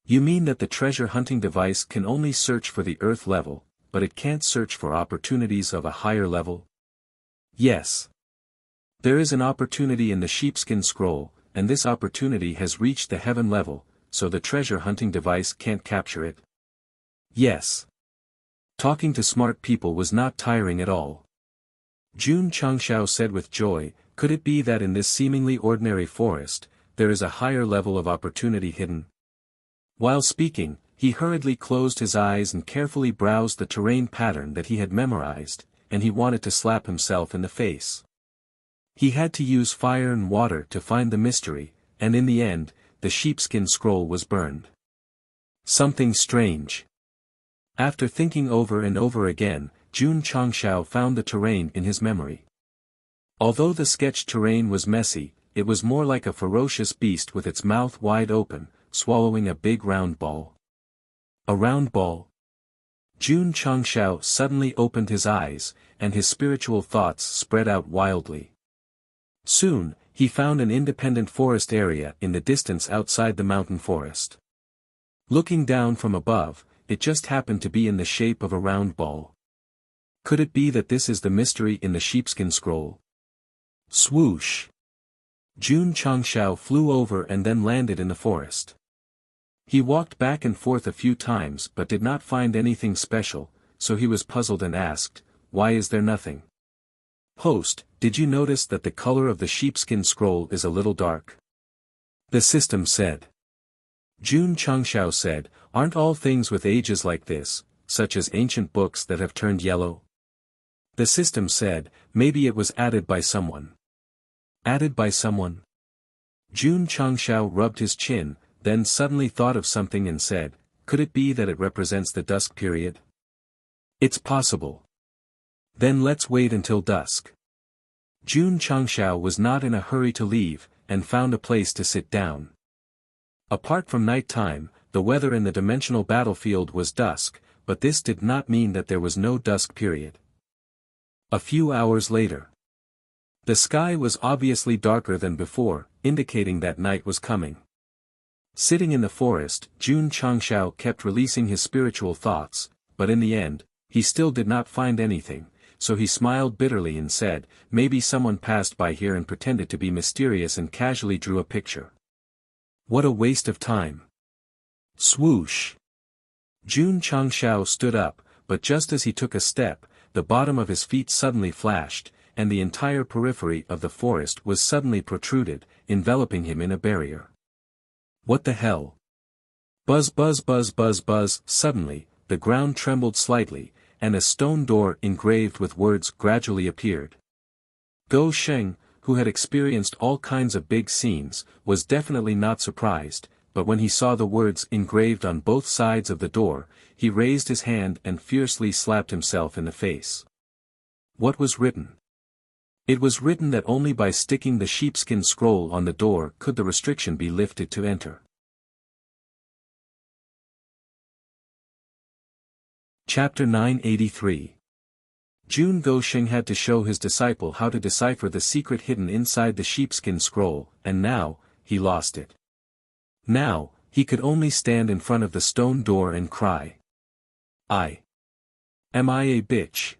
[SPEAKER 1] You mean that the treasure hunting device can only search for the earth level, but it can't search for opportunities of a higher level? Yes. There is an opportunity in the sheepskin scroll, and this opportunity has reached the heaven level, so the treasure hunting device can't capture it? Yes. Talking to smart people was not tiring at all. Jun Changshao said with joy, could it be that in this seemingly ordinary forest, there is a higher level of opportunity hidden? While speaking, he hurriedly closed his eyes and carefully browsed the terrain pattern that he had memorized, and he wanted to slap himself in the face. He had to use fire and water to find the mystery, and in the end, the sheepskin scroll was burned. Something strange. After thinking over and over again, Jun Changshao found the terrain in his memory. Although the sketched terrain was messy, it was more like a ferocious beast with its mouth wide open, swallowing a big round ball. A round ball? Jun Changshao suddenly opened his eyes, and his spiritual thoughts spread out wildly. Soon, he found an independent forest area in the distance outside the mountain forest. Looking down from above, it just happened to be in the shape of a round ball. Could it be that this is the mystery in the sheepskin scroll? Swoosh! Jun Changshao flew over and then landed in the forest. He walked back and forth a few times but did not find anything special, so he was puzzled and asked, "Why is there nothing?" "Host, did you notice that the color of the sheepskin scroll is a little dark?" the system said. Jun Changshao said, "Aren't all things with ages like this, such as ancient books that have turned yellow?" The system said, "Maybe it was added by someone." Added by someone? Jun Changshao rubbed his chin, then suddenly thought of something and said, "Could it be that it represents the dusk period?" "It's possible." "Then let's wait until dusk." Jun Changshao was not in a hurry to leave, and found a place to sit down. Apart from night time, the weather in the dimensional battlefield was dusk, but this did not mean that there was no dusk period. A few hours later. The sky was obviously darker than before, indicating that night was coming. Sitting in the forest, Jun Changshao kept releasing his spiritual thoughts, but in the end, he still did not find anything, so he smiled bitterly and said, "Maybe someone passed by here and pretended to be mysterious and casually drew a picture. What a waste of time." Swoosh! Jun Changshao stood up, but just as he took a step, the bottom of his feet suddenly flashed, and the entire periphery of the forest was suddenly protruded, enveloping him in a barrier. What the hell? Buzz buzz buzz buzz buzz. Suddenly, the ground trembled slightly, and a stone door engraved with words gradually appeared. Go Sheng, who had experienced all kinds of big scenes, was definitely not surprised, but when he saw the words engraved on both sides of the door, he raised his hand and fiercely slapped himself in the face. What was written? It was written that only by sticking the sheepskin scroll on the door could the restriction be lifted to enter. Chapter 983. Jun Gosheng had to show his disciple how to decipher the secret hidden inside the sheepskin scroll, and now, he lost it. Now, he could only stand in front of the stone door and cry. Am I a bitch?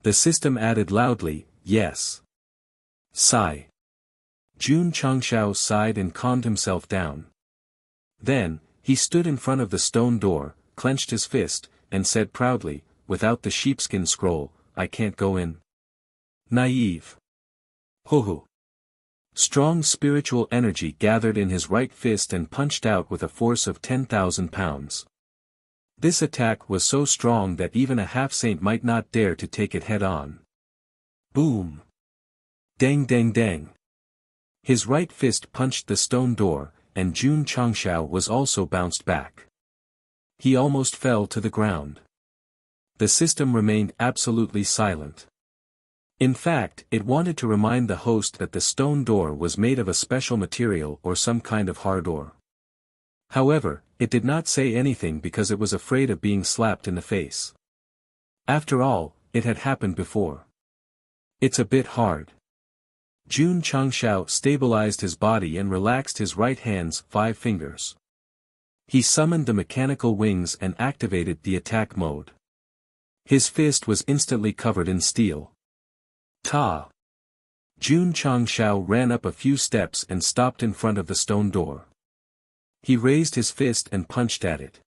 [SPEAKER 1] The system added loudly, "Yes." Sigh. Jun Changshao sighed and calmed himself down. Then, he stood in front of the stone door, clenched his fist, and said proudly, "Without the sheepskin scroll, I can't go in." Naive. Ho ho. Strong spiritual energy gathered in his right fist and punched out with a force of 10,000 pounds. This attack was so strong that even a half-saint might not dare to take it head-on. Boom! Dang dang dang! His right fist punched the stone door, and Jun Changshao was also bounced back. He almost fell to the ground. The system remained absolutely silent. In fact, it wanted to remind the host that the stone door was made of a special material or some kind of hard ore. However, it did not say anything because it was afraid of being slapped in the face. After all, it had happened before. It's a bit hard. Jun Changshao stabilized his body and relaxed his right hand's 5 fingers. He summoned the mechanical wings and activated the attack mode. His fist was instantly covered in steel. Ta! Jun Changshao ran up a few steps and stopped in front of the stone door. He raised his fist and punched at it.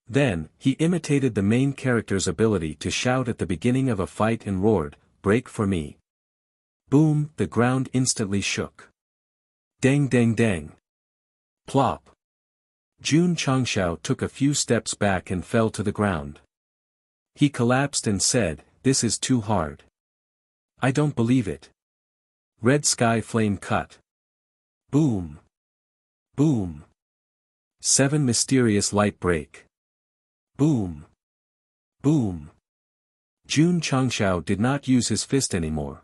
[SPEAKER 1] Then, he imitated the main character's ability to shout at the beginning of a fight and roared, "Break for me." Boom! The ground instantly shook. Dang dang dang! Plop! Jun Changshao took a few steps back and fell to the ground. He collapsed and said, "This is too hard. I don't believe it." Red sky flame cut. Boom! Boom! 7 mysterious light break. Boom! Boom! Jun Changshao did not use his fist anymore.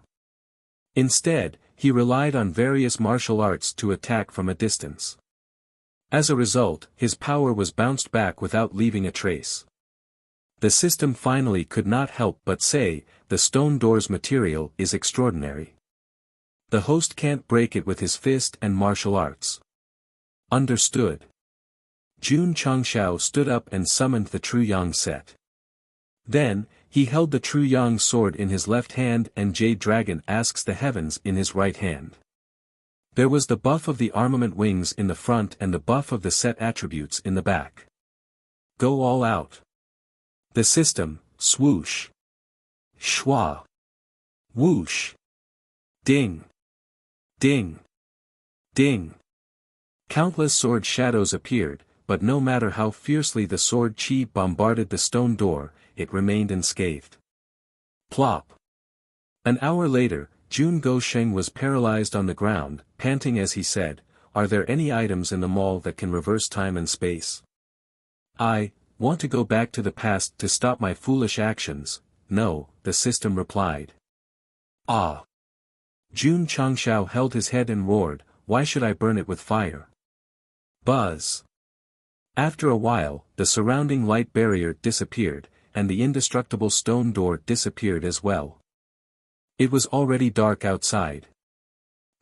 [SPEAKER 1] Instead, he relied on various martial arts to attack from a distance. As a result, his power was bounced back without leaving a trace. The system finally could not help but say, "The stone door's material is extraordinary." The host can't break it with his fist and martial arts. Understood. Jun Changshao stood up and summoned the True Yang set. Then, he held the True Yang sword in his left hand and Jade Dragon Asks the Heavens in his right hand. There was the buff of the armament wings in the front and the buff of the set attributes in the back. Go all out. The system, swoosh. Schwa. Whoosh. Ding. Ding. Ding. Countless sword shadows appeared, but no matter how fiercely the sword chi bombarded the stone door, it remained unscathed. Plop. An hour later, Jun Gosheng was paralyzed on the ground, panting as he said, "Are there any items in the mall that can reverse time and space? I want to go back to the past to stop my foolish actions." "No," the system replied. Ah! Jun Changshao held his head and roared, "Why should I burn it with fire?" Buzz. After a while, the surrounding light barrier disappeared, and the indestructible stone door disappeared as well. It was already dark outside.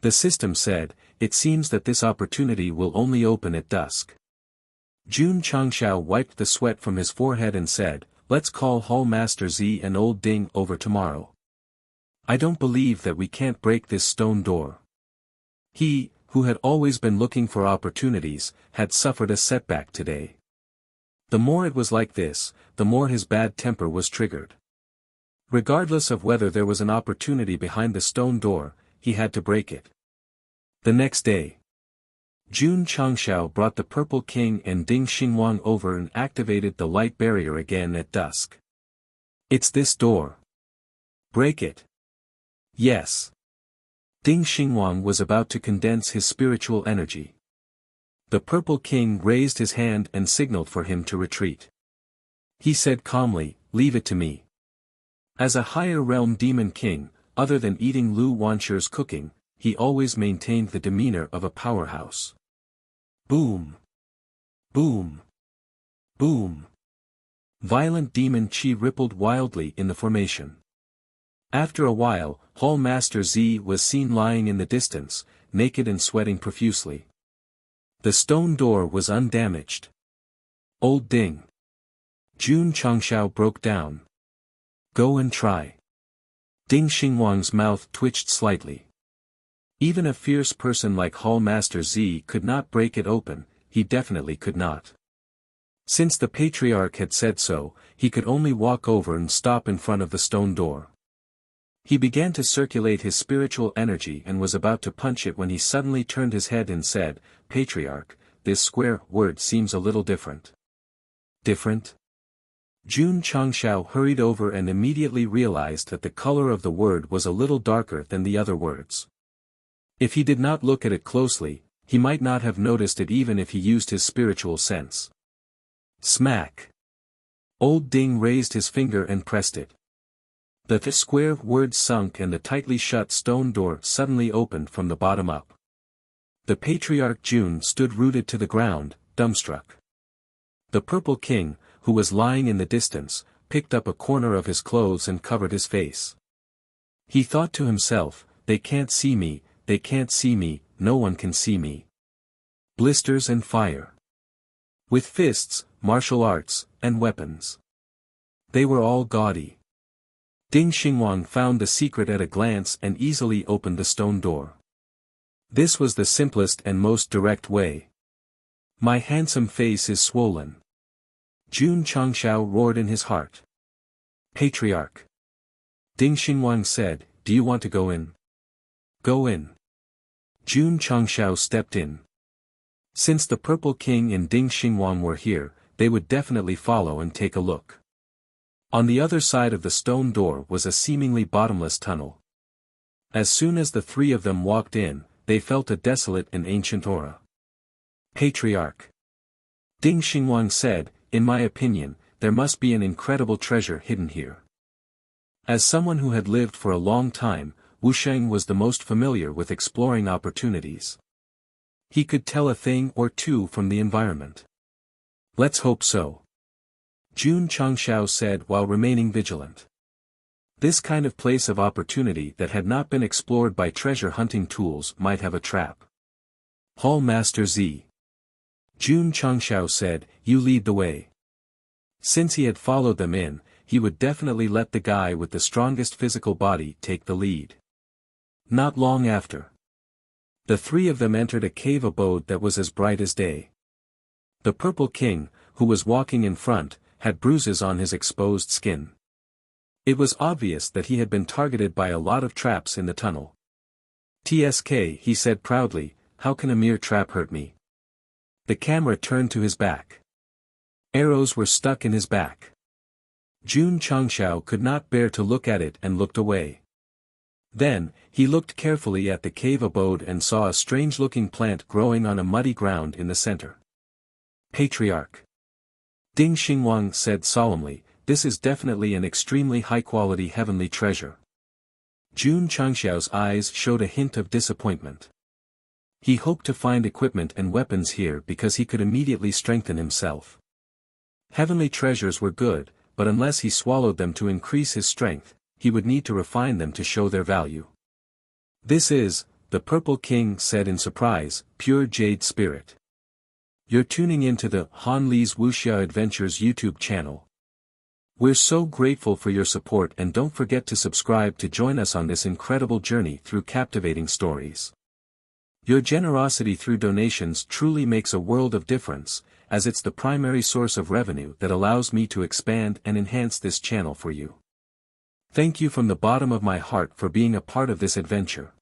[SPEAKER 1] The system said, "It seems that this opportunity will only open at dusk." Jun Changshao wiped the sweat from his forehead and said, "Let's call Hall Master Z and Old Ding over tomorrow. I don't believe that we can't break this stone door." He, who had always been looking for opportunities, had suffered a setback today. The more it was like this, the more his bad temper was triggered. Regardless of whether there was an opportunity behind the stone door, he had to break it. The next day, Jun Changshao brought the Purple King and Ding Xingwang over and activated the light barrier again at dusk. "It's this door. Break it." "Yes." Ding Xingwang was about to condense his spiritual energy. The Purple King raised his hand and signaled for him to retreat. He said calmly, "Leave it to me." As a higher realm demon king, other than eating Lu Wansher's cooking, he always maintained the demeanor of a powerhouse. Boom! Boom! Boom! Violent demon chi rippled wildly in the formation. After a while, Hall Master Z was seen lying in the distance, naked and sweating profusely. The stone door was undamaged. "Old Ding." Jun Changshao broke down. "Go and try." Ding Xingwang's mouth twitched slightly. Even a fierce person like Hall Master Z could not break it open, he definitely could not. Since the Patriarch had said so, he could only walk over and stop in front of the stone door. He began to circulate his spiritual energy and was about to punch it when he suddenly turned his head and said, "Patriarch, this square word seems a little different." Different? Jun Changshao hurried over and immediately realized that the color of the word was a little darker than the other words. If he did not look at it closely, he might not have noticed it even if he used his spiritual sense. Smack! Old Ding raised his finger and pressed it. The square word sunk and the tightly shut stone door suddenly opened from the bottom up. The Patriarch Jun stood rooted to the ground, dumbstruck. The Purple King, who was lying in the distance, picked up a corner of his clothes and covered his face. He thought to himself, "They can't see me, they can't see me, no one can see me." Blisters and fire. With fists, martial arts, and weapons. They were all gaudy. Ding Xingwang found the secret at a glance and easily opened the stone door. This was the simplest and most direct way. "My handsome face is swollen." Jun Changshao roared in his heart. "Patriarch." Ding Xingwang said, "Do you want to go in?" "Go in." Jun Changshao stepped in. Since the Purple King and Ding Xingwang were here, they would definitely follow and take a look. On the other side of the stone door was a seemingly bottomless tunnel. As soon as the three of them walked in, they felt a desolate and ancient aura. "Patriarch." Ding Xingwang said, "In my opinion, there must be an incredible treasure hidden here." As someone who had lived for a long time, Wuxia was the most familiar with exploring opportunities. He could tell a thing or two from the environment. "Let's hope so," Jun Changshao said while remaining vigilant. This kind of place of opportunity that had not been explored by treasure hunting tools might have a trap. Hall Master Z. Jun Changshao said, "You lead the way." Since he had followed them in, he would definitely let the guy with the strongest physical body take the lead. Not long after, the three of them entered a cave abode that was as bright as day. The Purple King, who was walking in front, had bruises on his exposed skin. It was obvious that he had been targeted by a lot of traps in the tunnel. "TSK," he said proudly, "how can a mere trap hurt me?" The camera turned to his back. Arrows were stuck in his back. Jun Changshao could not bear to look at it and looked away. Then, he looked carefully at the cave abode and saw a strange-looking plant growing on a muddy ground in the center. "Patriarch," Ding Xingwang said solemnly, "this is definitely an extremely high-quality heavenly treasure." Jun Changshao's eyes showed a hint of disappointment. He hoped to find equipment and weapons here because he could immediately strengthen himself. Heavenly treasures were good, but unless he swallowed them to increase his strength, he would need to refine them to show their value. "This is," the Purple King said in surprise, "pure jade spirit. You're tuning into the Han Li's Wuxia Adventures YouTube channel. We're so grateful for your support, and don't forget to subscribe to join us on this incredible journey through captivating stories. Your generosity through donations truly makes a world of difference, as it's the primary source of revenue that allows me to expand and enhance this channel for you. Thank you from the bottom of my heart for being a part of this adventure.